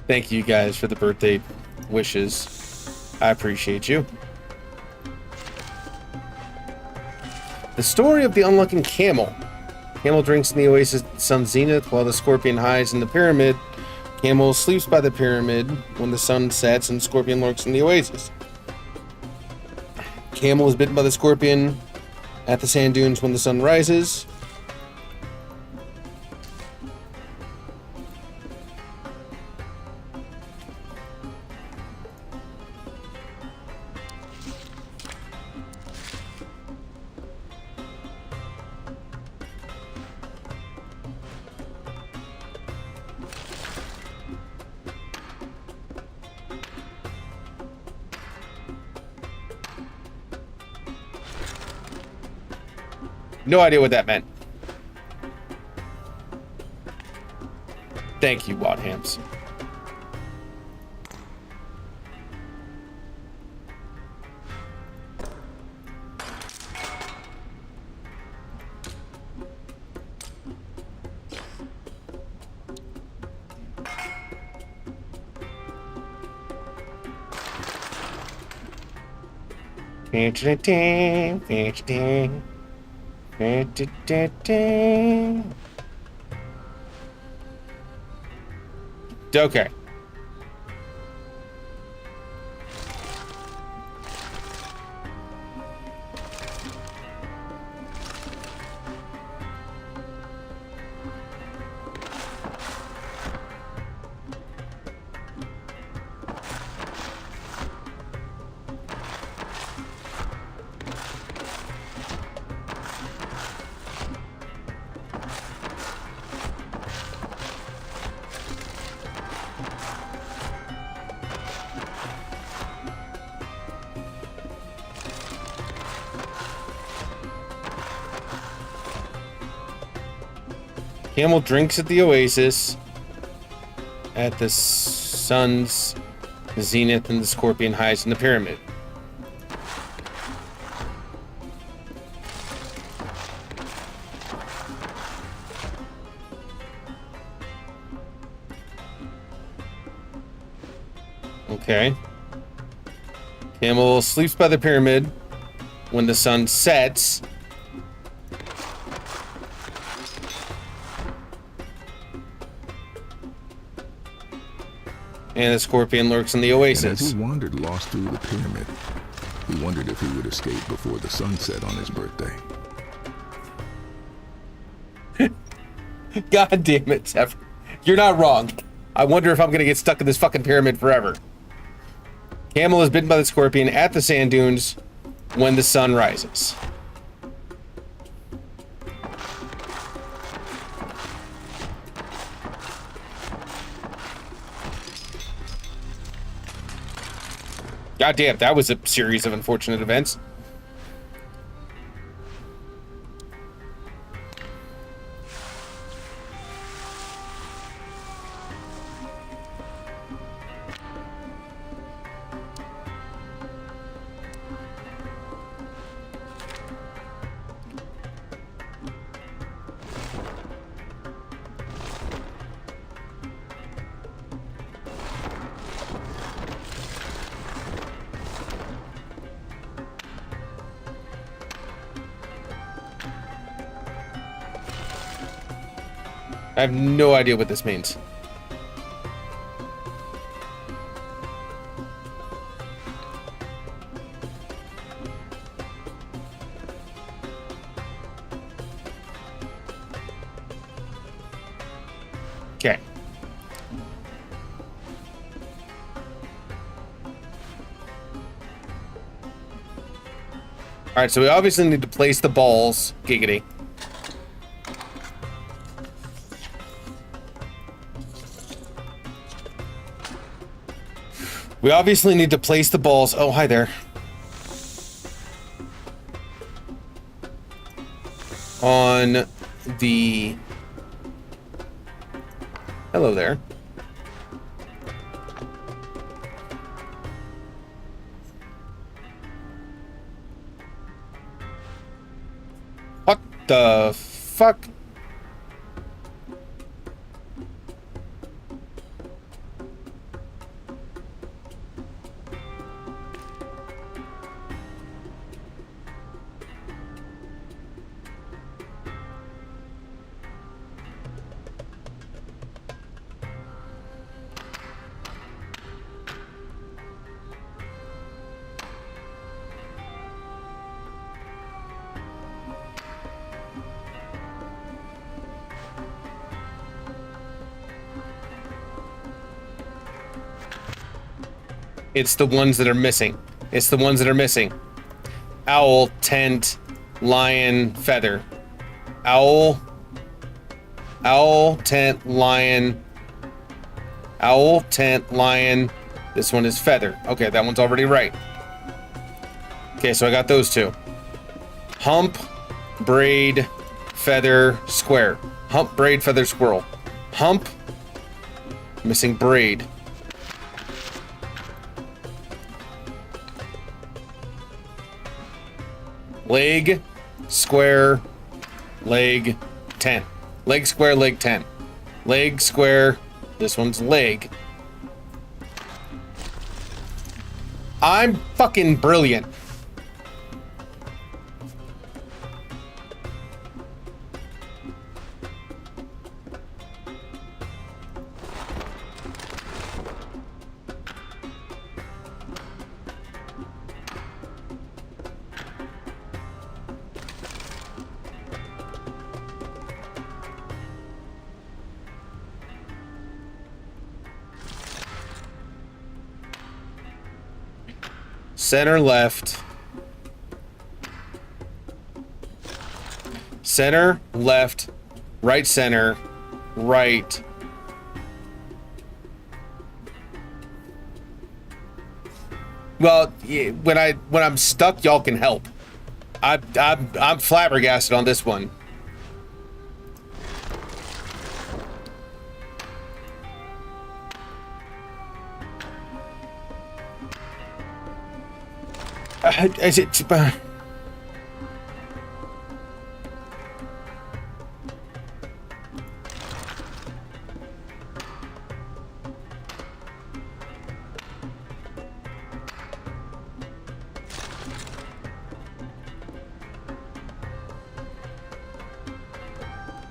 Thank you guys for the birthday wishes. I appreciate you. The story of the unlucky camel. Camel drinks in the oasis at the sun's zenith while the scorpion hides in the pyramid. Camel sleeps by the pyramid when the sun sets and the scorpion lurks in the oasis. Camel is bitten by the scorpion at the sand dunes when the sun rises. No idea what that meant. Thank you, Wadhams. Okay. Camel drinks at the oasis at the sun's zenith, and the scorpion hides in the pyramid. Okay. Camel sleeps by the pyramid when the sun sets. And the scorpion lurks in the oasis. And as he wandered lost through the pyramid, he wondered if he would escape before the sunset on his birthday. God damn it, Zephyr. You're not wrong. I wonder if I'm gonna get stuck in this fucking pyramid forever. Camel is bitten by the scorpion at the sand dunes when the sun rises. God damn, that was a series of unfortunate events. I have no idea what this means. Okay. All right, so we obviously need to place the balls, giggity. We obviously need to place the balls. Oh, hi there. On the... Hello there. What the fuck? It's the ones that are missing. It's the ones that are missing. Owl, tent, lion, feather. Owl, tent, lion. Owl, tent, lion. This one is feather. Okay, that one's already right. Okay, so I got those two. Hump, braid, feather, square. Hump, braid, feather, squirrel. Hump, missing braid. Leg, square, leg, 10. Leg, square, leg, 10. Leg, square, this one's leg. I'm fucking brilliant. Center left. Center left. Right center. Right. Well, yeah, when I'm stuck, y'all can help. I'm flabbergasted on this one. Is it?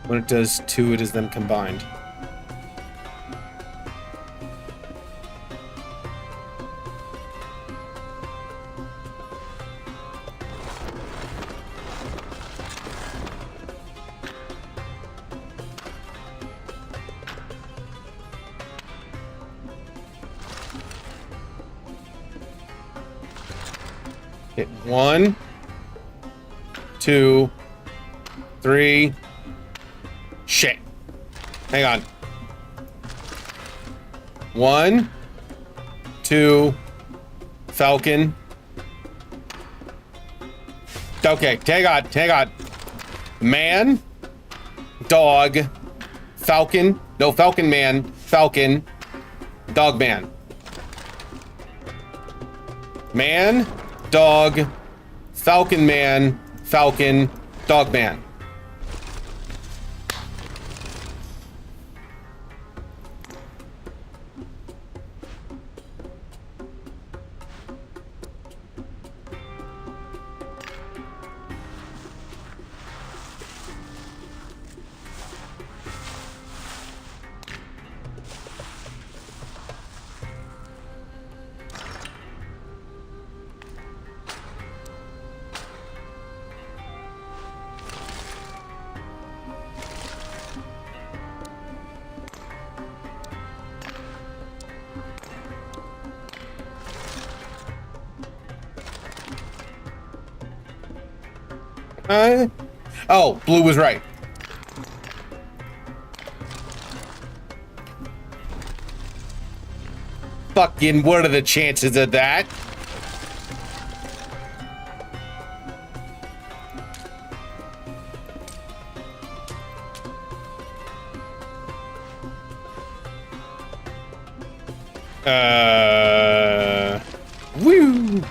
When it does two, it is then combined. Hit 1, 2, 3. Shit. Hang on. 1, 2, Falcon. Okay, hang on. Man, dog, Falcon. No, Falcon man, Falcon, dog man. Man, dog, Falcon man, Falcon, dog man. Oh, blue was right. Fucking, what are the chances of that? Woo!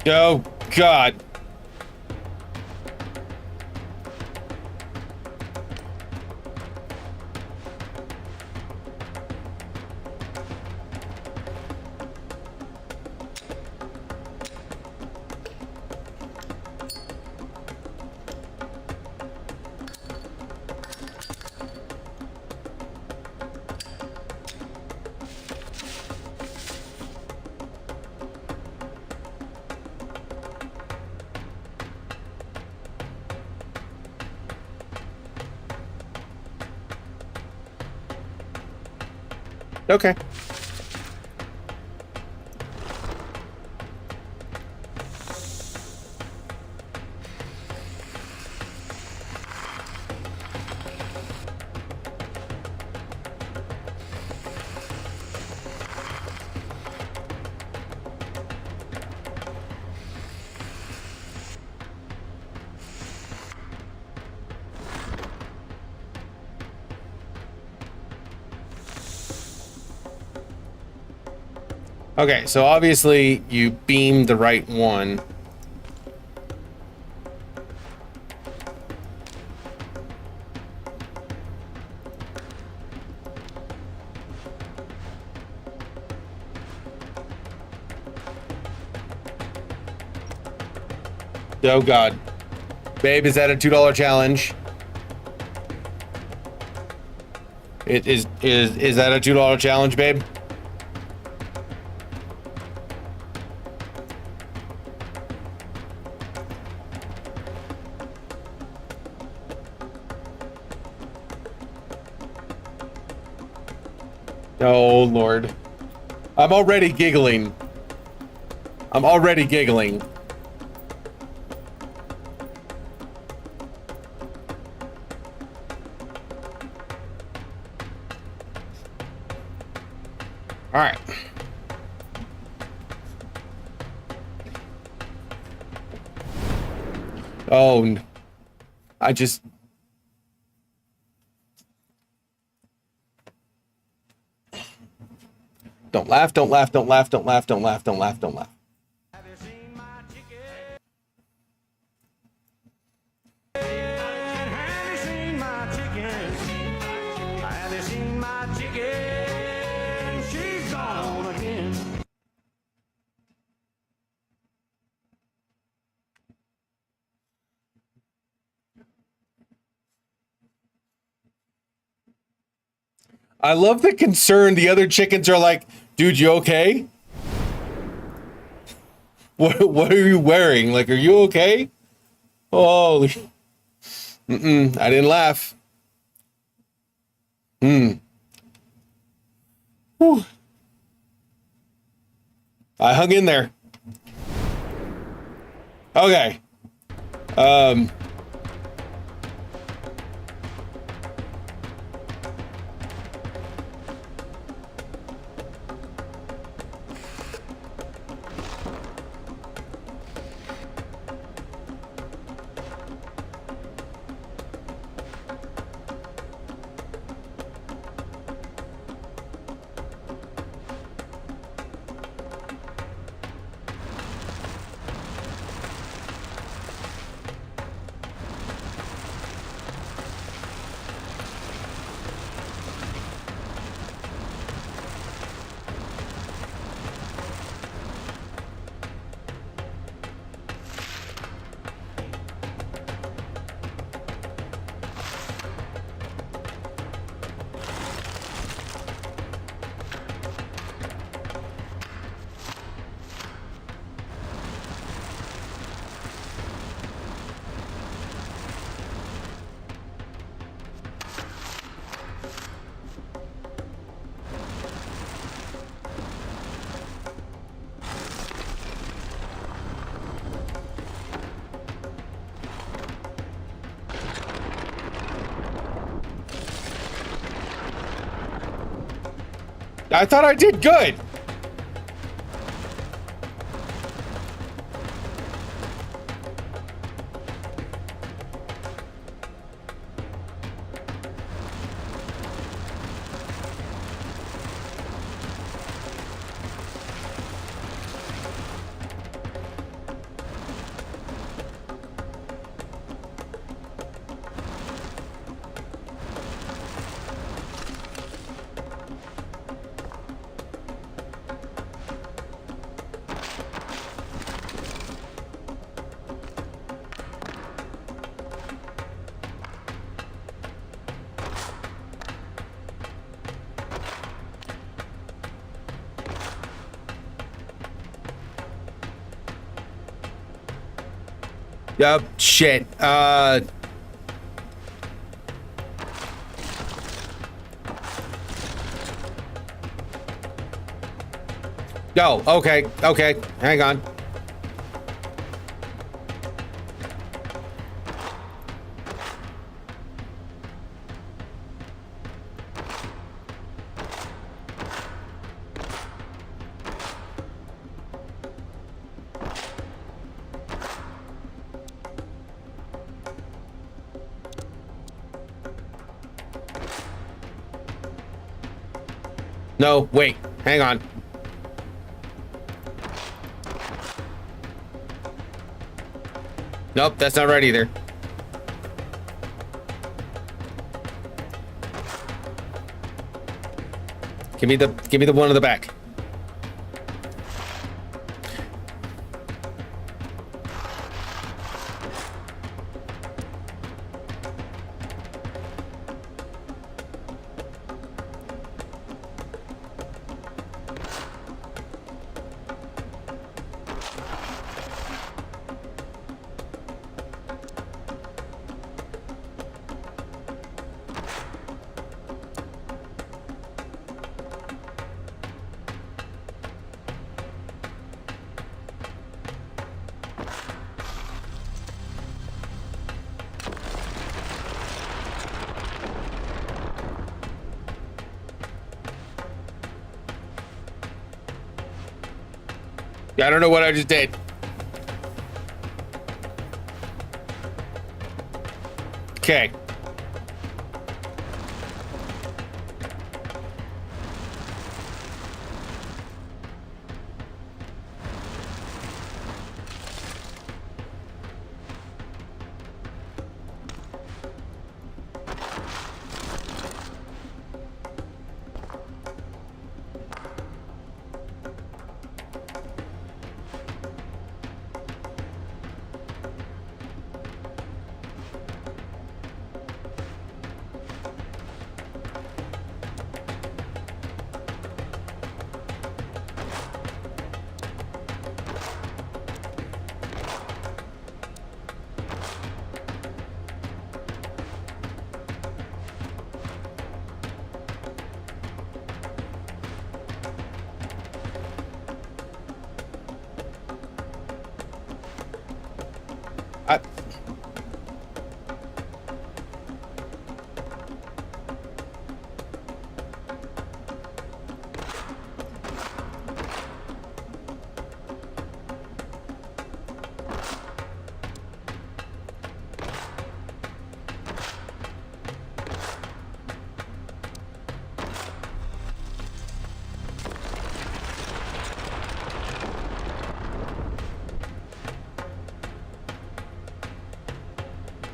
Oh, God. Okay. Okay, so obviously you beamed the right one. Oh God. Babe, is that a $2 challenge? Is that a $2 challenge, babe? Oh Lord. I'm already giggling. I'm already giggling. All right. Oh, I just... Don't laugh, don't laugh, don't laugh, don't laugh, don't laugh, don't laugh, don't laugh. Have you seen my chicken? Have you seen my chicken? She's gone again. I love the concern. The other chickens are like, dude, you okay? What are you wearing? Like, are you okay? Holy. I didn't laugh. Whew. I hung in there. Okay. I thought I did good. Yup, shit. Go. Okay. Okay. Hang on. No, wait. Hang on. Nope, that's not right either. Give me the one in the back. I don't know what I just did. Okay.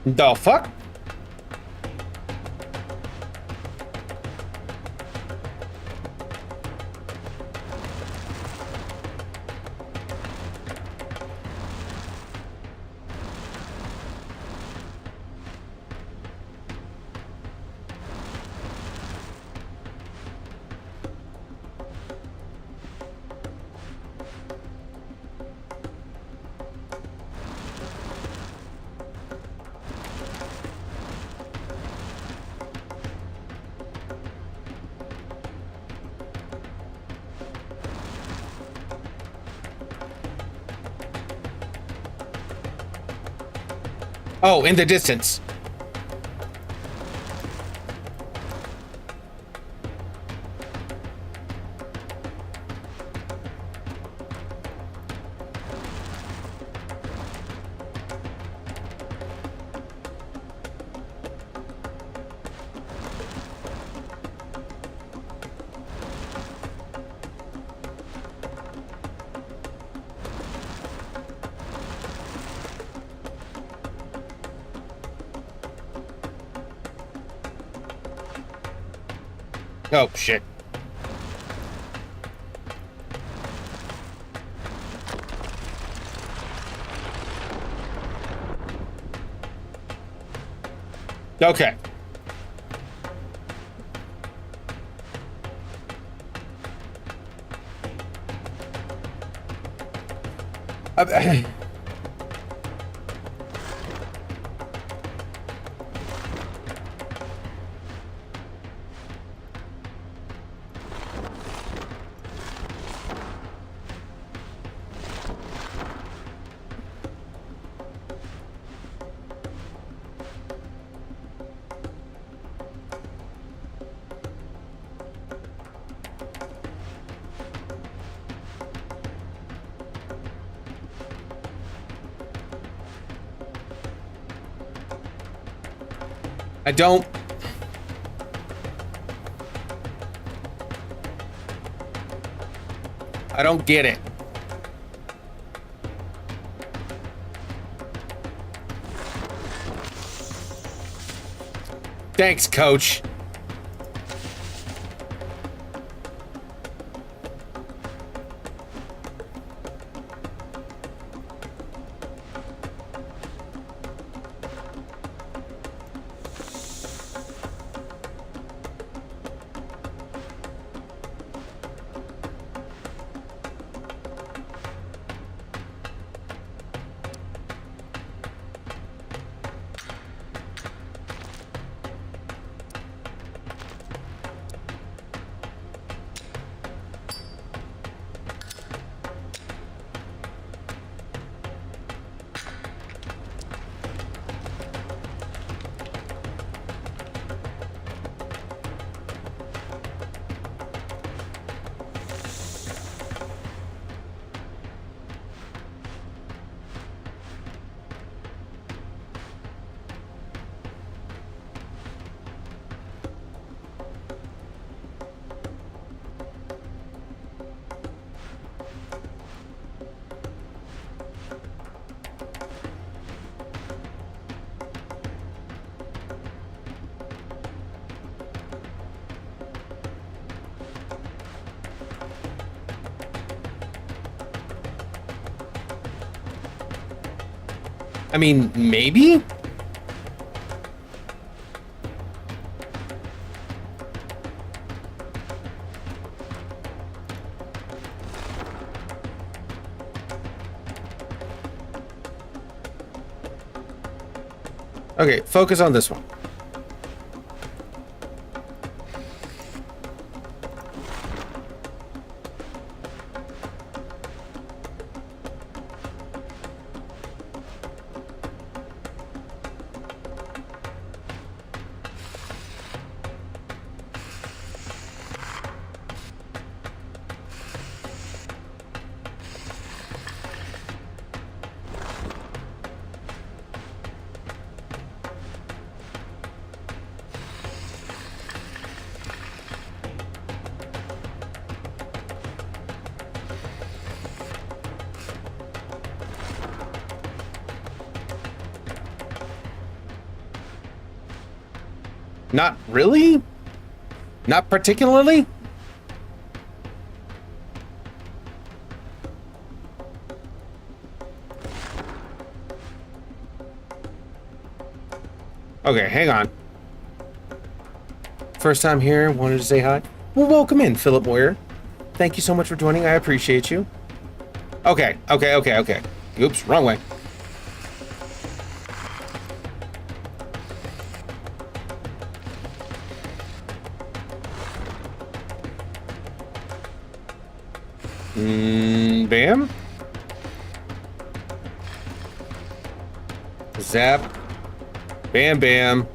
The fuck? Oh, in the distance. Oh, shit. Okay. I don't get it. Thanks, coach. I mean, maybe? Okay, focus on this one. Not really? Not particularly? Okay, hang on. First time here, wanted to say hi. Well, welcome in, Philip Moyer. Thank you so much for joining. I appreciate you. Okay. Oops, wrong way. Bam. Zap. Bam, bam.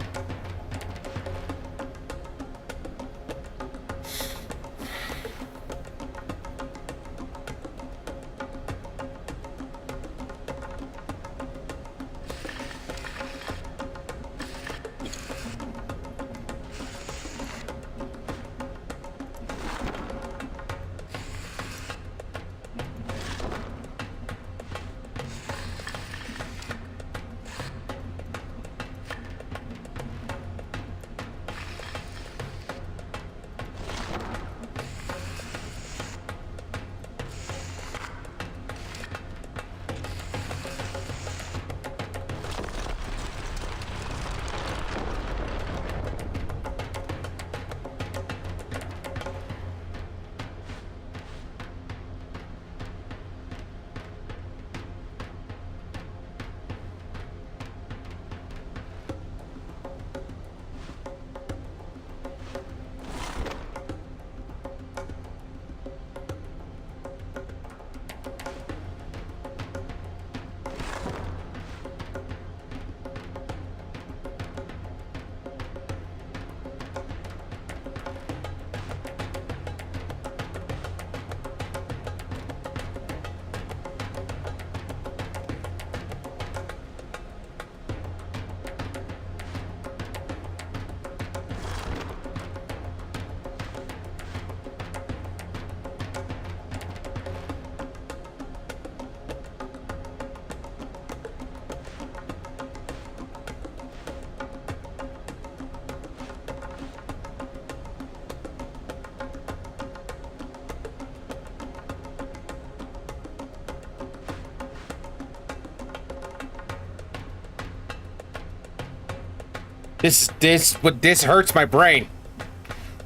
This hurts my brain.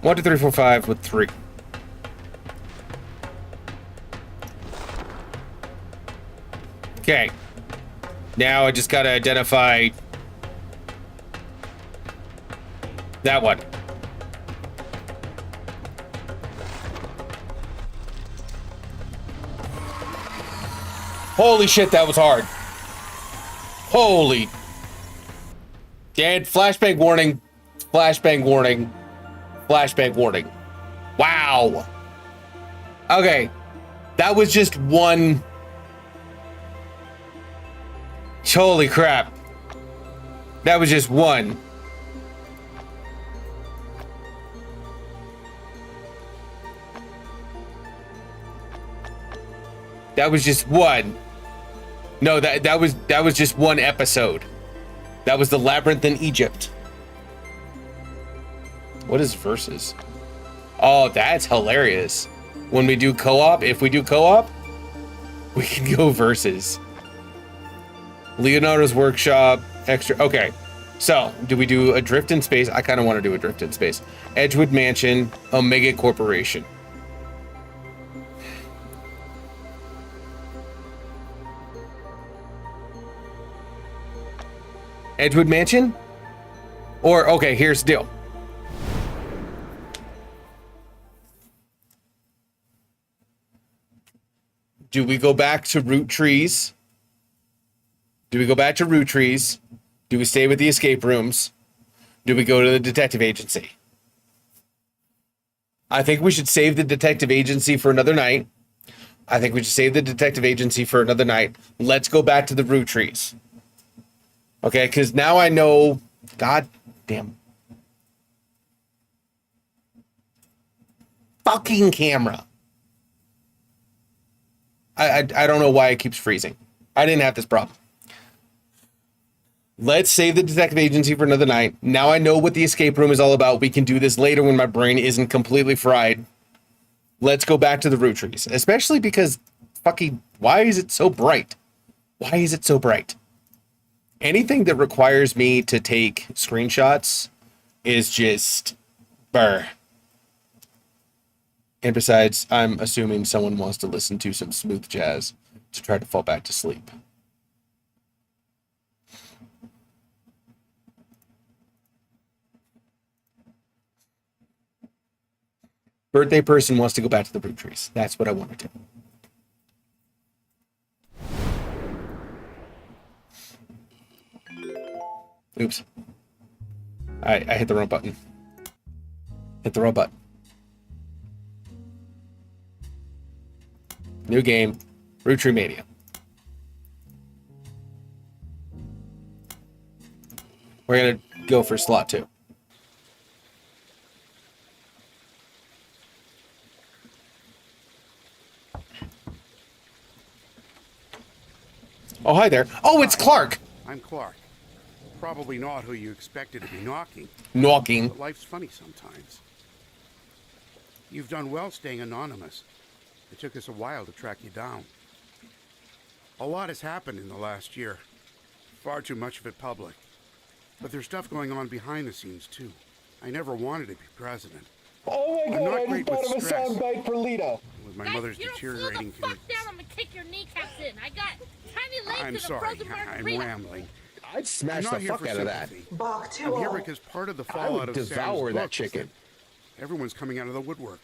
1, 2, 3, 4, 5 with 3. Okay. Now I just gotta identify that one. Holy shit, that was hard. Holy. Dead. Flashbang warning. Flashbang warning. Flashbang warning. Wow. Okay. That was just one. Holy crap. That was just one. That was just one. No, that was just one episode. That was the labyrinth in Egypt. What is versus? Oh, that's hilarious. When we do co-op, if we do co-op, we can go versus. Leonardo's Workshop, extra. Okay, so do we do Adrift in Space? I kind of want to do Adrift in Space. Edgewood Mansion, Omega Corporation. Edgewood Mansion? Or, okay, here's the deal. Do we go back to root trees? Do we go back to root trees? Do we stay with the escape rooms? Do we go to the detective agency? I think we should save the detective agency for another night. Let's go back to the root trees. Okay, because now I know. God damn. Fucking camera. I don't know why it keeps freezing. I didn't have this problem. Let's save the detective agency for another night. Now I know what the escape room is all about. We can do this later when my brain isn't completely fried. Let's go back to the root trees. Especially because fucking, why is it so bright? Why is it so bright? Anything that requires me to take screenshots is just burr. And besides, I'm assuming someone wants to listen to some smooth jazz to try to fall back to sleep. Birthday person wants to go back to the root trees. That's what I want to do. Oops. I hit the wrong button. New game. Root Tree Mania. We're going to go for slot 2. Oh, hi there. Oh, it's Clark. I'm Clark. Probably not who you expected to be knocking. Knocking. But life's funny sometimes. You've done well staying anonymous. It took us a while to track you down. A lot has happened in the last year. Far too much of it public. But there's stuff going on behind the scenes, too. I never wanted to be president. Oh my I'm god, not I great just thought with of a stress. soundbite for Lita. With my mother's deteriorating condition. I'm gonna kick your kneecaps in. I got tiny legs I'm and a sorry, frozen I'm margarita. rambling. I'd smash I'm not the here fuck for out of that. sympathy. I'm here because part of the I fallout would of devour Sam's that book is chicken. that everyone's coming out of the woodwork.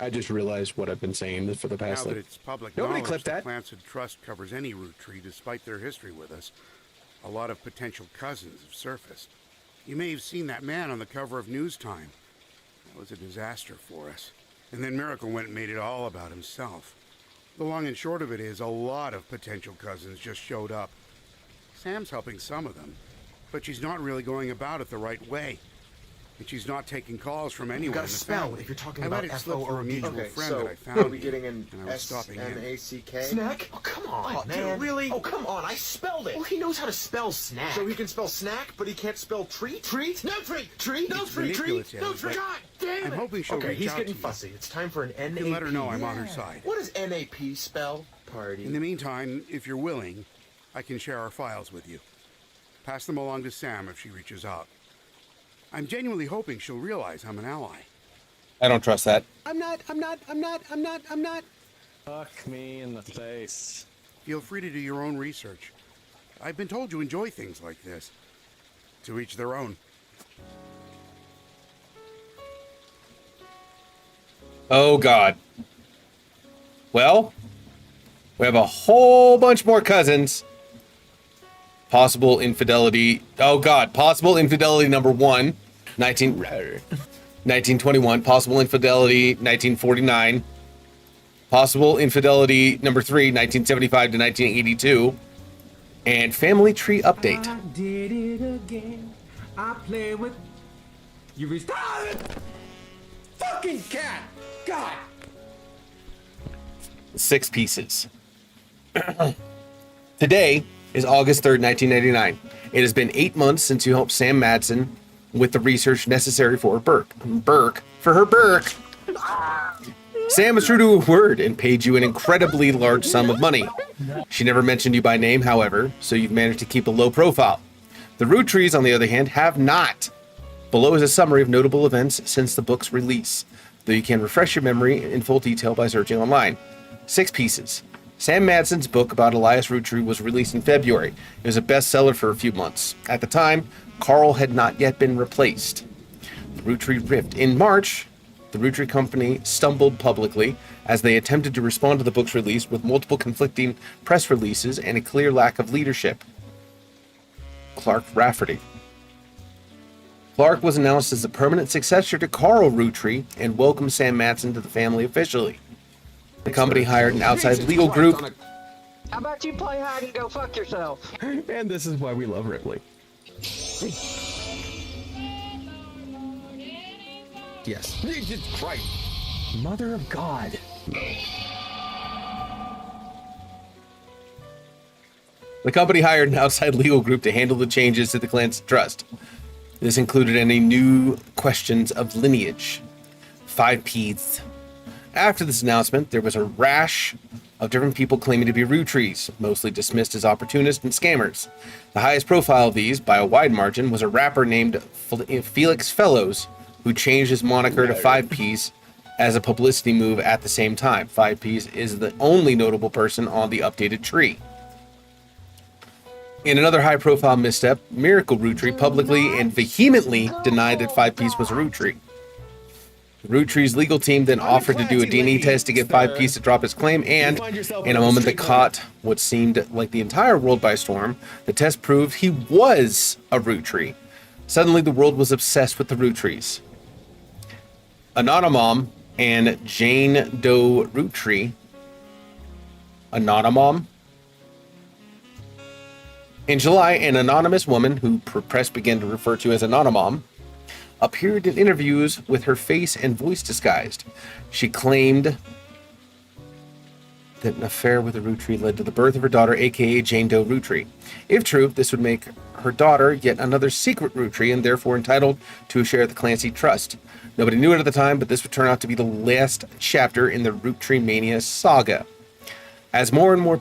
I just realized what I've been saying for the Now past, that like, it's public nobody knowledge clipped that. Lancet Trust covers any root tree despite their history with us. A lot of potential cousins have surfaced. You may have seen that man on the cover of News Time. That was a disaster for us. And then Miracle went and made it all about himself. The long and short of it is a lot of potential cousins just showed up. Sam's helping some of them, but she's not really going about it the right way. And she's not taking calls from anyone. You gotta in the spell family. if you're talking I about let it slip for a mutual Okay, friend so that I found. are we getting an and I was stopping him. S-N-A-C-K? Snack? Oh, come on, Oh, man. dude, really? Oh, come on, I spelled it. Well, he knows how to spell snack. So he can spell snack, but he can't spell treat? Treat? No treat! Treat? No It's treat! Treat! manipulative, No treat! but God damn it! I'm hoping she'll Okay, reach he's out getting to you. fussy. It's time for an N-A-P. You can let her know I'm on her side. What does N-A-P spell? Party. In the meantime, if you're willing, I can share our files with you. Pass them along to Sam if she reaches out. I'm genuinely hoping she'll realize I'm an ally. I don't trust that. I'm not. Fuck me in the face. Feel free to do your own research. I've been told you enjoy things like this. To each their own. Oh, God. Well, we have a whole bunch more cousins. Possible infidelity. Oh, God. Possible infidelity number 1, 1921. Possible infidelity, 1949. Possible infidelity number 3, 1975 to 1982. And family tree update. I did it again. I play with you. Fucking cat. God. 6 pieces. Today is August 3rd, 1999. It has been 8 months since you helped Sam Madsen with the research necessary for her Burke. Sam was true to her word and paid you an incredibly large sum of money. She never mentioned you by name, however, so you've managed to keep a low profile. The root trees, on the other hand, have not. Below is a summary of notable events since the book's release, though you can refresh your memory in full detail by searching online. 6 pieces. Sam Madsen's book about Elias Roottree was released in February. It was a bestseller for a few months. At the time, Carl had not yet been replaced. The Roottree rift. In March, the Roottree Company stumbled publicly as they attempted to respond to the book's release with multiple conflicting press releases and a clear lack of leadership. Clark Rafferty. Clark was announced as the permanent successor to Carl Roottree and welcomed Sam Madsen to the family officially. The company hired an outside legal group. How about you play hide and go fuck yourself? And this is why we love Ripley. Yes. Jesus Christ. Mother of God. The company hired an outside legal group to handle the changes to the clan's trust. This included any new questions of lineage. 5 P's. After this announcement, there was a rash of different people claiming to be Roottrees, mostly dismissed as opportunists and scammers. The highest profile of these, by a wide margin, was a rapper named Felix Fellows, who changed his moniker to 5Ps as a publicity move at the same time. 5Ps is the only notable person on the updated tree. In another high-profile misstep, Miracle Roottree publicly and vehemently denied that 5Ps was a Roottree. The Roottree's legal team then offered to do a DNA test to get 5Ps to drop his claim, and in a moment that caught what seemed like the entire world by storm, the test proved he was a Roottree. Suddenly, the world was obsessed with the Roottrees. Anonymom and Jane Doe Roottree. Anonymom? In July, an anonymous woman, who press began to refer to as Anonymom, appeared in interviews with her face and voice disguised. She claimed that an affair with a Roottree led to the birth of her daughter, aka Jane Doe Roottree. If true, this would make her daughter yet another secret Roottree and therefore entitled to a share of the Clancy Trust. Nobody knew it at the time, but this would turn out to be the last chapter in the Roottree Mania saga. As more and more of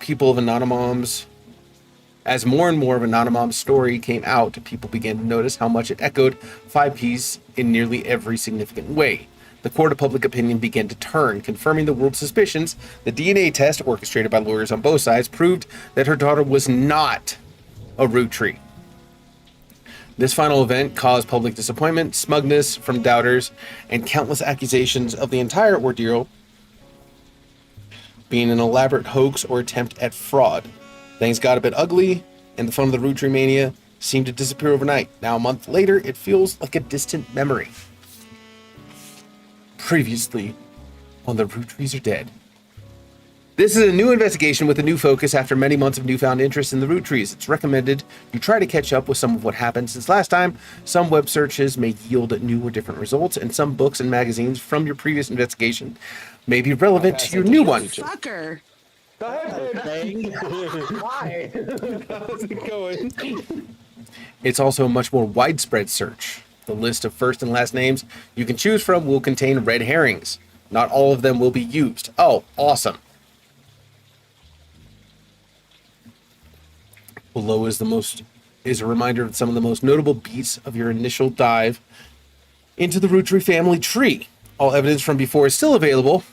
Anonymom's story came out, people began to notice how much it echoed 5Ps in nearly every significant way. The court of public opinion began to turn, confirming the world's suspicions. The DNA test, orchestrated by lawyers on both sides, proved that her daughter was not a Roottree. This final event caused public disappointment, smugness from doubters, and countless accusations of the entire ordeal being an elaborate hoax or attempt at fraud. Things got a bit ugly, and the fun of the Roottree Mania seemed to disappear overnight. Now, a month later, it feels like a distant memory. Previously on The Roottrees Are Dead. This is a new investigation with a new focus after many months of newfound interest in the Roottrees. It's recommended you try to catch up with some of what happened since last time. Some web searches may yield new or different results, and some books and magazines from your previous investigation may be relevant to your new one. Fucker. Why? How's it going? It's also a much more widespread search. The list of first and last names you can choose from will contain red herrings. Not all of them will be used. Oh, awesome. Below is the most is a reminder of some of the most notable beats of your initial dive into the Rootry family tree. All evidence from before is still available,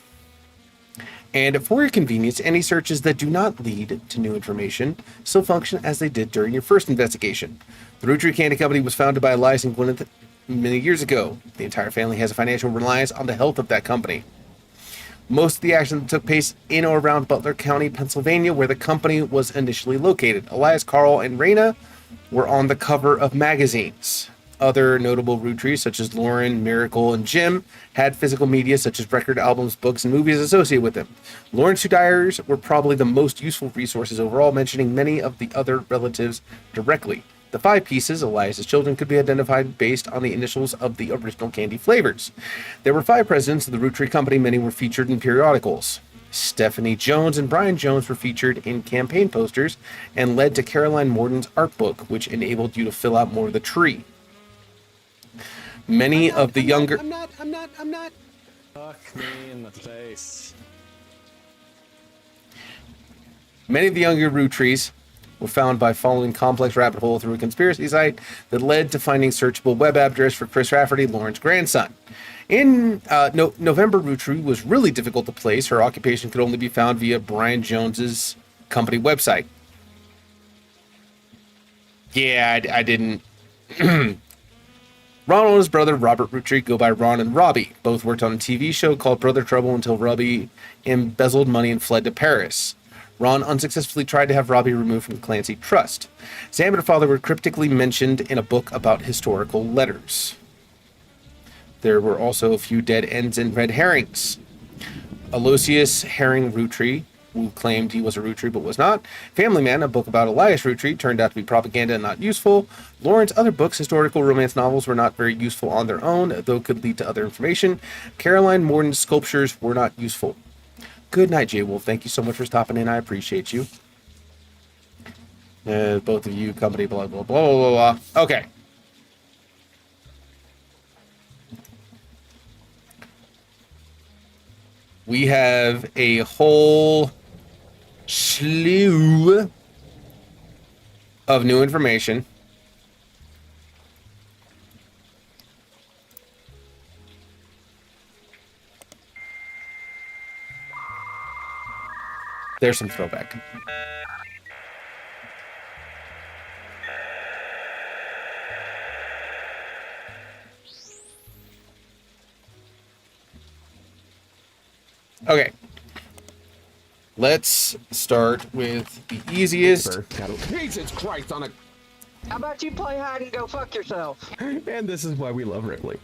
and for your convenience, any searches that do not lead to new information still function as they did during your first investigation. The Rootry Candy Company was founded by Elias and Gwyneth many years ago. The entire family has a financial reliance on the health of that company. Most of the action took place in or around Butler County, Pennsylvania, where the company was initially located. Elias, Carl, and Raina were on the cover of magazines. Other notable Rootries, such as Lauren, Miracle, and Jim, had physical media such as record albums, books, and movies associated with them. Lauren's two diaries were probably the most useful resources overall, mentioning many of the other relatives directly. The 5 pieces, Elias's children, could be identified based on the initials of the original candy flavors. There were 5 presidents of the Rootry Company. Many were featured in periodicals. Stephanie Jones and Brian Jones were featured in campaign posters and led to Caroline Morton's art book, which enabled you to fill out more of the tree. Many of the younger... I'm not. Fuck me in the face. Many of the younger Rootries were found by following complex rabbit hole through a conspiracy site that led to finding searchable web address for Chris Rafferty, Lauren's grandson. In November, Rootry was really difficult to place. Her occupation could only be found via Brian Jones's company website. Yeah, I didn't... Ron and his brother, Robert Rootry, go by Ron and Robbie. Both worked on a TV show called Brother Trouble until Robbie embezzled money and fled to Paris. Ron unsuccessfully tried to have Robbie removed from the Clancy Trust. Sam and her father were cryptically mentioned in a book about historical letters. There were also a few dead ends and red herrings. Aloysius Herring Rootry, who claimed he was a Rootry but was not. Family Man, a book about Elias Rootry, turned out to be propaganda and not useful. Lauren's other books, historical romance novels, were not very useful on their own, though could lead to other information. Caroline Morton's sculptures were not useful. Good night, J. Wolf. Thank you so much for stopping in. I appreciate you. Both of you, company, blah, blah, blah, blah, blah. Okay. We have a whole slew of new information. There's some throwback. Okay. Let's start with the easiest. Jesus Christ on a... How about you play hide and go fuck yourself? And this is why we love Ripley.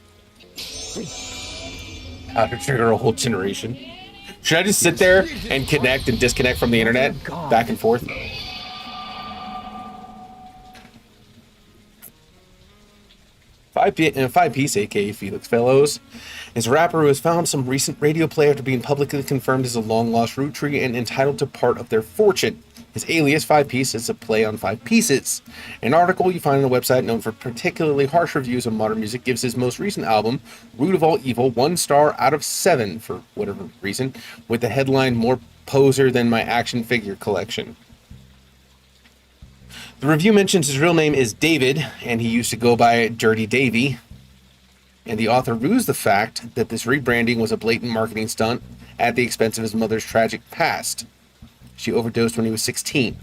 How to trigger a whole generation. Should I just sit there and connect and disconnect from the internet back and forth? Five-piece, aka Felix Fellows, is a rapper who has found some recent radio play after being publicly confirmed as a long-lost Rootry and entitled to part of their fortune. His alias, 5 Piece, is a play on 5 Pieces. An article you find on a website known for particularly harsh reviews of modern music gives his most recent album, Root of All Evil, 1 star out of 7 for whatever reason, with the headline, "More Poser Than My Action Figure Collection." The review mentions his real name is David, and he used to go by Dirty Davy. And the author rues the fact that this rebranding was a blatant marketing stunt at the expense of his mother's tragic past. She overdosed when he was 16.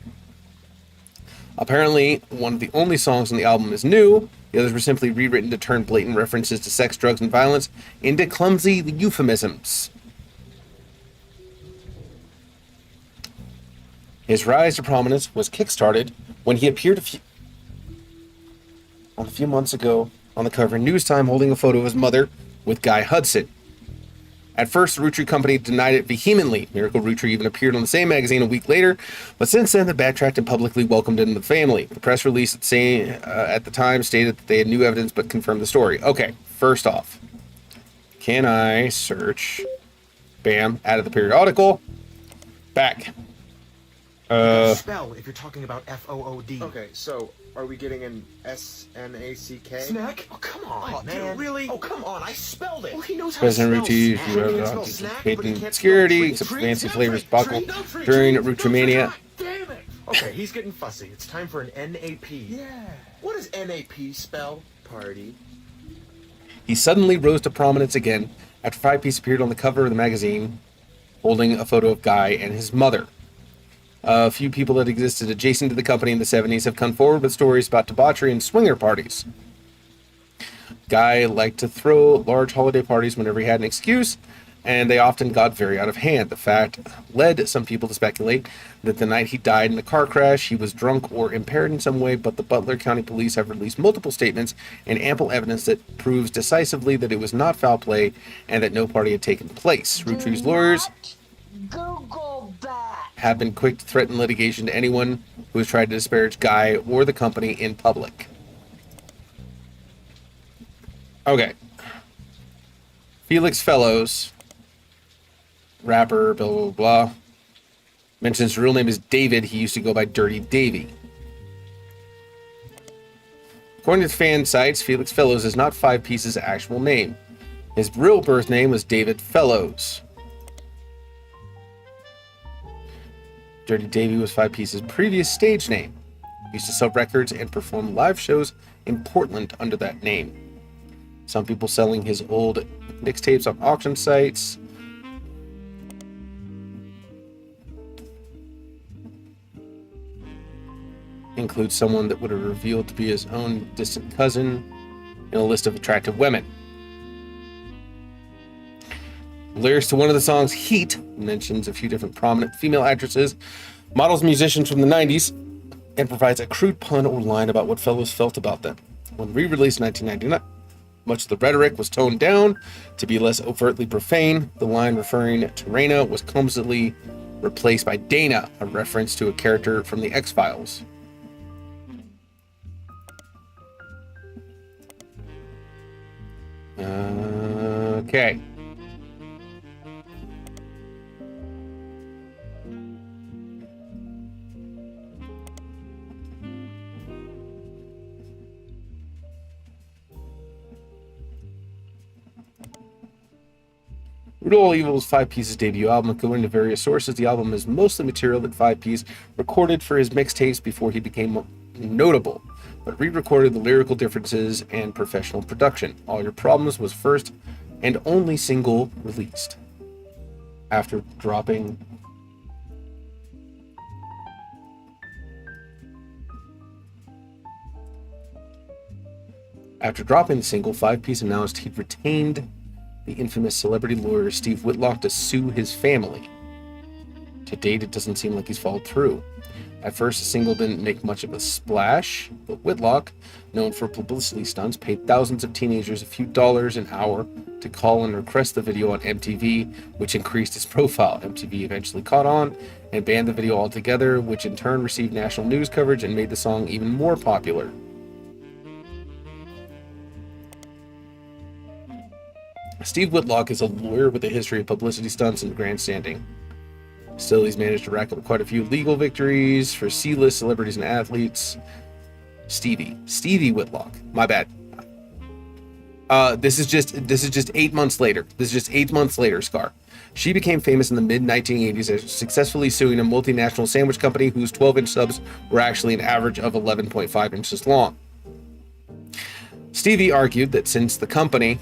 Apparently, one of the only songs on the album is new. The others were simply rewritten to turn blatant references to sex, drugs, and violence into clumsy euphemisms. His rise to prominence was kickstarted when he appeared a few months ago on the cover of News Time holding a photo of his mother with Guy Hudson. At first, the Rootry Company denied it vehemently. Miracle Rootry even appeared on the same magazine a week later, but since then they backtracked and publicly welcomed it into the family. The press release at the time stated that they had new evidence but confirmed the story. Okay, first off, can I search? Bam, added the periodical. Back. Spell if you're talking about F-O-O-D. Okay, so are we getting an S-N-A-C-K? Snack? Oh, come on, man. Dude, really? Oh, come on, I spelled it. Well, he knows how President to Rootry, spell you have anticipated security, except for fancy flavors buckle during Rootrimania. Damn it. Okay, he's getting fussy. It's time for an NAP. Yeah. What does NAP spell? Party. He suddenly rose to prominence again after Five Piece appeared on the cover of the magazine holding a photo of Guy and his mother. A few people that existed adjacent to the company in the 70s have come forward with stories about debauchery and swinger parties. Guy liked to throw large holiday parties whenever he had an excuse, and they often got very out of hand. The fact led some people to speculate that the night he died in the car crash, he was drunk or impaired in some way, but the Butler County Police have released multiple statements and ample evidence that proves decisively that it was not foul play and that no party had taken place. Root Tree's lawyers have been quick to threaten litigation to anyone who has tried to disparage Guy or the company in public. Okay. Felix Fellows, rapper, blah, blah, blah, mentions his real name is David. He used to go by Dirty Davy. According to fan sites, Felix Fellows is not Five Piece's actual name. His real birth name was David Fellows. Dirty Davy was Five Piece's previous stage name. He used to sell records and perform live shows in Portland under that name. Some people selling his old mixtapes on auction sites. Includes someone that would have revealed to be his own distant cousin in a list of attractive women. Lyrics to one of the songs, Heat, mentions a few different prominent female actresses, models, musicians from the 90s, and provides a crude pun or line about what Fellows felt about them. When re-released in 1999, much of the rhetoric was toned down to be less overtly profane. The line referring to Raina was clumsily replaced by Dana, a reference to a character from the X-Files. Okay. Root All Evil is Five Piece's debut album. According to various sources, the album is mostly material that Five Piece recorded for his mixtapes before he became notable, but re-recorded the lyrical differences and professional production. All Your Problems was first and only single released. After dropping the single, Five Piece announced he'd retained the infamous celebrity lawyer Steve Whitlock to sue his family. To date, it doesn't seem like he's followed through. At first, the single didn't make much of a splash, but Whitlock, known for publicity stunts, paid thousands of teenagers a few dollars an hour to call and request the video on MTV, which increased his profile. MTV eventually caught on and banned the video altogether, which in turn received national news coverage and made the song even more popular. Steve Whitlock is a lawyer with a history of publicity stunts and grandstanding. Still, he's managed to rack up quite a few legal victories for C-list celebrities and athletes. Stevie Whitlock. My bad. This is just 8 months later. This is just 8 months later, Scar. She became famous in the mid-1980s as successfully suing a multinational sandwich company whose 12-inch subs were actually an average of 11.5 inches long. Stevie argued that since the company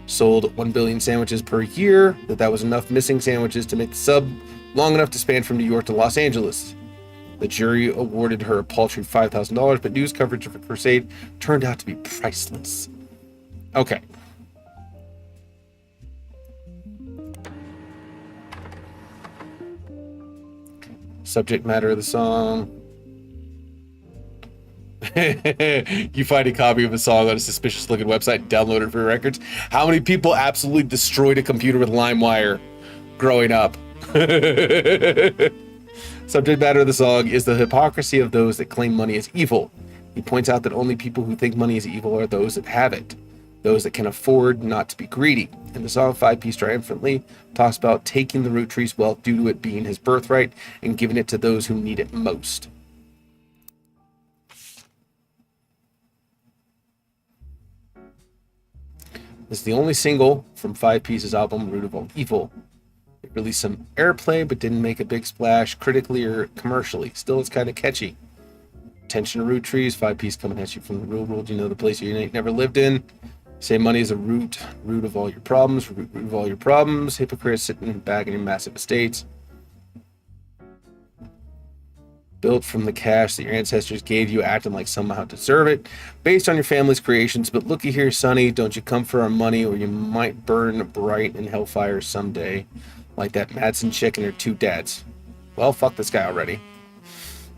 sold 1 billion sandwiches per year, that was enough missing sandwiches to make the sub long enough to span from New York to Los Angeles. The jury awarded her a paltry $5,000, but news coverage of her crusade turned out to be priceless. Okay. Subject matter of the song. You find a copy of a song on a suspicious looking website, download it for your records. How many people absolutely destroyed a computer with LimeWire growing up? Subject matter of the song is the hypocrisy of those that claim money is evil. He points out that only people who think money is evil are those that have it, those that can afford not to be greedy. And the song Five Piece triumphantly talks about taking the Root Tree's wealth due to it being his birthright and giving it to those who need it most. This is the only single from Five Piece's album, Root of All Evil. released some airplay, but didn't make a big splash critically or commercially. Still, it's kind of catchy. Attention to root trees, 5-piece coming at you from the real world. You know the place you ain't never lived in. Say money is a root of all your problems, root of all your problems. Hypocrites sitting back in your massive estates. Built from the cash that your ancestors gave you, acting like somehow deserve it, based on your family's creations. But looky here, sonny, don't you come for our money, or you might burn bright in hellfire someday, like that Madsen chick and her 2 dads. Well, fuck this guy already.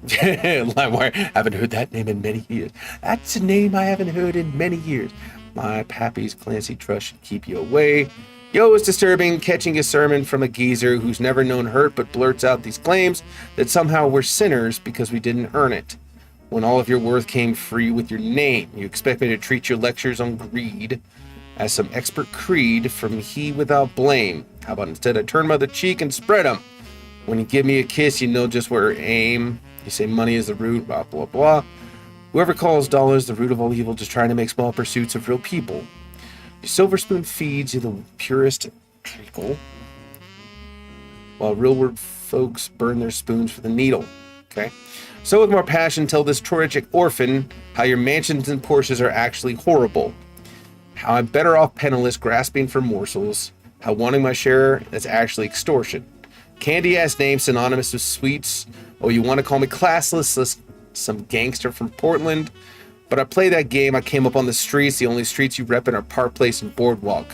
LimeWire, haven't heard that name in many years. That's a name I haven't heard in many years. My pappy's Clancy trust should keep you away. Yo, it's disturbing catching a sermon from a geezer who's never known hurt but blurts out these claims that somehow we're sinners because we didn't earn it. When all of your worth came free with your name, you expect me to treat your lectures on greed as some expert creed from he without blame. How about instead I turn my other cheek and spread them? When you give me a kiss, you know just where to aim. You say money is the root, blah, blah, blah. Whoever calls dollars the root of all evil, just trying to make small pursuits of real people. Your silver spoon feeds you the purest treacle, while real world folks burn their spoons for the needle. Okay? So with more passion, tell this tragic orphan how your mansions and Porsches are actually horrible. How I'm better off penniless, grasping for morsels. How wanting my share is actually extortion. Candy-ass name synonymous with sweets. Oh, you want to call me classless, some gangster from Portland? But I play that game, I came up on the streets. The only streets you rep in are Park Place and Boardwalk.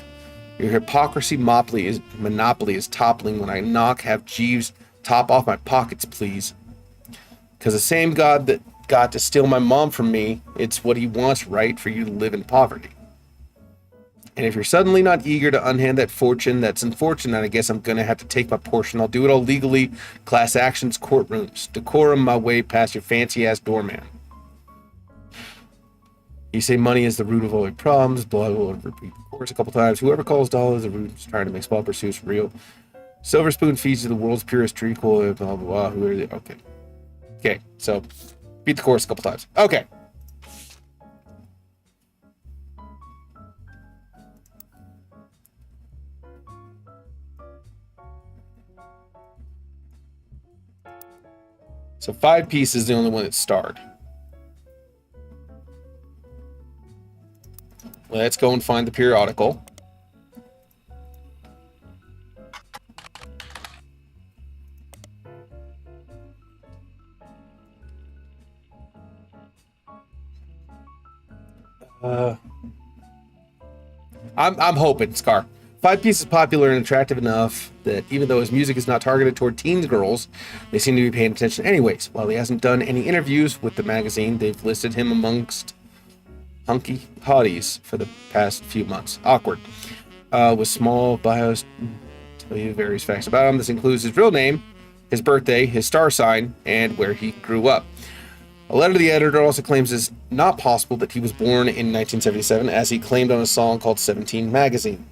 Your hypocrisy monopoly is toppling when I knock. Have Jeeves top off my pockets, please. Because the same God that got to steal my mom from me, it's what he wants, right, for you to live in poverty. And if you're suddenly not eager to unhand that fortune, that's unfortunate. I guess I'm going to have to take my portion. I'll do it all legally. Class actions, courtrooms. Decorum my way past your fancy-ass doorman. You say money is the root of all your problems. Blah, blah, blah. Repeat the chorus a couple times. Whoever calls dollars the root is trying to make small pursuits real. Silver spoon feeds you the world's purest treacle. Blah, blah, blah. Who are they? Okay. Okay, so beat the chorus a couple times. Okay. So 5-piece is the only one that starred. Let's go and find the periodical. I'm hoping, Scar. 5-piece is popular and attractive enough that even though his music is not targeted toward teens girls, they seem to be paying attention anyways. While he hasn't done any interviews with the magazine, they've listed him amongst hunky hotties for the past few months. Awkward. With small bios, tell you various facts about him. This includes his real name, his birthday, his star sign, and where he grew up. A letter to the editor also claims it's not possible that he was born in 1977, as he claimed on a song called 17 Magazine,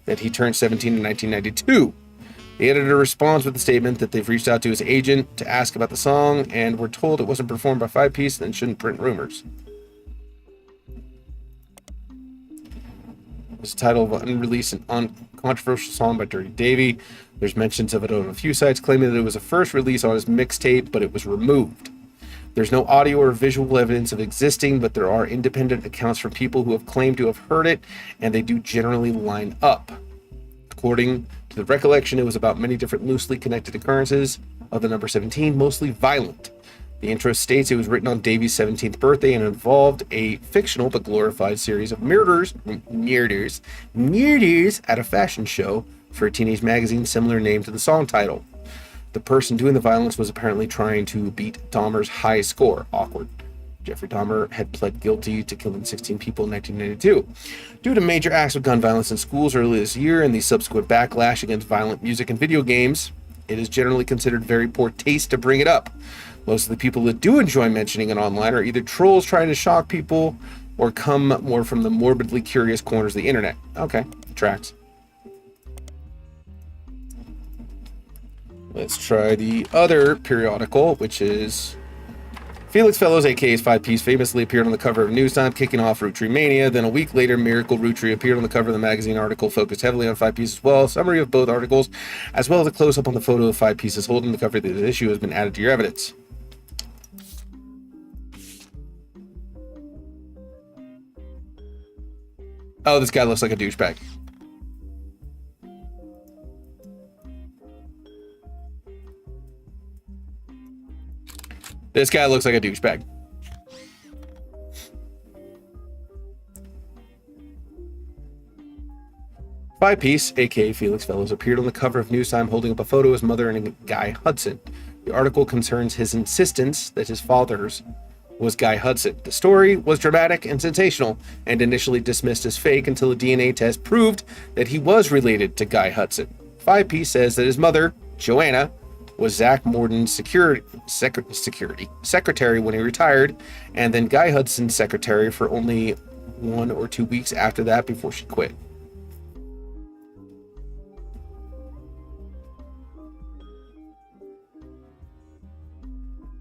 that he turned 17 in 1992. The editor responds with the statement that they've reached out to his agent to ask about the song, and were told it wasn't performed by 5-piece and shouldn't print rumors. It's the title of an unreleased and uncontroversial song by Dirty Davy. There's mentions of it on a few sites claiming that it was a first release on his mixtape, but it was removed. There's no audio or visual evidence of existing, but there are independent accounts from people who have claimed to have heard it, and they do generally line up. According to the recollection, it was about many different loosely connected occurrences of the number 17, mostly violent. The intro states it was written on Davy's 17th birthday and involved a fictional but glorified series of murders at a fashion show for a teenage magazine similar name to the song title. The person doing the violence was apparently trying to beat Dahmer's high score. Awkward. Jeffrey Dahmer had pled guilty to killing 16 people in 1992. Due to major acts of gun violence in schools earlier this year and the subsequent backlash against violent music and video games, it is generally considered very poor taste to bring it up. Most of the people that do enjoy mentioning it online are either trolls trying to shock people or come more from the morbidly curious corners of the internet. Okay, tracks. Let's try the other periodical, which is Felix Fellows, aka 5-Piece, famously appeared on the cover of Newstime, kicking off Root Tree Mania. Then a week later, Miracle Root Tree appeared on the cover of the magazine article, focused heavily on 5-Piece as well. A summary of both articles, as well as a close-up on the photo of 5-Pieces holding the cover of this issue, has been added to your evidence. Oh, this guy looks like a douchebag. This guy looks like a douchebag. Five-Piece, aka Felix Fellows, appeared on the cover of Newstime holding up a photo of his mother and a Guy Hudson. The article concerns his insistence that his father's was Guy Hudson. The story was dramatic and sensational, and initially dismissed as fake until a DNA test proved that he was related to Guy Hudson. Five-Piece says that his mother, Joanna, was Zach Morden's secretary when he retired, and then Guy Hudson's secretary for only 1 or 2 weeks after that before she quit.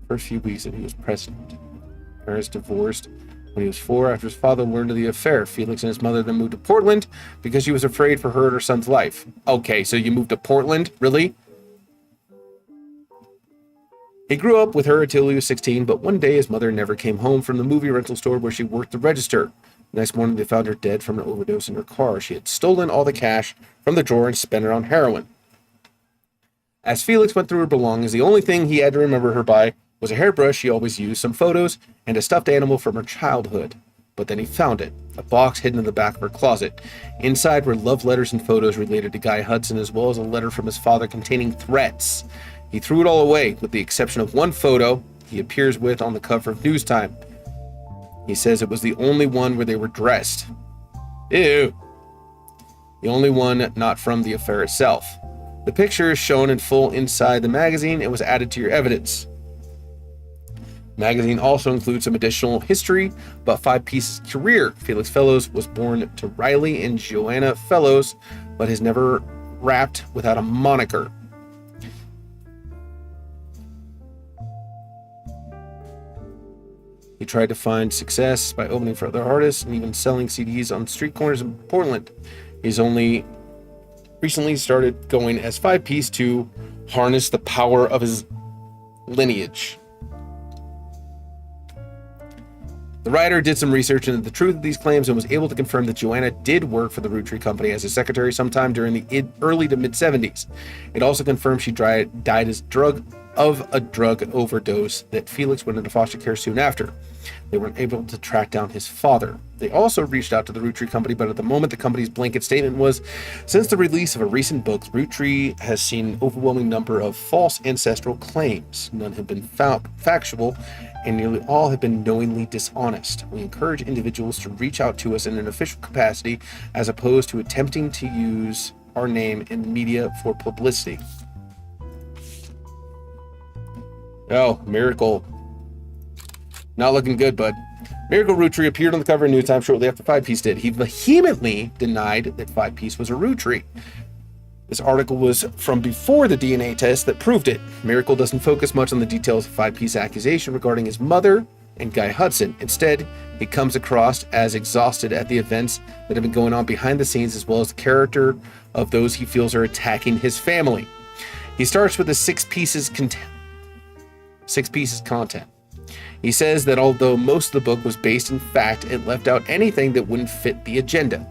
First few weeks that he was president. Parents divorced when he was 4 after his father learned of the affair. Felix and his mother then moved to Portland because she was afraid for her and her son's life. Okay, so you moved to Portland? Really? He grew up with her until he was 16, but one day his mother never came home from the movie rental store where she worked the register. The next morning they found her dead from an overdose in her car. She had stolen all the cash from the drawer and spent it on heroin. As Felix went through her belongings, the only thing he had to remember her by was a hairbrush she always used, some photos, and a stuffed animal from her childhood. But then he found it, a box hidden in the back of her closet. Inside were love letters and photos related to Guy Hudson, as well as a letter from his father containing threats. He threw it all away, with the exception of one photo he appears with on the cover of Newstime. He says it was the only one where they were dressed. Ew. The only one not from the affair itself. The picture is shown in full inside the magazine and was added to your evidence. The magazine also includes some additional history about 5-Piece's career. Felix Fellows was born to Riley and Joanna Fellows, but has never rapped without a moniker. He tried to find success by opening for other artists and even selling CDs on street corners in Portland. He's only recently started going as 5-Piece to harness the power of his lineage. The writer did some research into the truth of these claims and was able to confirm that Joanna did work for the Root Tree Company as a secretary sometime during the early to mid-70s. It also confirmed she died as a drug overdose that Felix went into foster care soon after. They weren't able to track down his father. They also reached out to the Root Tree Company, but at the moment the company's blanket statement was, since the release of a recent book, Root Tree has seen an overwhelming number of false ancestral claims. None have been factual, and nearly all have been knowingly dishonest. We encourage individuals to reach out to us in an official capacity as opposed to attempting to use our name in the media for publicity. Oh, Miracle. Not looking good, bud. Miracle Root Tree appeared on the cover of Newstime shortly after 5-Piece did. He vehemently denied that 5-Piece was a Root Tree. This article was from before the DNA test that proved it. Miracle doesn't focus much on the details of 5-Piece accusation regarding his mother and Guy Hudson. Instead, he comes across as exhausted at the events that have been going on behind the scenes, as well as the character of those he feels are attacking his family. He starts with the 6 pieces content. He says that although most of the book was based in fact, it left out anything that wouldn't fit the agenda.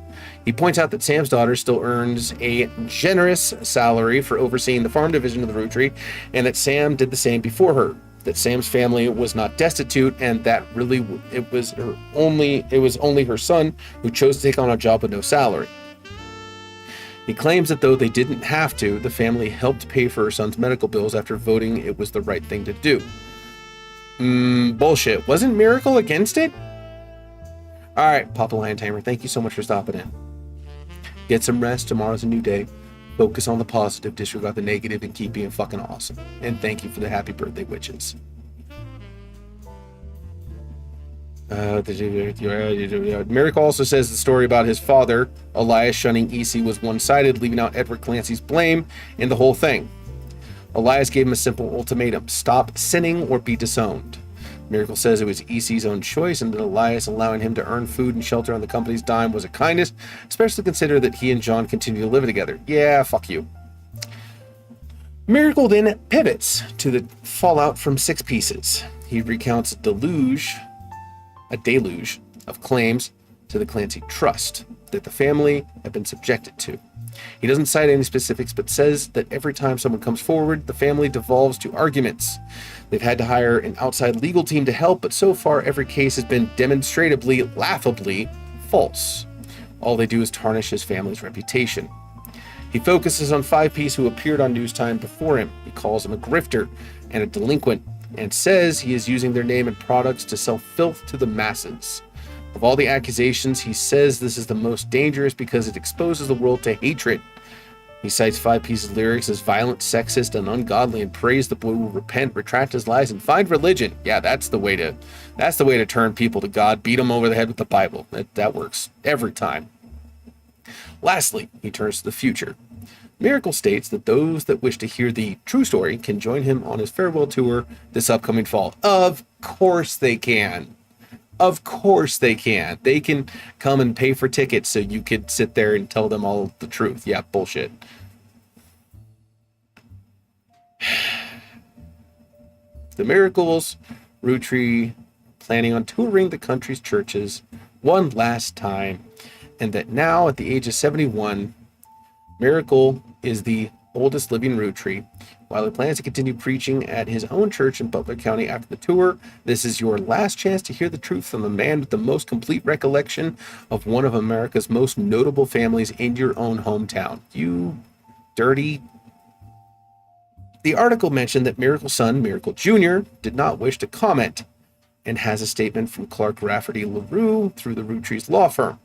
He points out that Sam's daughter still earns a generous salary for overseeing the farm division of the Root Tree, and that Sam did the same before her. That Sam's family was not destitute, and that really it was only her son who chose to take on a job with no salary. He claims that though they didn't have to, the family helped pay for her son's medical bills after voting it was the right thing to do. Bullshit. Wasn't Miracle against it? Alright, Papa Lion Tamer, thank you so much for stopping in. Get some rest. Tomorrow's a new day. Focus on the positive, disregard the negative, and keep being fucking awesome. And thank you for the happy birthday, witches. Miracle also says the story about his father, Elias, shunning EC was one-sided, leaving out Edward Clancy's blame in the whole thing. Elias gave him a simple ultimatum: stop sinning or be disowned. Miracle says it was EC's own choice and that Elias allowing him to earn food and shelter on the company's dime was a kindness, especially consider that he and John continue to live together. Yeah, fuck you. Miracle then pivots to the fallout from 6 Pieces. He recounts a deluge of claims to the Clancy Trust that the family have been subjected to. He doesn't cite any specifics, but says that every time someone comes forward, the family devolves to arguments. They've had to hire an outside legal team to help, but so far every case has been demonstrably, laughably false. All they do is tarnish his family's reputation. He focuses on 5 Piece who appeared on News Time before him. He calls him a grifter and a delinquent, and says he is using their name and products to sell filth to the masses. Of all the accusations, he says this is the most dangerous because it exposes the world to hatred. He cites 5 Piece's lyrics as violent, sexist, and ungodly, and prays the boy will repent, retract his lies, and find religion. Yeah, that's the way to turn people to God. Beat them over the head with the Bible. That works every time. Lastly, he turns to the future. Miracle states that those that wish to hear the true story can join him on his farewell tour this upcoming fall. Of course they can. Of course they can. They can come and pay for tickets so you could sit there and tell them all the truth. Yeah, bullshit. The Miracles, Rootry, planning on touring the country's churches one last time, and that now at the age of 71, Miracle is the oldest living Rootry. While he plans to continue preaching at his own church in Butler County after the tour, this is your last chance to hear the truth from the man with the most complete recollection of one of America's most notable families in your own hometown. You dirty. The article mentioned that Miracle's son, Miracle Jr., did not wish to comment, and has a statement from Clark Rafferty LaRue through the Rootry's law firm.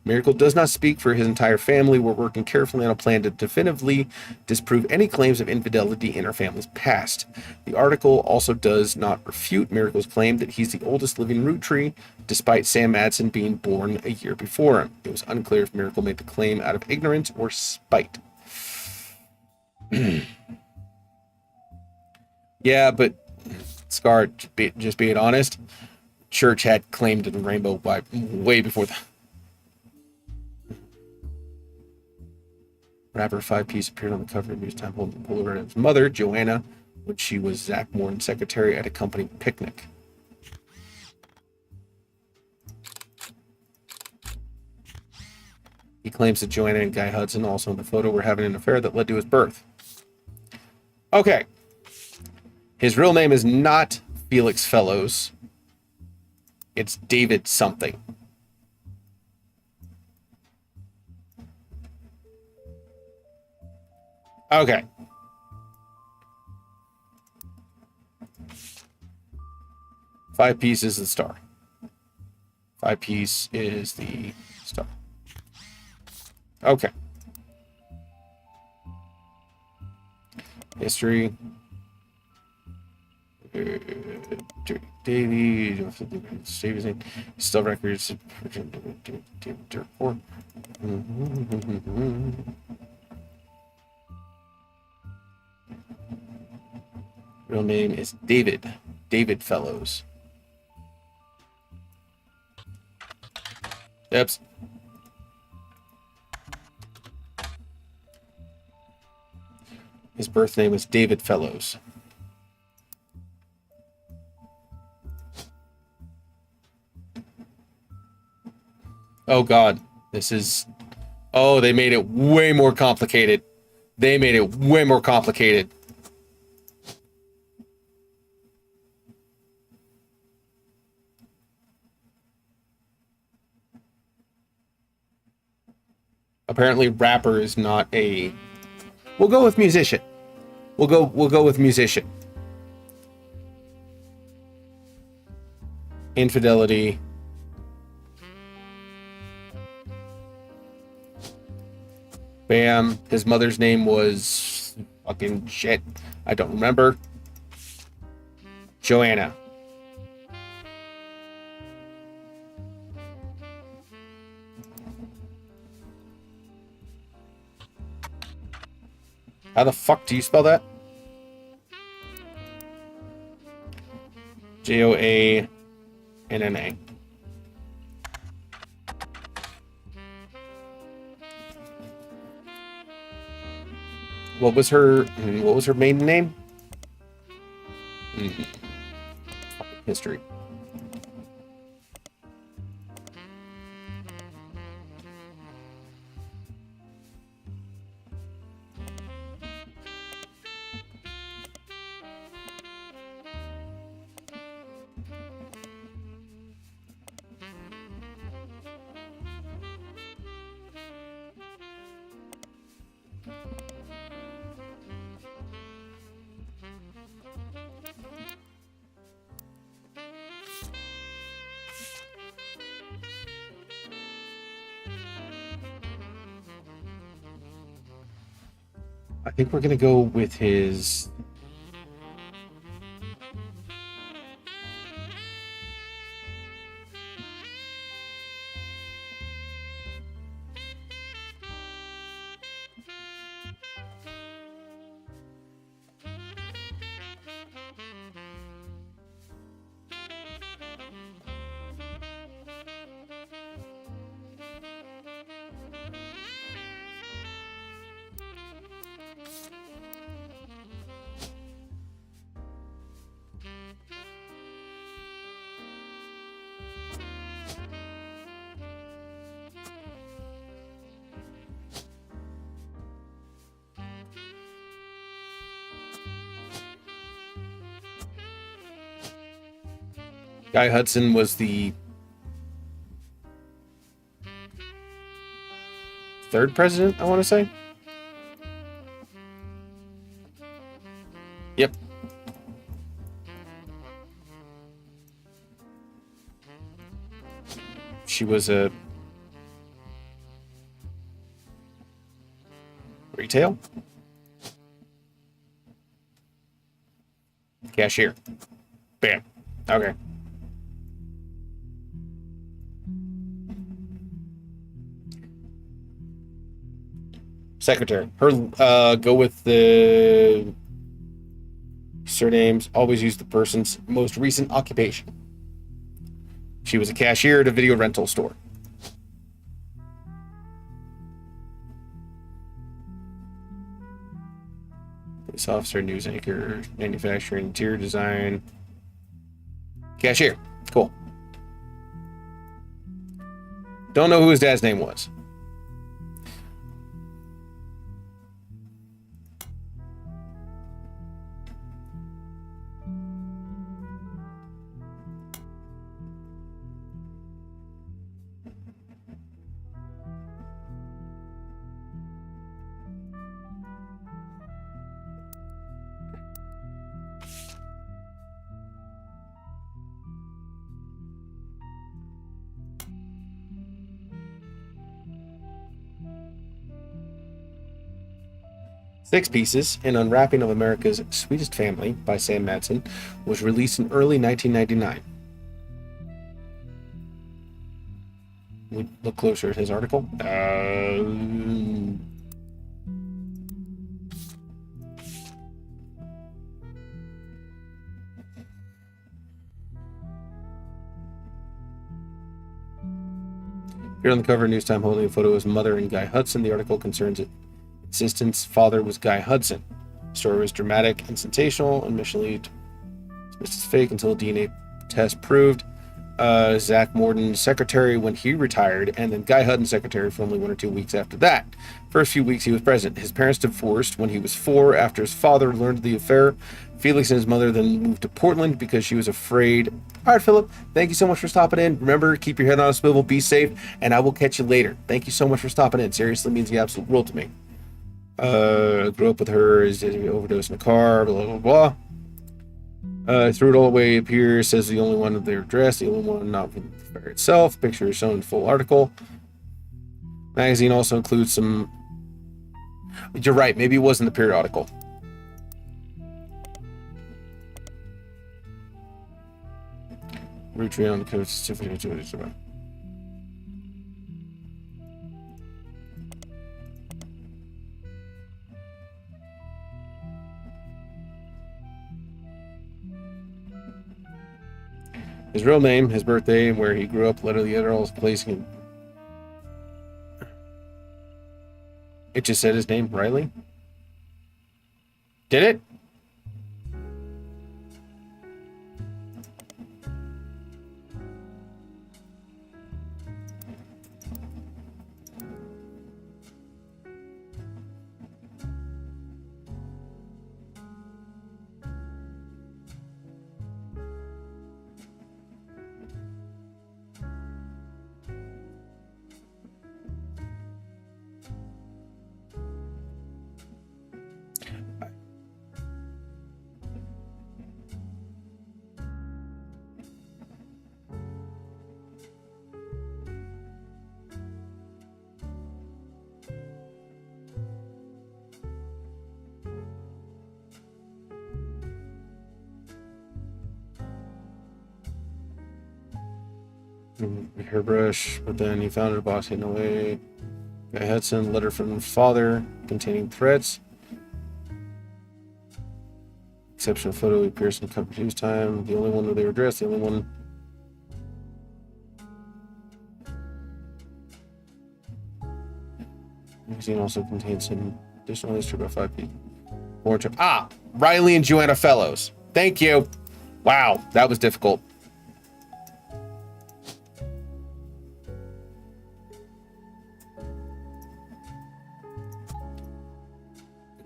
Miracle does not speak for his entire family. We're working carefully on a plan to definitively disprove any claims of infidelity in our family's past. The article also does not refute Miracle's claim that he's the oldest living Rootry, despite Sam Madsen being born a year before him. It was unclear if Miracle made the claim out of ignorance or spite. Yeah, but Scar, just being honest, Church had claimed to the rainbow way before that. Rapper 5 Piece appeared on the cover of News Time holding the Polaroid of his mother, Joanna, when she was Zach Morton's secretary at a company picnic. He claims that Joanna and Guy Hudson, also in the photo, were having an affair that led to his birth. Okay. His real name is not Felix Fellows. It's David something. Okay. Five Piece is the star. 5 Piece is the star. Okay. History. Davey, Stevenson, still records. Real name is David Fellows. Yep. His birth name is David Fellows. Oh God, this is... Oh, they made it way more complicated. They made it way more complicated. Apparently, rapper is not a... We'll go with musician. We'll go with musician. Infidelity. Bam. His mother's name was fucking shit. I don't remember. Joanna. How the fuck do you spell that? Joanna. What was her maiden name? History. I think we're gonna go with his. Guy Hudson was the third president, I want to say. Yep. She was a retail cashier. Bam. Okay. Secretary. Her go with the surnames. Always use the person's most recent occupation. She was a cashier at a video rental store. Police officer, news anchor, manufacturing, interior design. Cashier. Cool. Don't know who his dad's name was. Six Pieces, An Unwrapping of America's Sweetest Family by Sam Madsen, was released in early 1999. We look closer at his article. Here on the cover, News Time holding a photo of his mother and Guy Hudson. The article concerns it. Assistant's father was Guy Hudson. The story was dramatic and sensational, initially dismissed as fake until a DNA test proved Zach Morden's secretary when he retired, and then Guy Hudson's secretary for only 1 or 2 weeks after that. First few weeks he was present. His parents divorced when he was 4 after his father learned of the affair. Felix and his mother then moved to Portland because she was afraid. All right, Philip, thank you so much for stopping in. Remember, keep your head on a swivel, be safe, and I will catch you later. Thank you so much for stopping in. Seriously, means the absolute world to me. Grew up with her, is overdosed in a car, blah, blah, blah. Threw it all away up here, says the only one of their address, the only one not from the affair itself. Picture is shown in the full article. Magazine also includes some... You're right, maybe it wasn't the periodical. Root tree on the coast. His real name, his birthday, and where he grew up, letter the other placing him. It just said his name, Riley. Did it? Hairbrush, but then he found it a box hidden away. Guy Hudson, letter from father containing threats. Exceptional photo appears in cover news time. The only one where they were dressed, the only one. Magazine also contains some additional history about 5 people. Riley and Joanna Fellows. Thank you. Wow, that was difficult.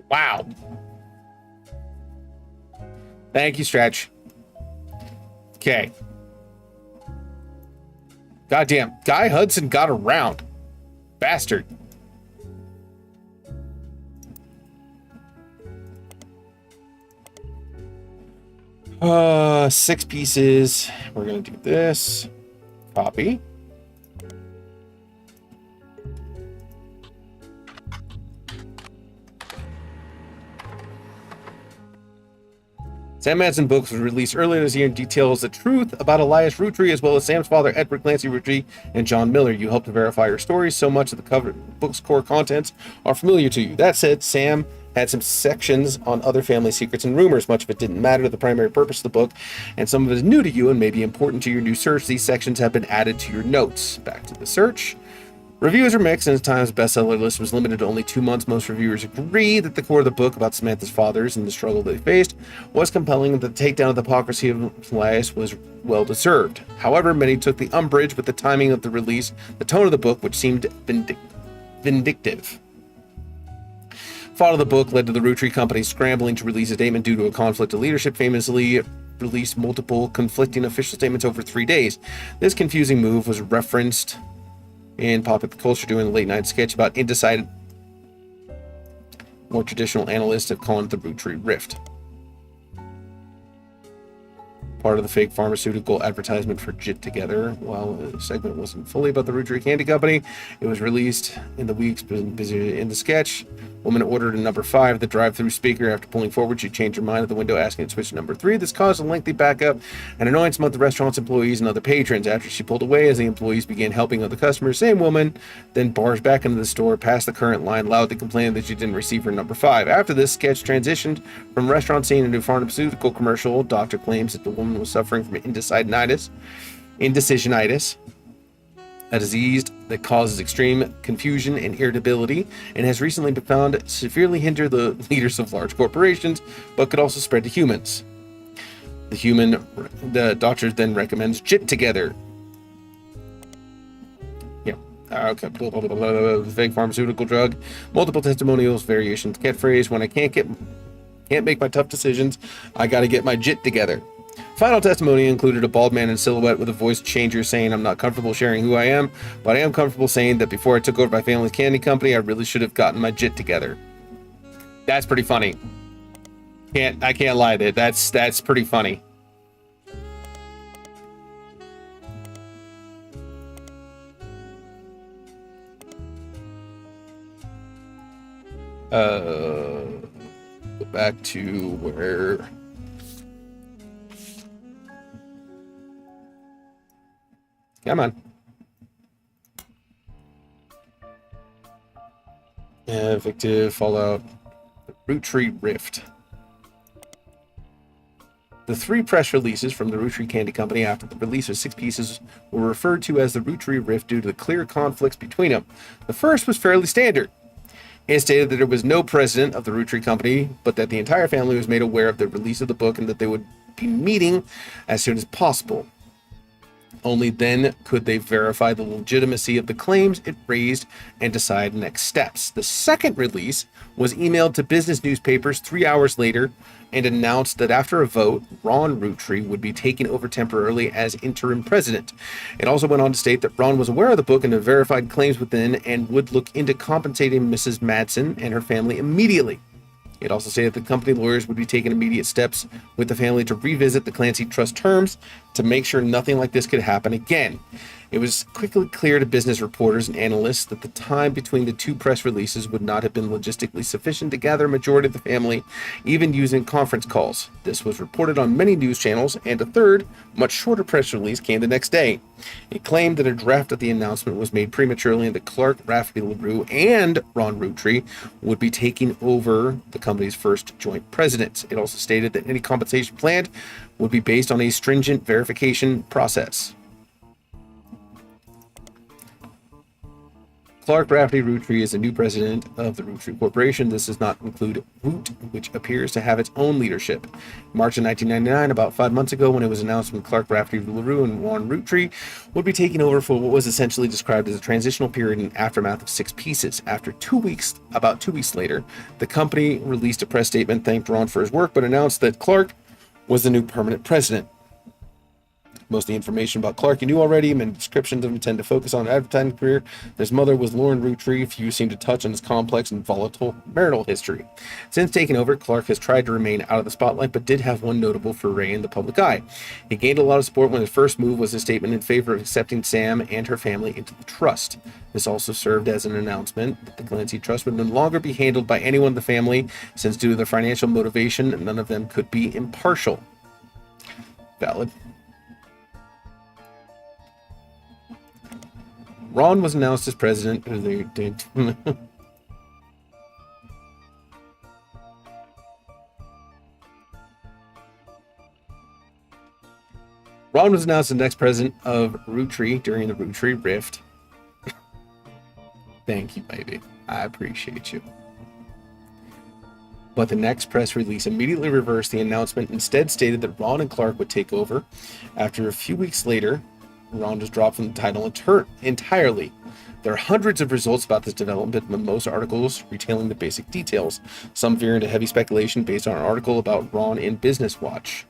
Wow. Thank you, Stretch. Okay. Goddamn. Guy Hudson got around. Bastard. Six pieces. We're gonna do this. Copy. Sam Madsen books was released earlier this year and details the truth about Elias Rootry as well as Sam's father, Edward Clancy Rootry, and John Miller. You helped to verify your story. So much of the cover book's core contents are familiar to you. That said, Sam had some sections on other family secrets and rumors. Much of it didn't matter to the primary purpose of the book, and some of it is new to you and may be important to your new search. These sections have been added to your notes. Back to the search. Reviews are mixed, and the Times bestseller list was limited to only 2 months. Most reviewers agree that the core of the book about Samantha's fathers and the struggle they faced was compelling, and the takedown of the hypocrisy of Elias was well-deserved. However, many took the umbrage with the timing of the release, the tone of the book, which seemed vindictive. Thought of the book led to the Rootry Company scrambling to release a statement due to a conflict of leadership, famously released multiple conflicting official statements over 3 days. This confusing move was referenced in popular culture during the late night sketch about indecided. More traditional analysts have called it the Rootry Rift. Part of the fake pharmaceutical advertisement for Jit Together. While the segment wasn't fully about the Rootry Candy Company, it was released in the weeks busy in the sketch. Woman ordered a number 5 at the drive-through speaker. After pulling forward, she changed her mind at the window, asking to switch to number 3. This caused a lengthy backup and annoyance among the restaurant's employees and other patrons. After she pulled away, as the employees began helping other customers, same woman then barged back into the store, past the current line, loudly complaining that she didn't receive her number 5. After this sketch transitioned from restaurant scene into pharmaceutical commercial, doctor claims that the woman was suffering from indecisionitis, a disease that causes extreme confusion and irritability, and has recently been found to severely hinder the leaders of large corporations, but could also spread to humans. The doctor then recommends Jit Together. Yeah. Okay. Blah, blah, blah, blah, blah, fake pharmaceutical drug. Multiple testimonials, variations, catchphrase. When I can't make my tough decisions, I got to get my Jit together. Final testimony included a bald man in silhouette with a voice changer saying, "I'm not comfortable sharing who I am, but I am comfortable saying that before I took over my family's candy company, I really should have gotten my Jit together." That's pretty funny. I can't lie to it. That's pretty funny. Go back to where. Come on. Yeah, Victive, Fallout, the Rootry Rift. The 3 press releases from the Rootry Candy Company after the release of 6 pieces were referred to as the Rootry Rift due to the clear conflicts between them. The first was fairly standard. It stated that there was no president of the Rootry Company, but that the entire family was made aware of the release of the book and that they would be meeting as soon as possible. Only then could they verify the legitimacy of the claims it raised and decide next steps. The second release was emailed to business newspapers 3 hours later and announced that after a vote, Ron Rootry would be taken over temporarily as interim president. It also went on to state that Ron was aware of the book and had verified claims within and would look into compensating Mrs. Madsen and her family immediately. It also stated that the company lawyers would be taking immediate steps with the family to revisit the Clancy Trust terms to make sure nothing like this could happen again. It was quickly clear to business reporters and analysts that the time between the 2 press releases would not have been logistically sufficient to gather a majority of the family, even using conference calls. This was reported on many news channels, and a third, much shorter press release came the next day. It claimed that a draft of the announcement was made prematurely and that Clark Rafferty LaRue and Ron Rootry would be taking over the company's first joint presidents. It also stated that any compensation planned would be based on a stringent verification process. Clark Rafferty Rootry is the new president of the Rootry Corporation. This does not include Root, which appears to have its own leadership. March of 1999, about 5 months ago, when it was announced that Clark Rafferty LaRue and Ron Rootry would be taking over for what was essentially described as a transitional period in aftermath of 6 pieces. After 2 weeks, about 2 weeks later, the company released a press statement, thanked Ron for his work, but announced that Clark was the new permanent president. Most of the information about Clark you knew already. Many descriptions of him tend to focus on his advertising career. His mother was Lauren Rootry. Few seem to touch on his complex and volatile marital history. Since taking over, Clark has tried to remain out of the spotlight, but did have one notable foray in the public eye. He gained a lot of support when his first move was a statement in favor of accepting Sam and her family into the trust. This also served as an announcement that the Clancy Trust would no longer be handled by anyone in the family, since due to their financial motivation, none of them could be impartial. Valid. Ron was announced as president. Ron was announced as the next president of Rootry during the Rootry Rift. Thank you, baby. I appreciate you. But the next press release immediately reversed the announcement, instead stated that Ron and Clark would take over. After a few weeks later, Ron was dropped from the title entirely. There are hundreds of results about this development, but most articles retailing the basic details. Some veer into heavy speculation based on an article about Ron in Business Watch.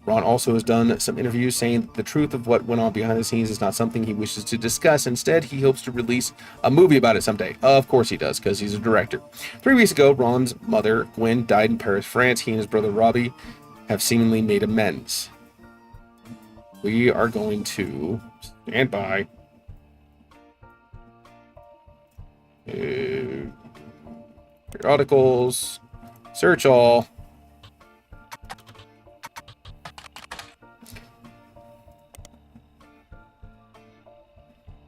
Ron also has done some interviews saying that the truth of what went on behind the scenes is not something he wishes to discuss. Instead, he hopes to release a movie about it someday. Of course he does, because he's a director. 3 weeks ago, Ron's mother, Gwen, died in Paris, France. He and his brother Robbie have seemingly made amends. We are going to stand by. Periodicals. Search all.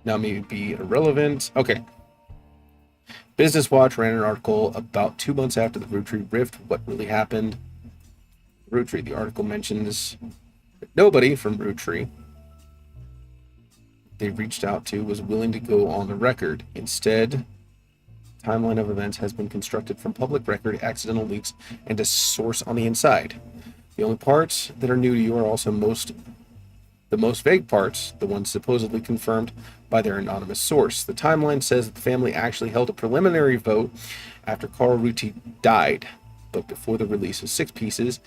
Now maybe irrelevant. Okay. Business Watch ran an article about 2 months after the Rootry Rift. What really happened? Rootry. The article mentions nobody from Rootry they reached out to was willing to go on the record. Instead, timeline of events has been constructed from public record, accidental leaks, and a source on the inside. The only parts that are new to you are also the most vague parts, the ones supposedly confirmed by their anonymous source. The timeline says that the family actually held a preliminary vote after Carl Rootry died, but before the release of 6 pieces,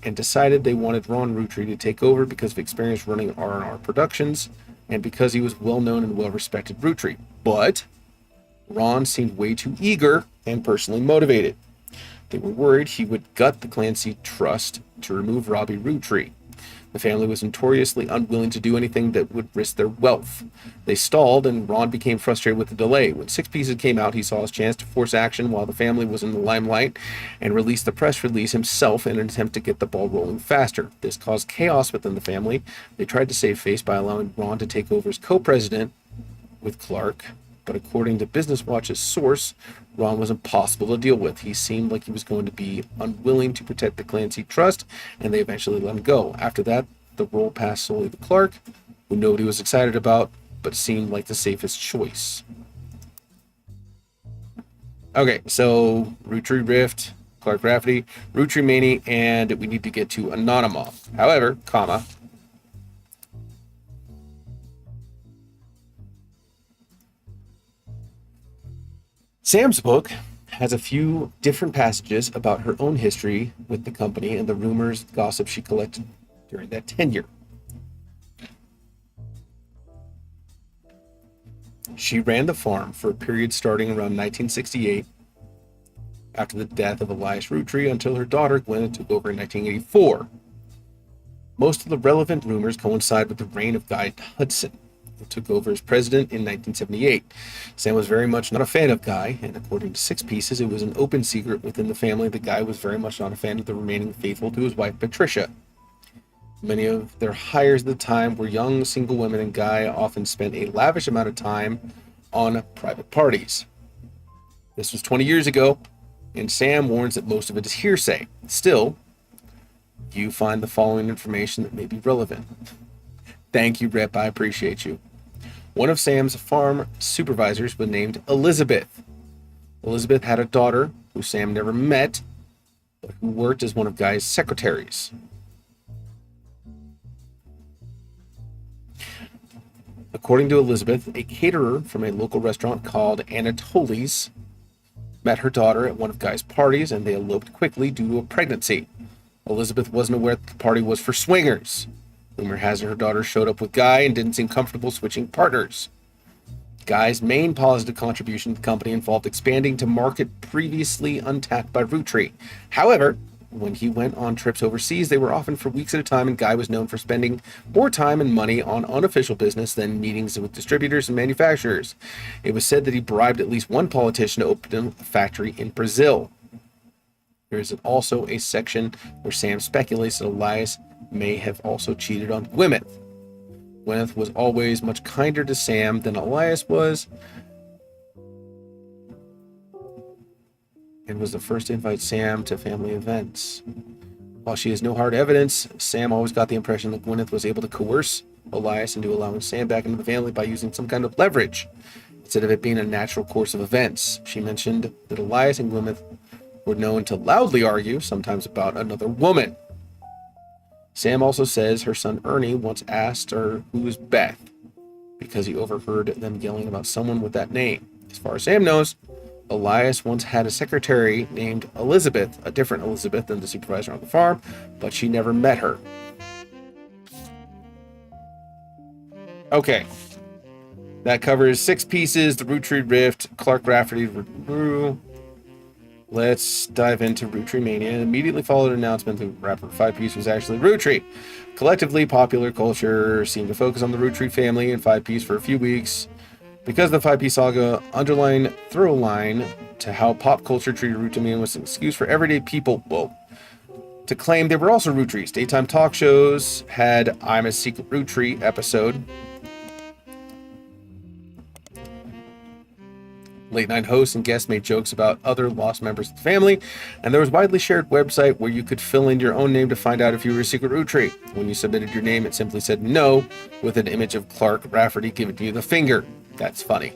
and decided they wanted Ron Rootry to take over because of experience running R&R Productions and because he was well-known and well-respected Rootry. But Ron seemed way too eager and personally motivated. They were worried he would gut the Clancy Trust to remove Robbie Rootry. The family was notoriously unwilling to do anything that would risk their wealth. They stalled, and Ron became frustrated with the delay. When 6 pieces came out, he saw his chance to force action while the family was in the limelight and released the press release himself in an attempt to get the ball rolling faster. This caused chaos within the family. They tried to save face by allowing Ron to take over as co-president with Clark but according to Business Watch's source, Ron was impossible to deal with. He seemed like he was going to be unwilling to protect the Clancy trust, and they eventually let him go. After that, the role passed solely to Clark, who nobody was excited about, but seemed like the safest choice. Okay, so Rootry Rift, Clark Rafferty, Rootry Mania, and we need to get to Anonymous. However, Sam's book has a few different passages about her own history with the company and the rumors, gossip she collected during that tenure. She ran the farm for a period starting around 1968 after the death of Elias Rootry until her daughter Gwen took over in 1984. Most of the relevant rumors coincide with the reign of Guy Hudson, who took over as president in 1978. Sam was very much not a fan of Guy, and according to Six Pieces, it was an open secret within the family that Guy was very much not a fan of the remaining faithful to his wife Patricia. Many of their hires at the time were young single women, and Guy often spent a lavish amount of time on private parties. This was 20 years ago, and Sam warns that most of it is hearsay. Still, you find the following information that may be relevant. Thank you, Rep. I appreciate you. One of Sam's farm supervisors was named Elizabeth. Elizabeth had a daughter who Sam never met, but who worked as one of Guy's secretaries. According to Elizabeth, a caterer from a local restaurant called Anatoly's met her daughter at one of Guy's parties, and they eloped quickly due to a pregnancy. Elizabeth wasn't aware that the party was for swingers. Rumor has it her daughter showed up with Guy and didn't seem comfortable switching partners. Guy's main positive contribution to the company involved expanding to market previously untapped by Rootry. However, when he went on trips overseas, they were often for weeks at a time, and Guy was known for spending more time and money on unofficial business than meetings with distributors and manufacturers. It was said that he bribed at least one politician to open a factory in Brazil. There is also a section where Sam speculates that Elias may have also cheated on Gwyneth. Gwyneth was always much kinder to Sam than Elias was, and was the first to invite Sam to family events. While she has no hard evidence, Sam always got the impression that Gwyneth was able to coerce Elias into allowing Sam back into the family by using some kind of leverage, instead of it being a natural course of events. She mentioned that Elias and Gwyneth were known to loudly argue, sometimes about another woman. Sam also says her son Ernie once asked her who was Beth, because he overheard them yelling about someone with that name. As far as Sam knows, Elias once had a secretary named Elizabeth, a different Elizabeth than the supervisor on the farm, but she never met her. Okay. That covers Six Pieces, the Rootry Rift, Clark Rafferty. Let's dive into Rootry Mania. And immediately followed an announcement that rapper Five Piece was actually Rootry. Collectively, popular culture seemed to focus on the Rootry family and Five Piece for a few weeks, because the Five Piece saga underlying through line to how pop culture treated Rootry Mania was an excuse for everyday people, to claim they were also Rootrys. Daytime talk shows had I'm a Secret Rootry episode. Late night hosts and guests made jokes about other lost members of the family, and there was a widely shared website where you could fill in your own name to find out if you were a secret Rootry. When you submitted your name, it simply said no, with an image of Clark Rafferty giving you the finger. That's funny.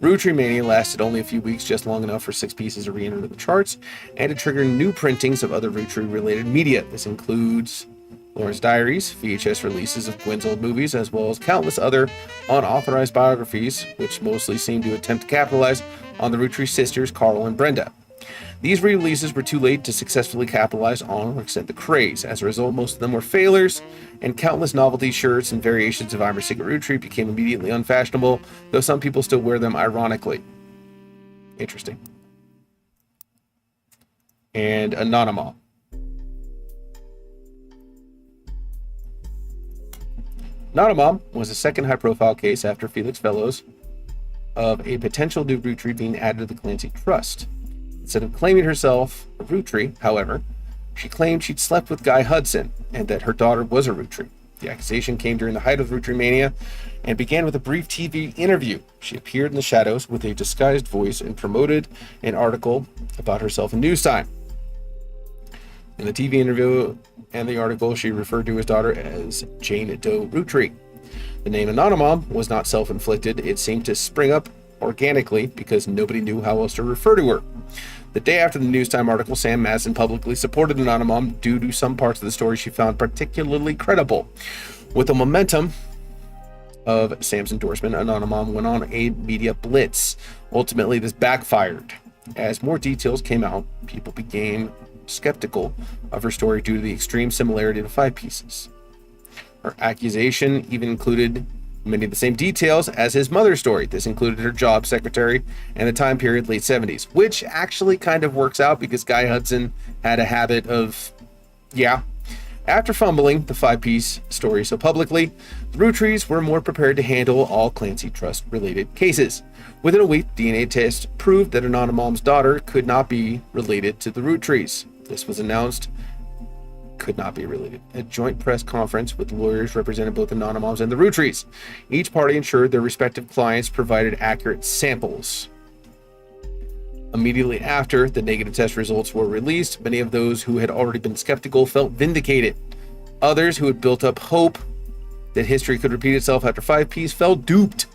Rootry Mania lasted only a few weeks, just long enough for Six Pieces to re-enter the charts, and to trigger new printings of other Rootry-related media. This includes Lawrence Diaries, VHS releases of Gwen's old movies, as well as countless other unauthorized biographies, which mostly seem to attempt to capitalize on the Rootry sisters, Carl and Brenda. These re-releases were too late to successfully capitalize on or extend the craze. As a result, most of them were failures, and countless novelty shirts and variations of I'm a Secret Rootry became immediately unfashionable, though some people still wear them ironically. Interesting. And Anonymous. Anonymous was the second high-profile case after Felix Fellows of a potential new Rootry being added to the Clancy Trust. Instead of claiming herself a Rootry, however, she claimed she'd slept with Guy Hudson and that her daughter was a Rootry. The accusation came during the height of Root Tree Mania and began with a brief TV interview. She appeared in the shadows with a disguised voice and promoted an article about herself in News Time. In the TV interview and the article, she referred to his daughter as Jane Doe Roottree. The name Anonymom was not self-inflicted. It seemed to spring up organically because nobody knew how else to refer to her. The day after the News Time article, Sam Madsen publicly supported Anonymom due to some parts of the story she found particularly credible. With the momentum of Sam's endorsement, Anonymom went on a media blitz. Ultimately, this backfired. As more details came out, people became skeptical of her story due to the extreme similarity to Five Pieces. Her accusation even included many of the same details as his mother's story. This included her job, secretary, and the time period, late 70s, which actually kind of works out because Guy Hudson had a habit of, After fumbling the five-piece story so publicly, the Roottrees were more prepared to handle all Clancy Trust-related cases. Within a week, DNA tests proved that Anonymom's daughter could not be related to the Roottrees. This was announced could not be related. A joint press conference with lawyers represented both Anonymoms and the Roottrees. Each party ensured their respective clients provided accurate samples. Immediately after the negative test results were released, many of those who had already been skeptical felt vindicated. Others who had built up hope that history could repeat itself after Five Piece felt duped.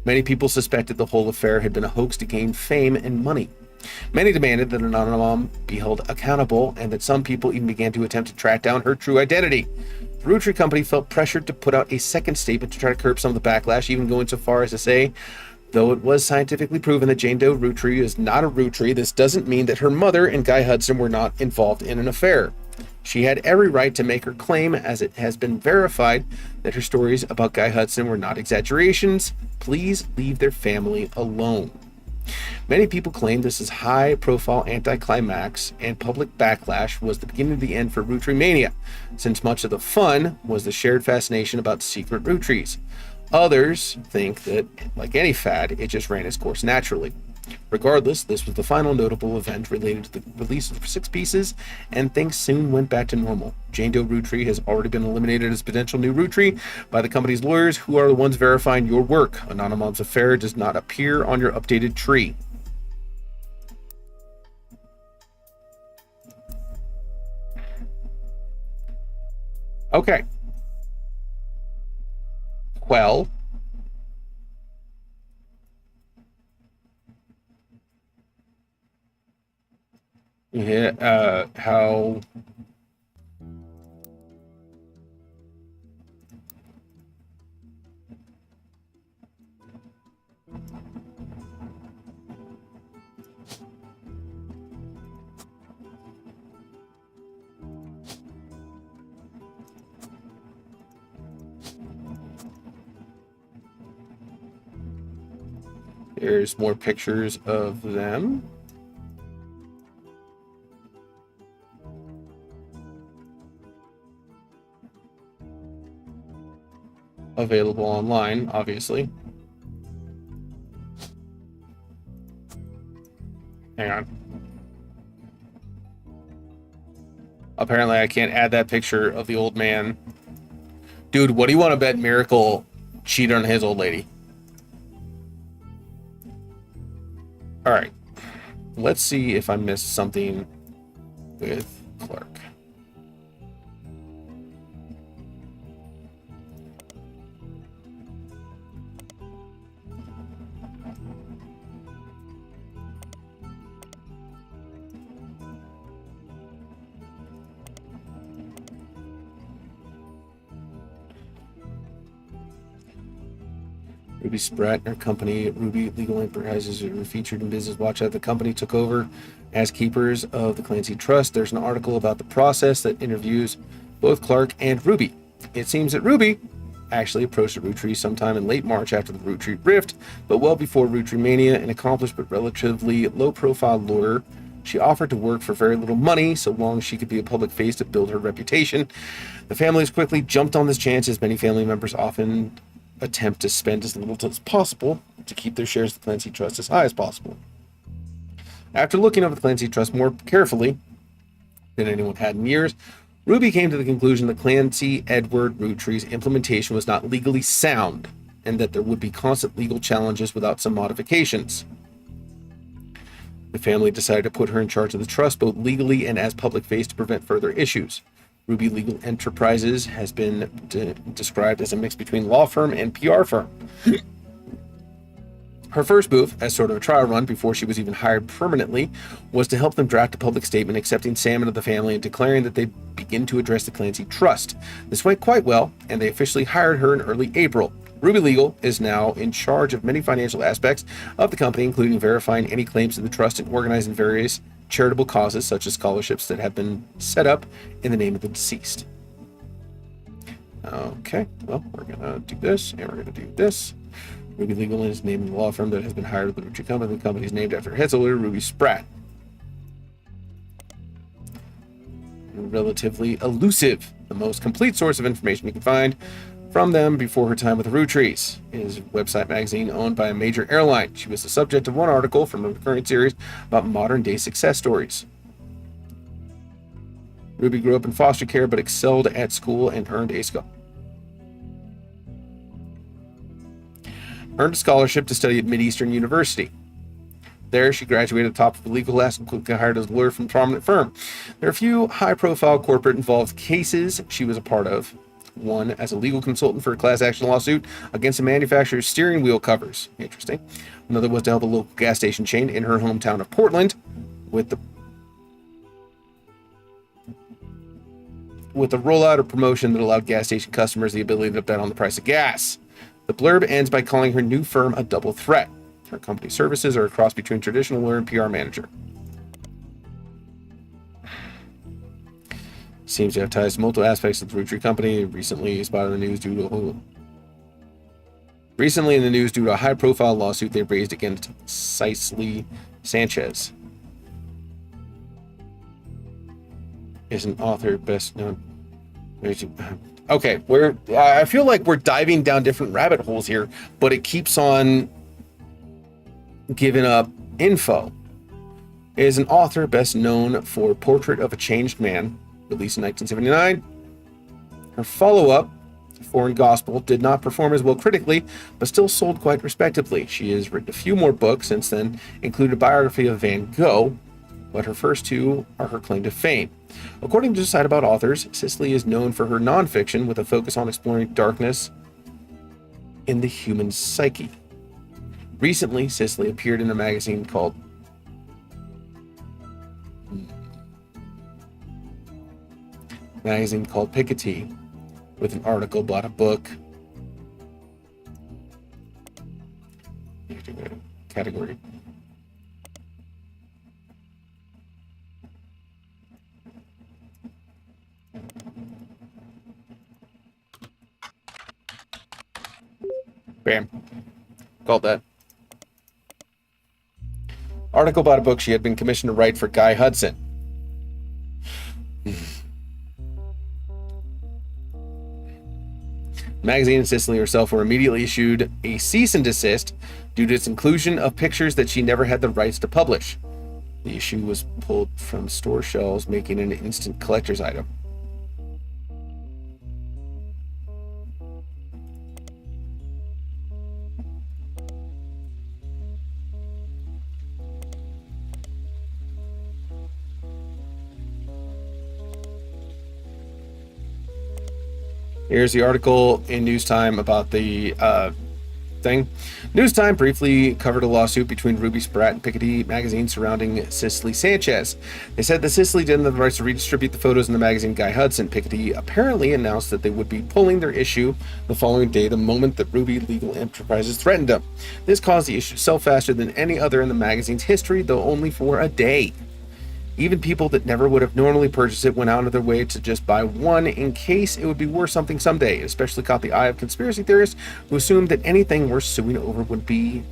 Many people suspected the whole affair had been a hoax to gain fame and money. Many demanded that Anonymom be held accountable, and that some people even began to attempt to track down her true identity. The Roottree Company felt pressured to put out a second statement to try to curb some of the backlash, even going so far as to say, though it was scientifically proven that Jane Doe Roottree is not a Roottree, this doesn't mean that her mother and Guy Hudson were not involved in an affair. She had every right to make her claim, as it has been verified that her stories about Guy Hudson were not exaggerations. Please leave their family alone. Many people claim this is high-profile anticlimax, and public backlash was the beginning of the end for Roottree Mania, since much of the fun was the shared fascination about secret Roottrees. Others think that, like any fad, it just ran its course naturally. Regardless, this was the final notable event related to the release of Six Pieces, and things soon went back to normal. Jane Doe Roottree has already been eliminated as potential new Roottree by the company's lawyers, who are the ones verifying your work. Anonymom's affair does not appear on your updated tree. Okay. Well, how there's more pictures of them. Available online, obviously. Hang on. Apparently I can't add that picture of the old man. Dude, what do you want to bet Miracle cheated on his old lady? Alright. Let's see if I missed something with Clark. Ruby Spratt and her company, Ruby Legal Enterprises, were featured in Business Watch after the company took over as keepers of the Clancy Trust. There's an article about the process that interviews both Clark and Ruby. It seems that Ruby actually approached the Roottree sometime in late March after the Roottree Rift, but well before Roottree Mania, an accomplished but relatively low-profile lawyer. She offered to work for very little money, so long as she could be a public face to build her reputation. The families quickly jumped on this chance, as many family members often attempt to spend as little as possible to keep their shares of the Clancy Trust as high as possible. After looking over the Clancy Trust more carefully than anyone had in years, Ruby came to the conclusion that Clancy Edward Rootree's implementation was not legally sound, and that there would be constant legal challenges without some modifications. The family decided to put her in charge of the trust, both legally and as public face, to prevent further issues. Ruby Legal Enterprises has been described as a mix between law firm and PR firm. Her first move, as sort of a trial run before she was even hired permanently, was to help them draft a public statement accepting Sam into the family and declaring that they begin to address the Clancy Trust. This went quite well, and they officially hired her in early April. Ruby Legal is now in charge of many financial aspects of the company, including verifying any claims to the trust and organizing various charitable causes, such as scholarships that have been set up in the name of the deceased. Okay, well, we're going to do this, and we're going to do this. Ruby Legal is named the law firm that has been hired with the Roottree Company. The company is named after her head soldier, Ruby Spratt. Relatively elusive. The most complete source of information you can find from them before her time with the Roottrees is a website magazine owned by a major airline. She was the subject of one article from a recurring series about modern-day success stories. Ruby grew up in foster care but excelled at school and earned a scholarship to study at Mid-Eastern University. There, she graduated at the top of the legal class and quickly hired as a lawyer from a prominent firm. There are a few high-profile corporate-involved cases she was a part of. One as a legal consultant for a class action lawsuit against a manufacturer's steering wheel covers. Interesting. Another was to help a local gas station chain in her hometown of Portland with the rollout of promotion that allowed gas station customers the ability to bet on the price of gas. The blurb ends by calling her new firm a double threat. Her company services are a cross between traditional lawyer and PR manager. Seems to have ties to multiple aspects of the Roottree Company. Recently spotted in the news due to a high-profile lawsuit they raised against Cicely Sanchez. Is an author best known. Okay, I feel like we're diving down different rabbit holes here, but it keeps on giving up info. Is an author best known for Portrait of a Changed Man, released in 1979. Her follow-up, Foreign Gospel, did not perform as well critically, but still sold quite respectably. She has written a few more books since then, including a biography of Van Gogh, but her first two are her claim to fame. According to the site about authors, Cicely is known for her nonfiction with a focus on exploring darkness in the human psyche. Recently, Cicely appeared in a magazine called Piketty with an article about a book. Category. Bam. Called that. Article about a book she had been commissioned to write for Guy Hudson. Magazine and Cicely herself were immediately issued a cease and desist due to its inclusion of pictures that she never had the rights to publish. The issue was pulled from store shelves, making it an instant collector's item. Here's the article in News Time about the thing. News Time briefly covered a lawsuit between Ruby Spratt and Piketty magazine surrounding Cicely Sanchez. They said that Cicely didn't have the rights to redistribute the photos in the magazine Guy Hudson. Piketty apparently announced that they would be pulling their issue the following day, the moment that Ruby Legal Enterprises threatened them. This caused the issue to sell faster than any other in the magazine's history, though only for a day. Even people that never would have normally purchased it went out of their way to just buy one in case it would be worth something someday. It especially caught the eye of conspiracy theorists who assumed that anything worth suing over would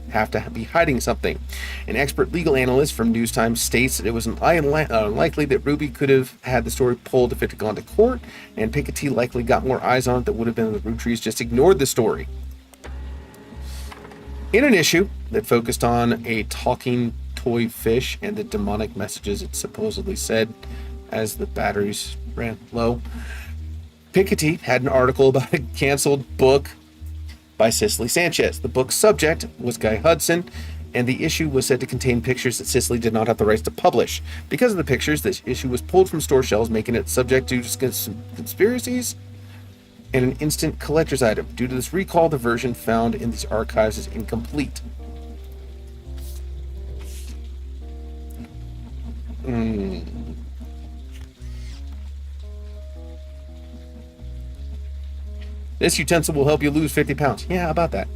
have to be hiding something. An expert legal analyst from News Time states that it was unlikely that Ruby could have had the story pulled if it had gone to court, and Piketty likely got more eyes on it that would have been if the Roottrees just ignored the story. In an issue that focused on a talking toy fish and the demonic messages it supposedly said as the batteries ran low. Piketty had an article about a canceled book by Cicely Sanchez. The book's subject was Guy Hudson, and the issue was said to contain pictures that Cicely did not have the rights to publish. Because of the pictures, this issue was pulled from store shelves, making it subject to conspiracies and an instant collector's item. Due to this recall, the version found in these archives is incomplete. This utensil will help you lose 50 pounds. Yeah, how about that?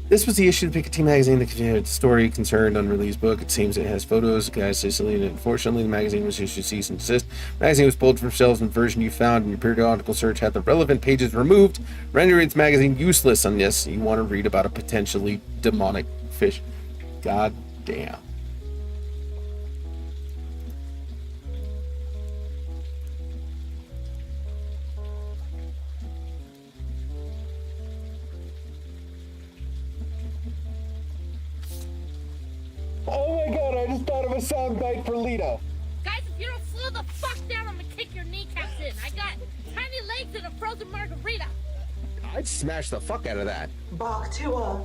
This was the issue of the Piketty magazine that continued the story concerned unreleased book. It seems it has photos of Guys Sicily, and unfortunately the magazine was issued cease and desist. The magazine was pulled from shelves, and the version you found in your periodical search had the relevant pages removed, rendering its magazine useless unless you want to read about a potentially demonic fish. God damn. Oh my god, I just thought of a soundbite for Lita. Guys, if you don't slow the fuck down, I'm gonna kick your kneecaps in. I got tiny legs and a frozen margarita. I'd smash the fuck out of that. Bok Tua.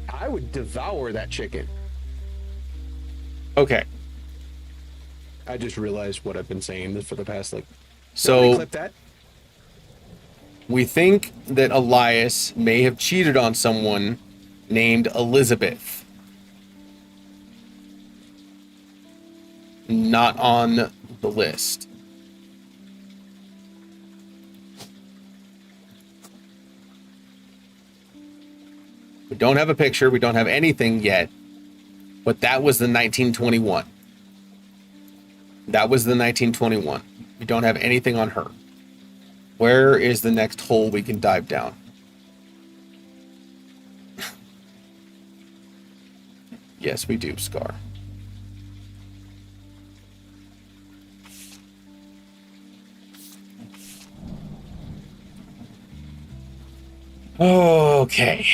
I would devour that chicken. Okay. I just realized what I've been saying for the past, like... So, clip that? we think that Elias may have cheated on someone named Elizabeth. Not on the list. We don't have a picture. We don't have anything yet. But that was the 1921. That was the 1921. We don't have anything on her. Where is the next hole we can dive down? Yes, we do, Scar. Okay.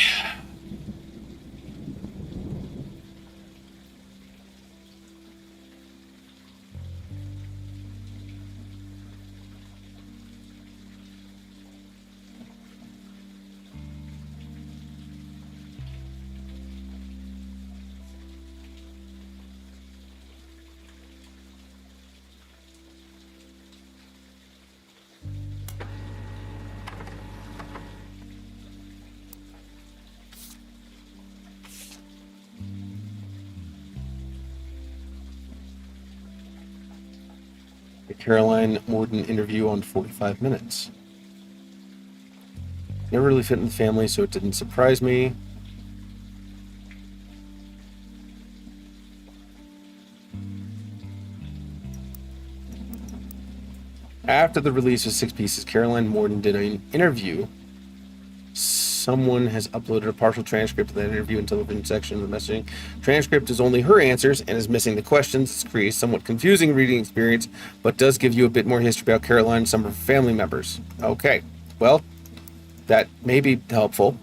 Caroline Morden interview on 45 minutes. Never really fit in the family, so it didn't surprise me. After the release of Six Pieces, Caroline Morden did an interview. Someone has uploaded a partial transcript of that interview in the television section of the messaging. Transcript is only her answers and is missing the questions. It creates a somewhat confusing reading experience, but does give you a bit more history about Caroline and some of her family members. Okay, well, that may be helpful.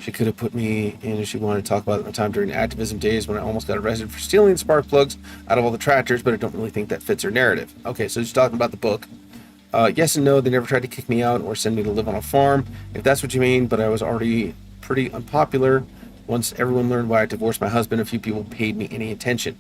She could have put me in if she wanted to talk about my time during activism days when I almost got arrested for stealing spark plugs out of all the tractors, but I don't really think that fits her narrative. Okay, so she's talking about the book. Yes and no, they never tried to kick me out or send me to live on a farm, if that's what you mean, but I was already pretty unpopular. Once everyone learned why I divorced my husband, a few people paid me any attention.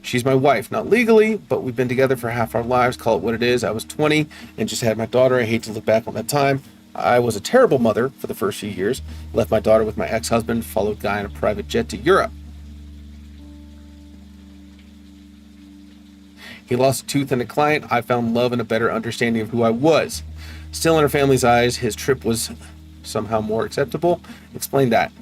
She's my wife, not legally, but we've been together for half our lives, call it what it is. I was 20 and just had my daughter. I hate to look back on that time. I was a terrible mother for the first few years, left my daughter with my ex-husband, followed Guy on a private jet to Europe. He lost a tooth and a client. I found love and a better understanding of who I was. Still in our family's eyes, his trip was somehow more acceptable. Explain that.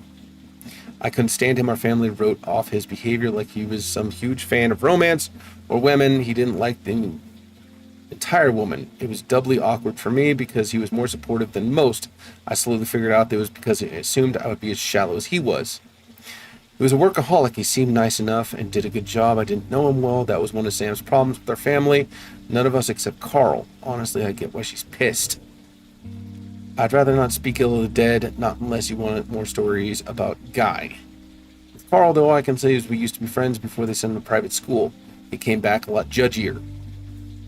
I couldn't stand him. Our family wrote off his behavior like he was some huge fan of romance or women. He didn't like the entire woman. It was doubly awkward for me because he was more supportive than most. I slowly figured out that it was because he assumed I would be as shallow as he was. He was a workaholic. He seemed nice enough and did a good job. I didn't know him well. That was one of Sam's problems with our family. None of us except Carl. Honestly, I get why she's pissed. I'd rather not speak ill of the dead, not unless you want more stories about Guy. With Carl, though, I can say is we used to be friends before they sent him to private school. He came back a lot judgier.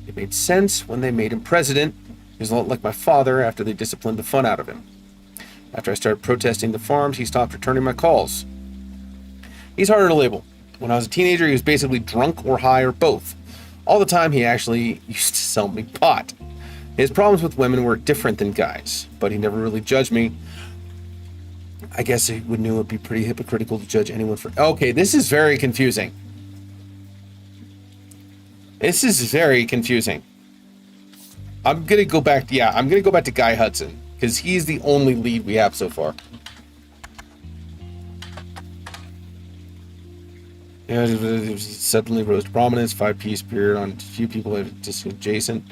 It made sense when they made him president. He was a lot like my father after they disciplined the fun out of him. After I started protesting the farms, he stopped returning my calls. He's harder to label. When I was a teenager, he was basically drunk or high or both. All the time, he actually used to sell me pot. His problems with women were different than guys, but he never really judged me. I guess he would knew it would be pretty hypocritical to judge anyone for... Okay, this is very confusing. This is very confusing. I'm going to go back... Yeah, I'm going to go back to Guy Hudson, because he's the only lead we have so far. Yeah, he suddenly rose to prominence. 5-piece appeared on a few people adjacent.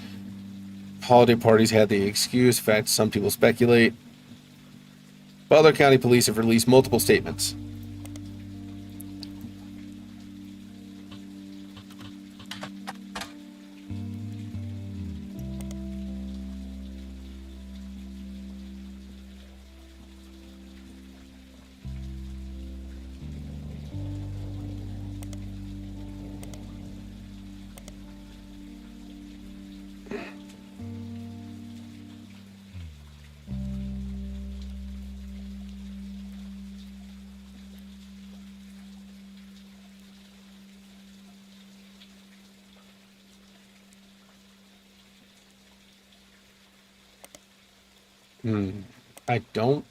Holiday parties had the excuse. In fact, some people speculate. Butler County Police have released multiple statements. I don't.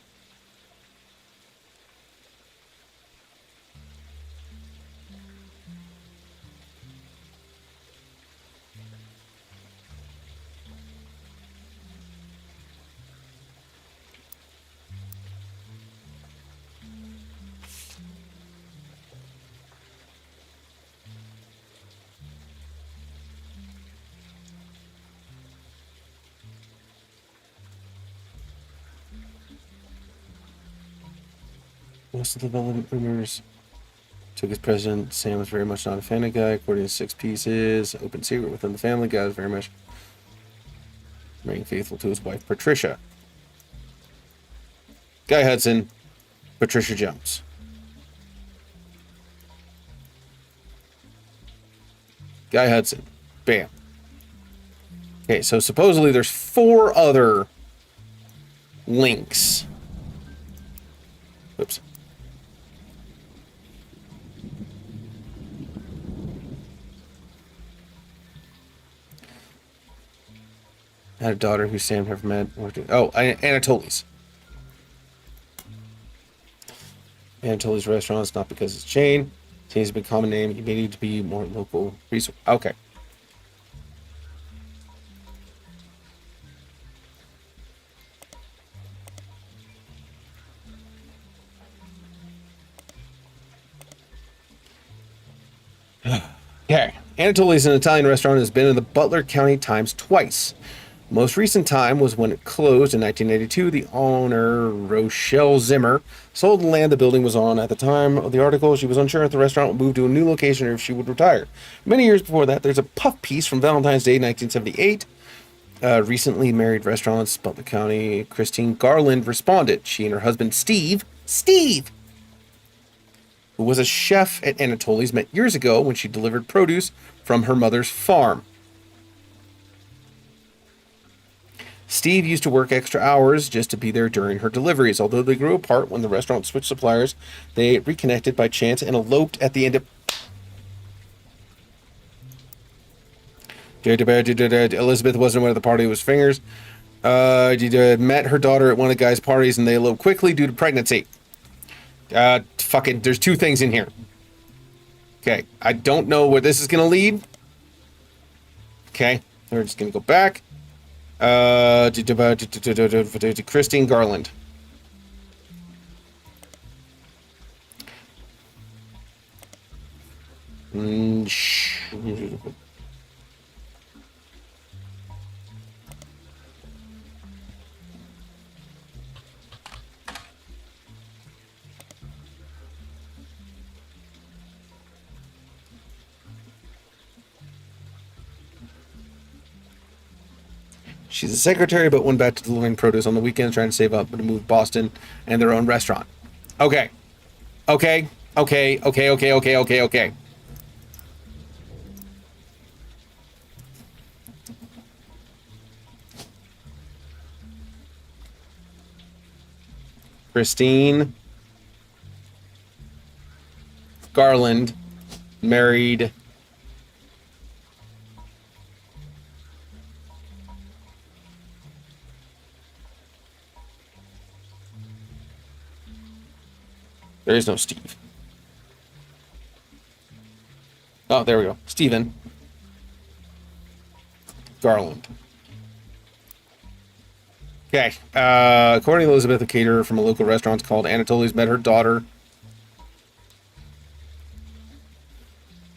Most of the development rumors took as president. Sam was very much not a fan of Guy. According to 6 Pieces, open secret within the family, Guy was very much remaining faithful to his wife, Patricia. Guy Hudson, Patricia Jones. Guy Hudson. Bam. Okay, so supposedly there's 4 other links. Oops. I had a daughter who Sam never met. Oh, Anatoly's. Anatoly's restaurants, not because it's a chain. It seems to be a common name. You may need to be more local resource. Okay. Okay. Anatoly's, an Italian restaurant, has been in the Butler County Times twice. Most recent time was when it closed in 1982. The owner, Rochelle Zimmer, sold the land the building was on. At the time of the article, she was unsure if the restaurant would move to a new location or if she would retire. Many years before that, there's a puff piece from Valentine's Day 1978. Recently married restaurants, Butler County, Christine Garland responded. She and her husband, Steve, who was a chef at Anatoly's, met years ago when she delivered produce from her mother's farm. Steve used to work extra hours just to be there during her deliveries. Although they grew apart when the restaurant switched suppliers, they reconnected by chance and eloped at the end of... Elizabeth wasn't aware of the party with fingers. Met her daughter at one of the guys' parties and they eloped quickly due to pregnancy. Fucking, there's 2 things in here. Okay, I don't know where this is going to lead. Okay, we're just going to go back. To Christine Garland. She's a secretary, but went back to delivering produce on the weekends, trying to save up to move to Boston and their own restaurant. Okay. Okay. Christine Garland married there is no Steve. Oh, there we go. Stephen Garland. Okay. According to Elizabeth, a caterer from a local restaurant called Anatoli's met her daughter.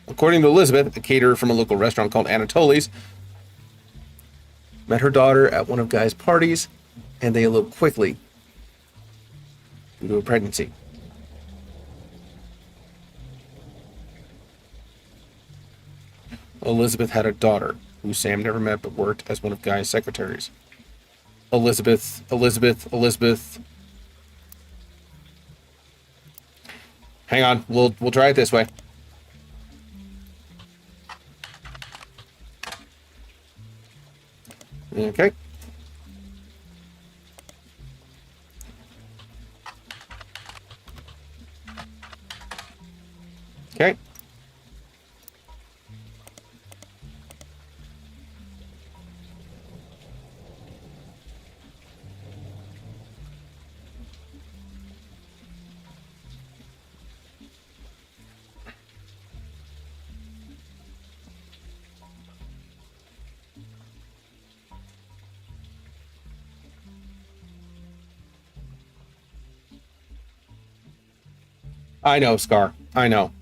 According to Elizabeth, a caterer from a local restaurant called Anatoli's met her daughter at one of Guy's parties, and they eloped quickly due to a pregnancy. Elizabeth had a daughter who Sam never met but worked as one of Guy's secretaries. Elizabeth. Hang on, we'll try it this way. Okay. Okay. I know, Scar. I know.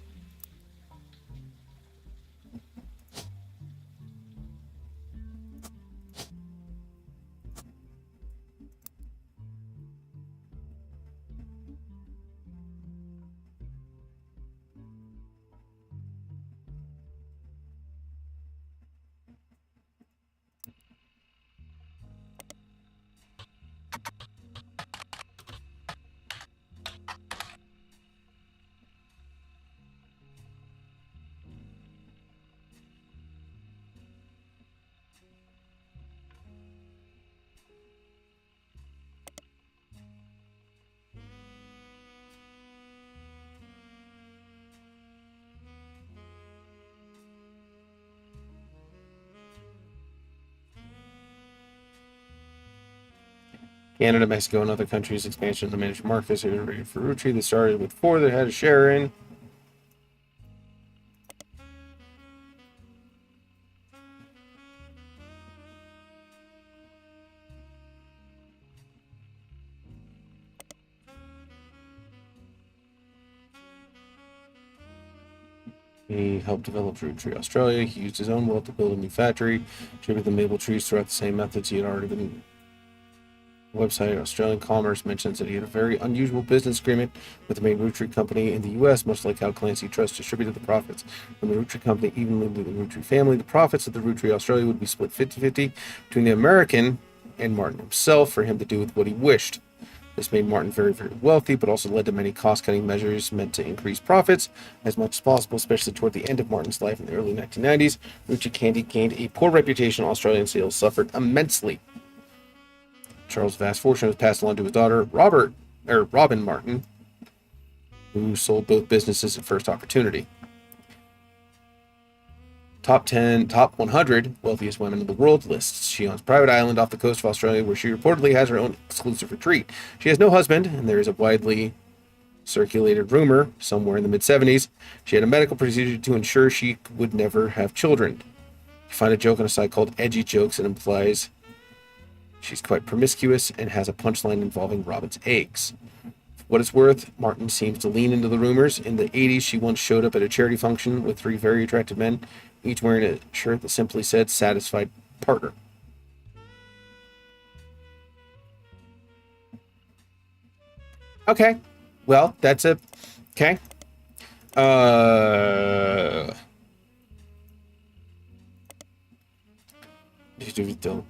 Canada, Mexico, and other countries' expansion of the managed markets for Ferrucci that started with 4 that had a share in. He helped develop Fruit Tree Australia. He used his own wealth to build a new factory, distribute the maple trees throughout the same methods he had already been. The website Australian Commerce mentions that he had a very unusual business agreement with the main Root Tree Company in the U.S., much like how Clancy Trust distributed the profits from the Root Tree Company evenly to the Root Tree family. The profits of the Root Tree Australia would be split 50-50 between the American and Martin himself for him to do with what he wished. This made Martin very, very wealthy, but also led to many cost-cutting measures meant to increase profits as much as possible, especially toward the end of Martin's life in the early 1990s. Root Tree Candy gained a poor reputation. Australian sales suffered immensely. Charles' vast fortune was passed along to his daughter, Robin Martin, who sold both businesses at first opportunity. Top 100 wealthiest women in the world lists. She owns a private island off the coast of Australia where she reportedly has her own exclusive retreat. She has no husband, and there is a widely circulated rumor somewhere in the mid-70s she had a medical procedure to ensure she would never have children. You find a joke on a site called Edgy Jokes that implies she's quite promiscuous and has a punchline involving Robin's eggs. For what it's worth, Martin seems to lean into the rumors. In the 80s, she once showed up at a charity function with 3 very attractive men, each wearing a shirt that simply said "Satisfied Partner." Okay. Well, that's it. Okay.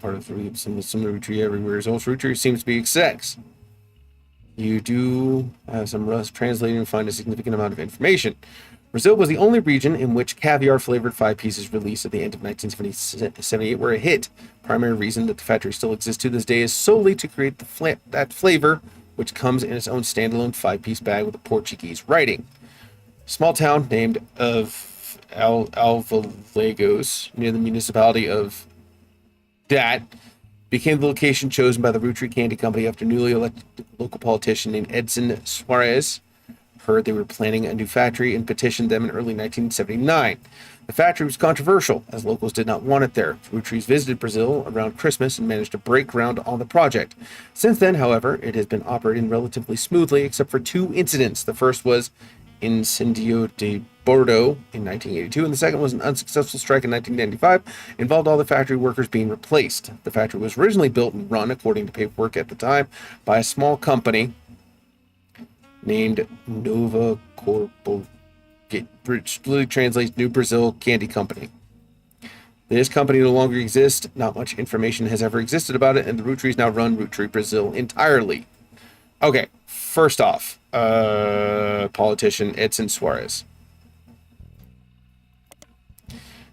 Part of some of the Root Tree everywhere. His own Root Tree seems to be sex. You do have some rust translating and find a significant amount of information. Brazil was the only region in which caviar-flavored 5 pieces released at the end of 1978 were a hit. Primary reason that the factory still exists to this day is solely to create that flavor which comes in its own standalone 5-piece bag with a Portuguese writing. Small town named of Alvalagos, near the municipality of that, became the location chosen by the Root Tree Candy Company after newly elected local politician named Edson Suarez heard they were planning a new factory and petitioned them in early 1979. The factory was controversial, as locals did not want it there. Root Trees visited Brazil around Christmas and managed to break ground on the project. Since then, however, it has been operating relatively smoothly, except for 2 incidents. The first was Incendio de Bordeaux in 1982, and the second was an unsuccessful strike in 1995, involved all the factory workers being replaced. The factory was originally built and run, according to paperwork at the time, by a small company named Nova Corpo, which literally translates New Brazil Candy Company. This company no longer exists. Not much information has ever existed about it, and the Root Trees now run Root Tree Brazil entirely. Okay, first off, politician Edson Suarez.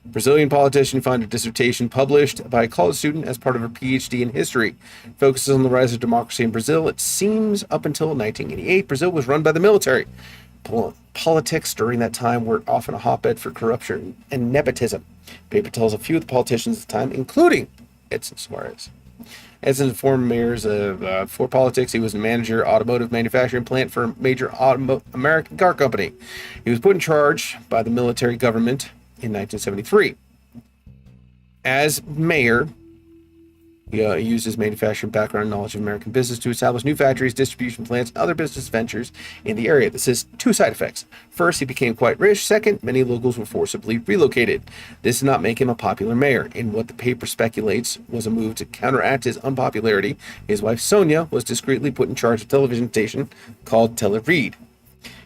Brazilian politician found a dissertation published by a college student as part of her PhD in history. Focuses on the rise of democracy in Brazil. It seems up until 1988, Brazil was run by the military. Politics during that time were often a hotbed for corruption and nepotism. Paper tells a few of the politicians at the time, including Edson Suarez. Edson former mayors for politics. He was a manager, automotive manufacturing plant for a major American car company. He was put in charge by the military government in 1973. As mayor, he used his manufacturing background and knowledge of American business to establish new factories, distribution plants, and other business ventures in the area. This has 2 side effects. First, he became quite rich. Second, many locals were forcibly relocated. This did not make him a popular mayor. In what the paper speculates was a move to counteract his unpopularity, his wife Sonia was discreetly put in charge of a television station called Teleread.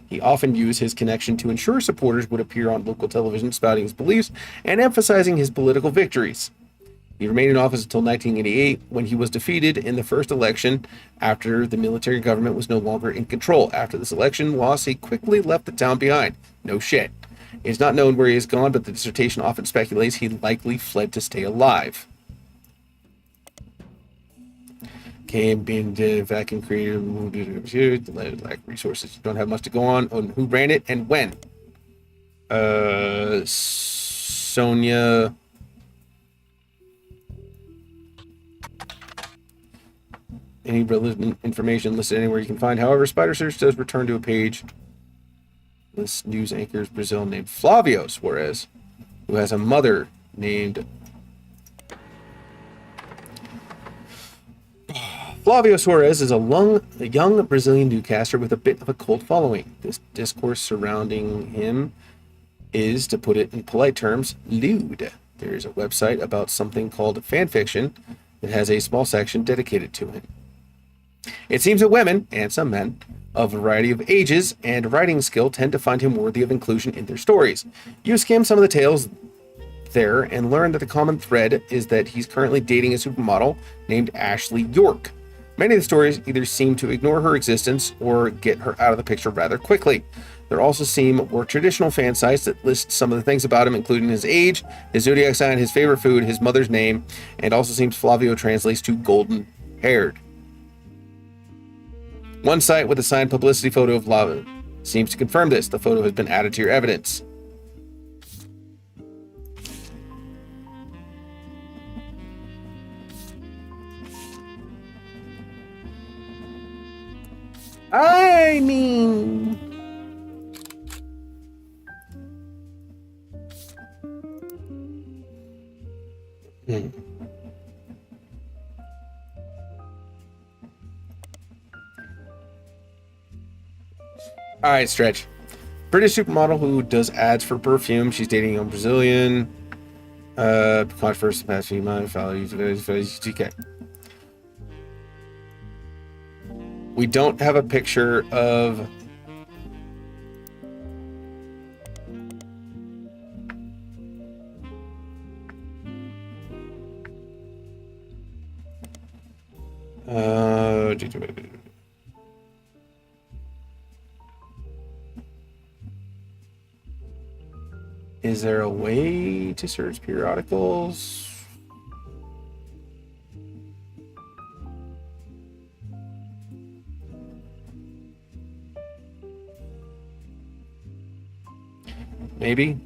He often used his connection to ensure supporters would appear on local television spouting his beliefs and emphasizing his political victories. He remained in office until 1988, when he was defeated in the first election after the military government was no longer in control. After this election loss, he quickly left the town behind. No shit. It is not known where he has gone, but the dissertation often speculates he likely fled to stay alive. Came being vacuum created, lack resources. Don't have much to go on who ran it and when. Sonia. Any relevant information listed anywhere you can find. However, Spider Search does return to a page. This news anchors Brazil named Flavio Suarez, who has a mother named Flavio Suarez is a young Brazilian newscaster with a bit of a cult following. This discourse surrounding him is, to put it in polite terms, lewd. There is a website about something called fanfiction that has a small section dedicated to him. It seems that women, and some men, of a variety of ages and writing skill tend to find him worthy of inclusion in their stories. You skim some of the tales there and learn that the common thread is that he's currently dating a supermodel named Ashley York. Many of the stories either seem to ignore her existence or get her out of the picture rather quickly. There also seem more traditional fan sites that list some of the things about him, including his age, his zodiac sign, his favorite food, his mother's name, and also seems Flavio translates to golden-haired. One site with a signed publicity photo of Flavio seems to confirm this. The photo has been added to your evidence. I mean... All right, Stretch. British supermodel who does ads for perfume. She's dating a young Brazilian. Controversy past few months. Okay. We don't have a picture of... Is there a way to search periodicals? Maybe?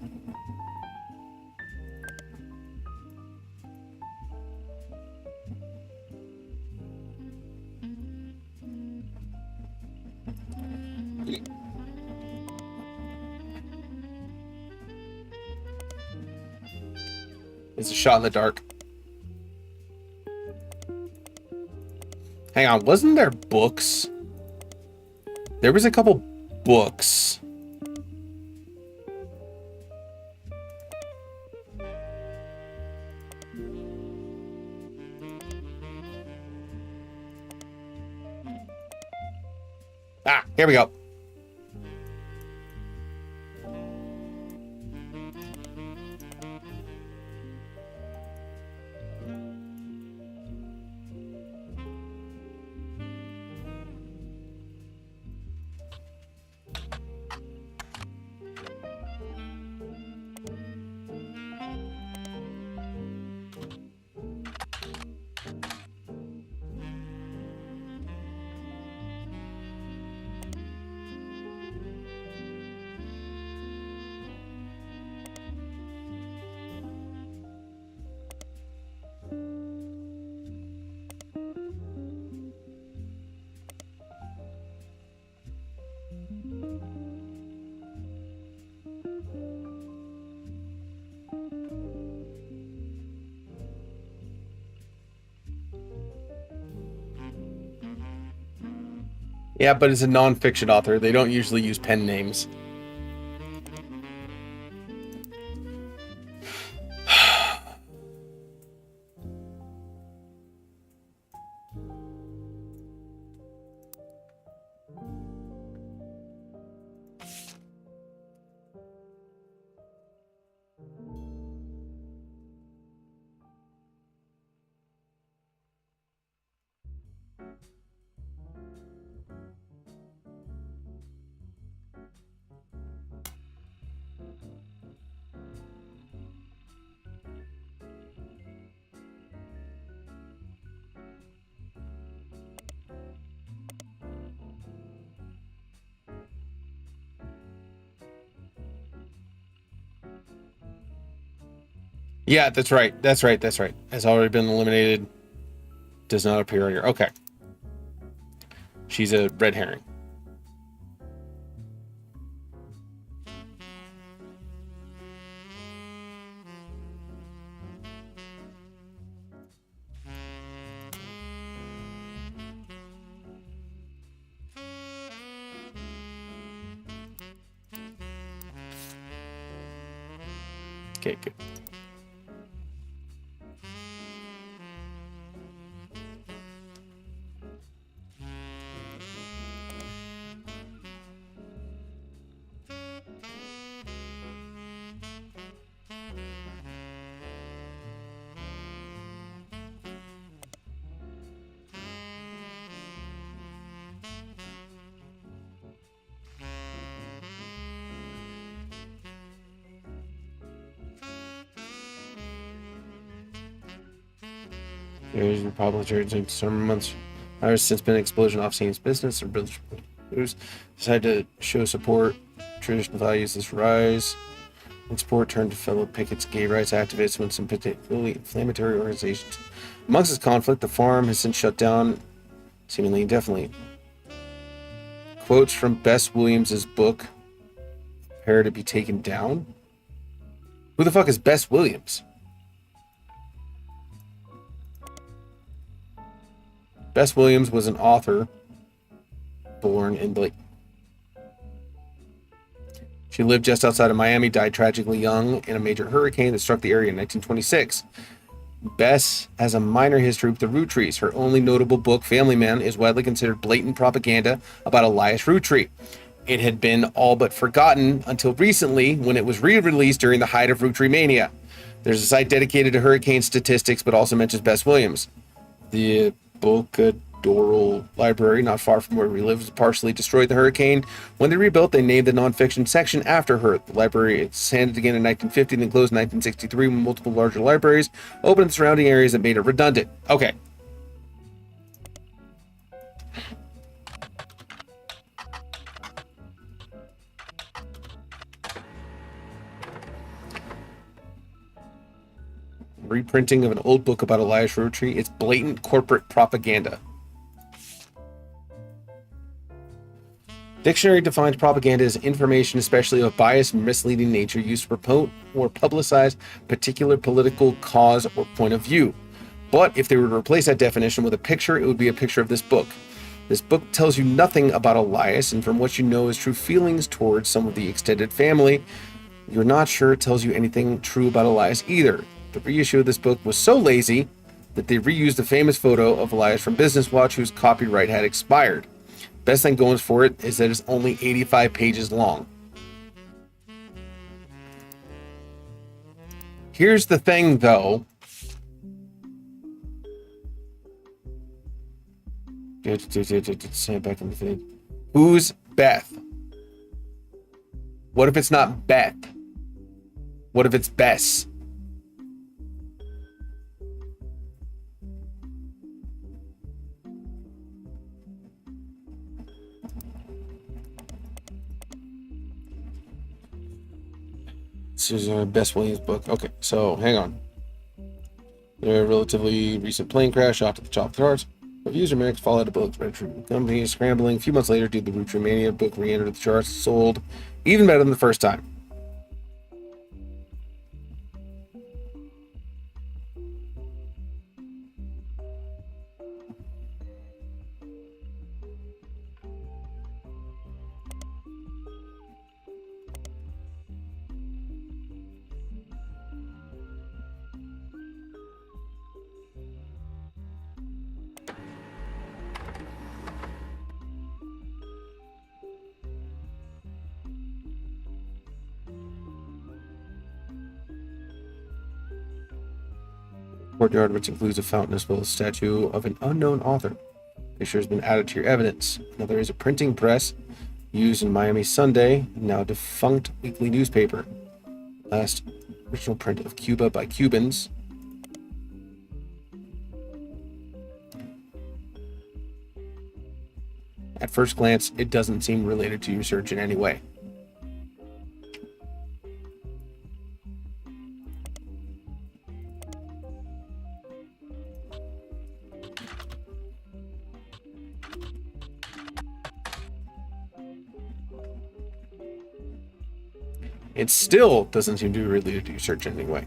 It's a shot in the dark. Hang on, wasn't there books? There was a couple books. Ah, here we go. Yeah, but it's a non-fiction author. They don't usually use pen names. Yeah, that's right. That's right. That's right. Has already been eliminated. Does not appear here. Okay. She's a red herring. Okay, good. There's Republicans in summer months. There's since been an explosion off scene's business. The British decided to show support. Traditional values this rise. In support turned to fellow pickets, gay rights activists, and some particularly inflammatory organizations. Amongst this conflict, the farm has since shut down, seemingly indefinitely. Quotes from Bess Williams' book prepare to be taken down. Who the fuck is Bess Williams? Bess Williams was an author born in Blake. She lived just outside of Miami, died tragically young in a major hurricane that struck the area in 1926. Bess has a minor history with the Root Trees. Her only notable book, Family Man, is widely considered blatant propaganda about Elias Root Tree. It had been all but forgotten until recently when it was re-released during the height of Root Tree mania. There's a site dedicated to hurricane statistics, but also mentions Bess Williams. The Bocadoral Library, not far from where we live, was partially destroyed in the hurricane. When they rebuilt, they named the nonfiction section after her. The library expanded again in 1950, then closed in 1963 when multiple larger libraries opened in surrounding areas that made it redundant. Okay. reprinting of an old book about Elias Rootry. It's blatant corporate propaganda. Dictionary defines propaganda as information, especially of biased and misleading nature, used to promote or publicize particular political cause or point of view. But if they were to replace that definition with a picture, it would be a picture of this book. This book tells you nothing about Elias, and from what you know his true feelings towards some of the extended family, you're not sure it tells you anything true about Elias either. The reissue of this book was so lazy that they reused a famous photo of Elias from Business Watch whose copyright had expired. Best thing going for it is that it's only 85 pages long. Here's the thing, though. Back in the feed. Who's Beth? What if it's not Beth? What if it's Bess? This is Bess Williams' book. Okay, so hang on. A relatively recent plane crash off to the top of the charts. Reviews are mixed. Fallout of books. Company is scrambling. A few months later, did the Rootry Mania book re-entered the charts, sold even better than the first time. Courtyard, which includes a fountain as well as a statue of an unknown author. Picture has been added to your evidence. Another is a printing press used in Miami Sunday, now defunct weekly newspaper. Last original print of Cuba by Cubans. At first glance, it doesn't seem related to your search in any way. It still doesn't seem to be related to your search in any way.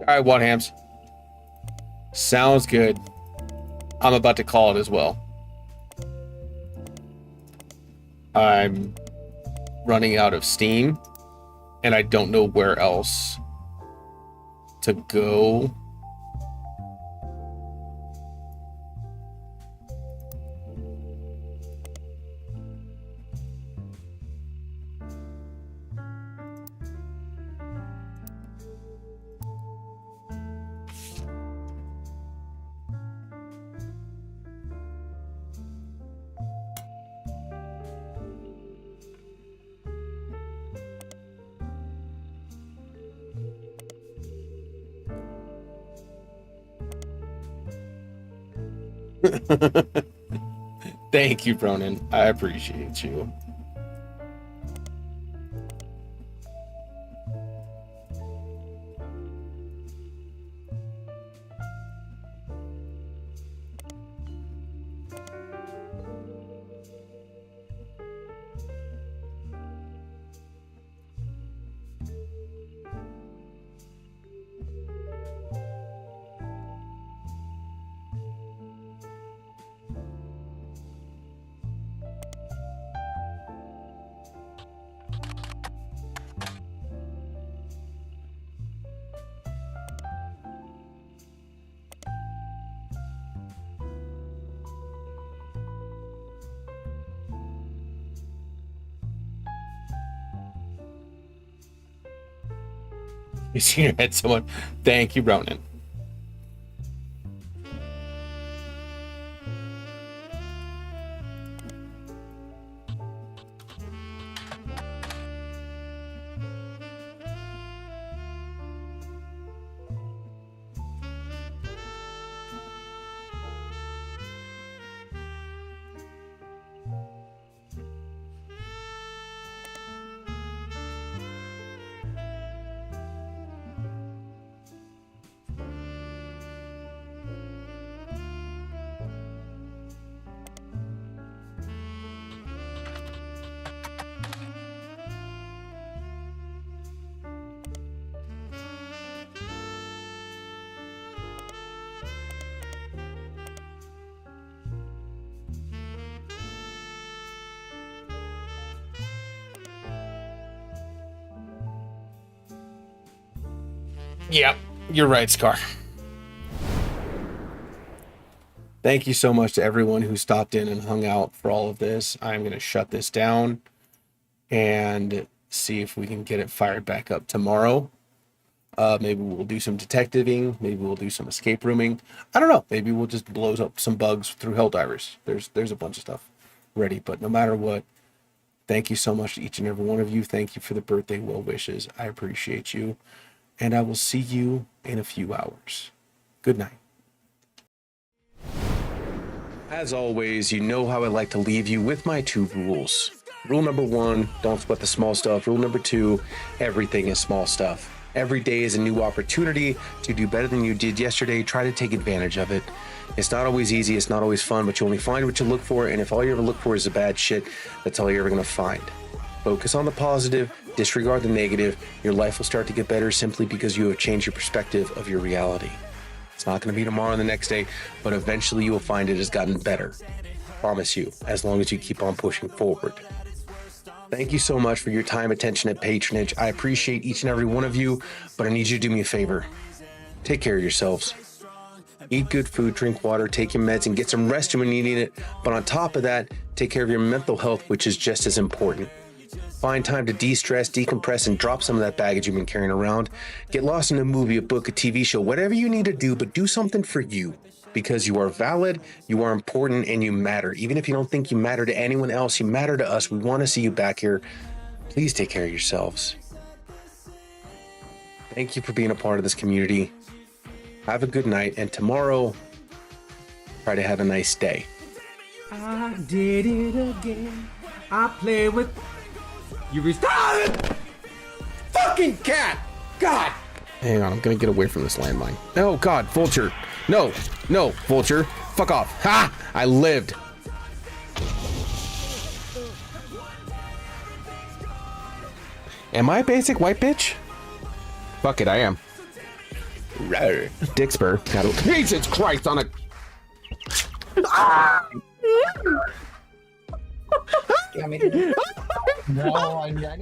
All right, what hams? Sounds good. I'm about to call it as well. I'm running out of steam, and I don't know where else to go. Thank you, Bronin. I appreciate you. You see your head, someone. Thank you, Ronan. Yep, you're right, Scar. Thank you so much to everyone who stopped in and hung out for all of this. I'm going to shut this down and see if we can get it fired back up tomorrow. Maybe we'll do some detectiving. Maybe we'll do some escape rooming. I don't know. Maybe we'll just blow up some bugs through Helldivers. There's a bunch of stuff ready. But no matter what, thank you so much to each and every one of you. Thank you for the birthday well wishes. I appreciate you. And I will see you in a few hours. Good night. As always, you know how I like to leave you with my 2 rules. Rule number 1, don't sweat the small stuff. Rule number 2, everything is small stuff. Every day is a new opportunity to do better than you did yesterday. Try to take advantage of it. It's not always easy, it's not always fun, but you only find what you look for, and if all you ever look for is the bad shit, that's all you're ever gonna find. Focus on the positive, disregard the negative. Your life will start to get better simply because you have changed your perspective of your reality. It's not going to be tomorrow and the next day, but eventually you will find it has gotten better. Promise you, as long as you keep on pushing forward. Thank you so much for your time, attention, and patronage. I appreciate each and every one of you, but I need you to do me a favor. Take care of yourselves. Eat good food, drink water, take your meds, and get some rest when you need it. But on top of that, take care of your mental health, which is just as important. Find time to de-stress, decompress, and drop some of that baggage you've been carrying around. Get lost in a movie, a book, a TV show, whatever you need to do, but do something for you. Because you are valid, you are important, and you matter. Even if you don't think you matter to anyone else, you matter to us. We want to see you back here. Please take care of yourselves. Thank you for being a part of this community. Have a good night, and tomorrow, try to have a nice day. I did it again. I play with... You restarted! Fucking cat! God! Hang on, I'm gonna get away from this landmine. Oh God, Vulture! No, no, Vulture! Fuck off! Ha! I lived! Am I a basic white bitch? Fuck it, I am. Rawr. Dickspur. Jesus Christ on a... No, I'm not.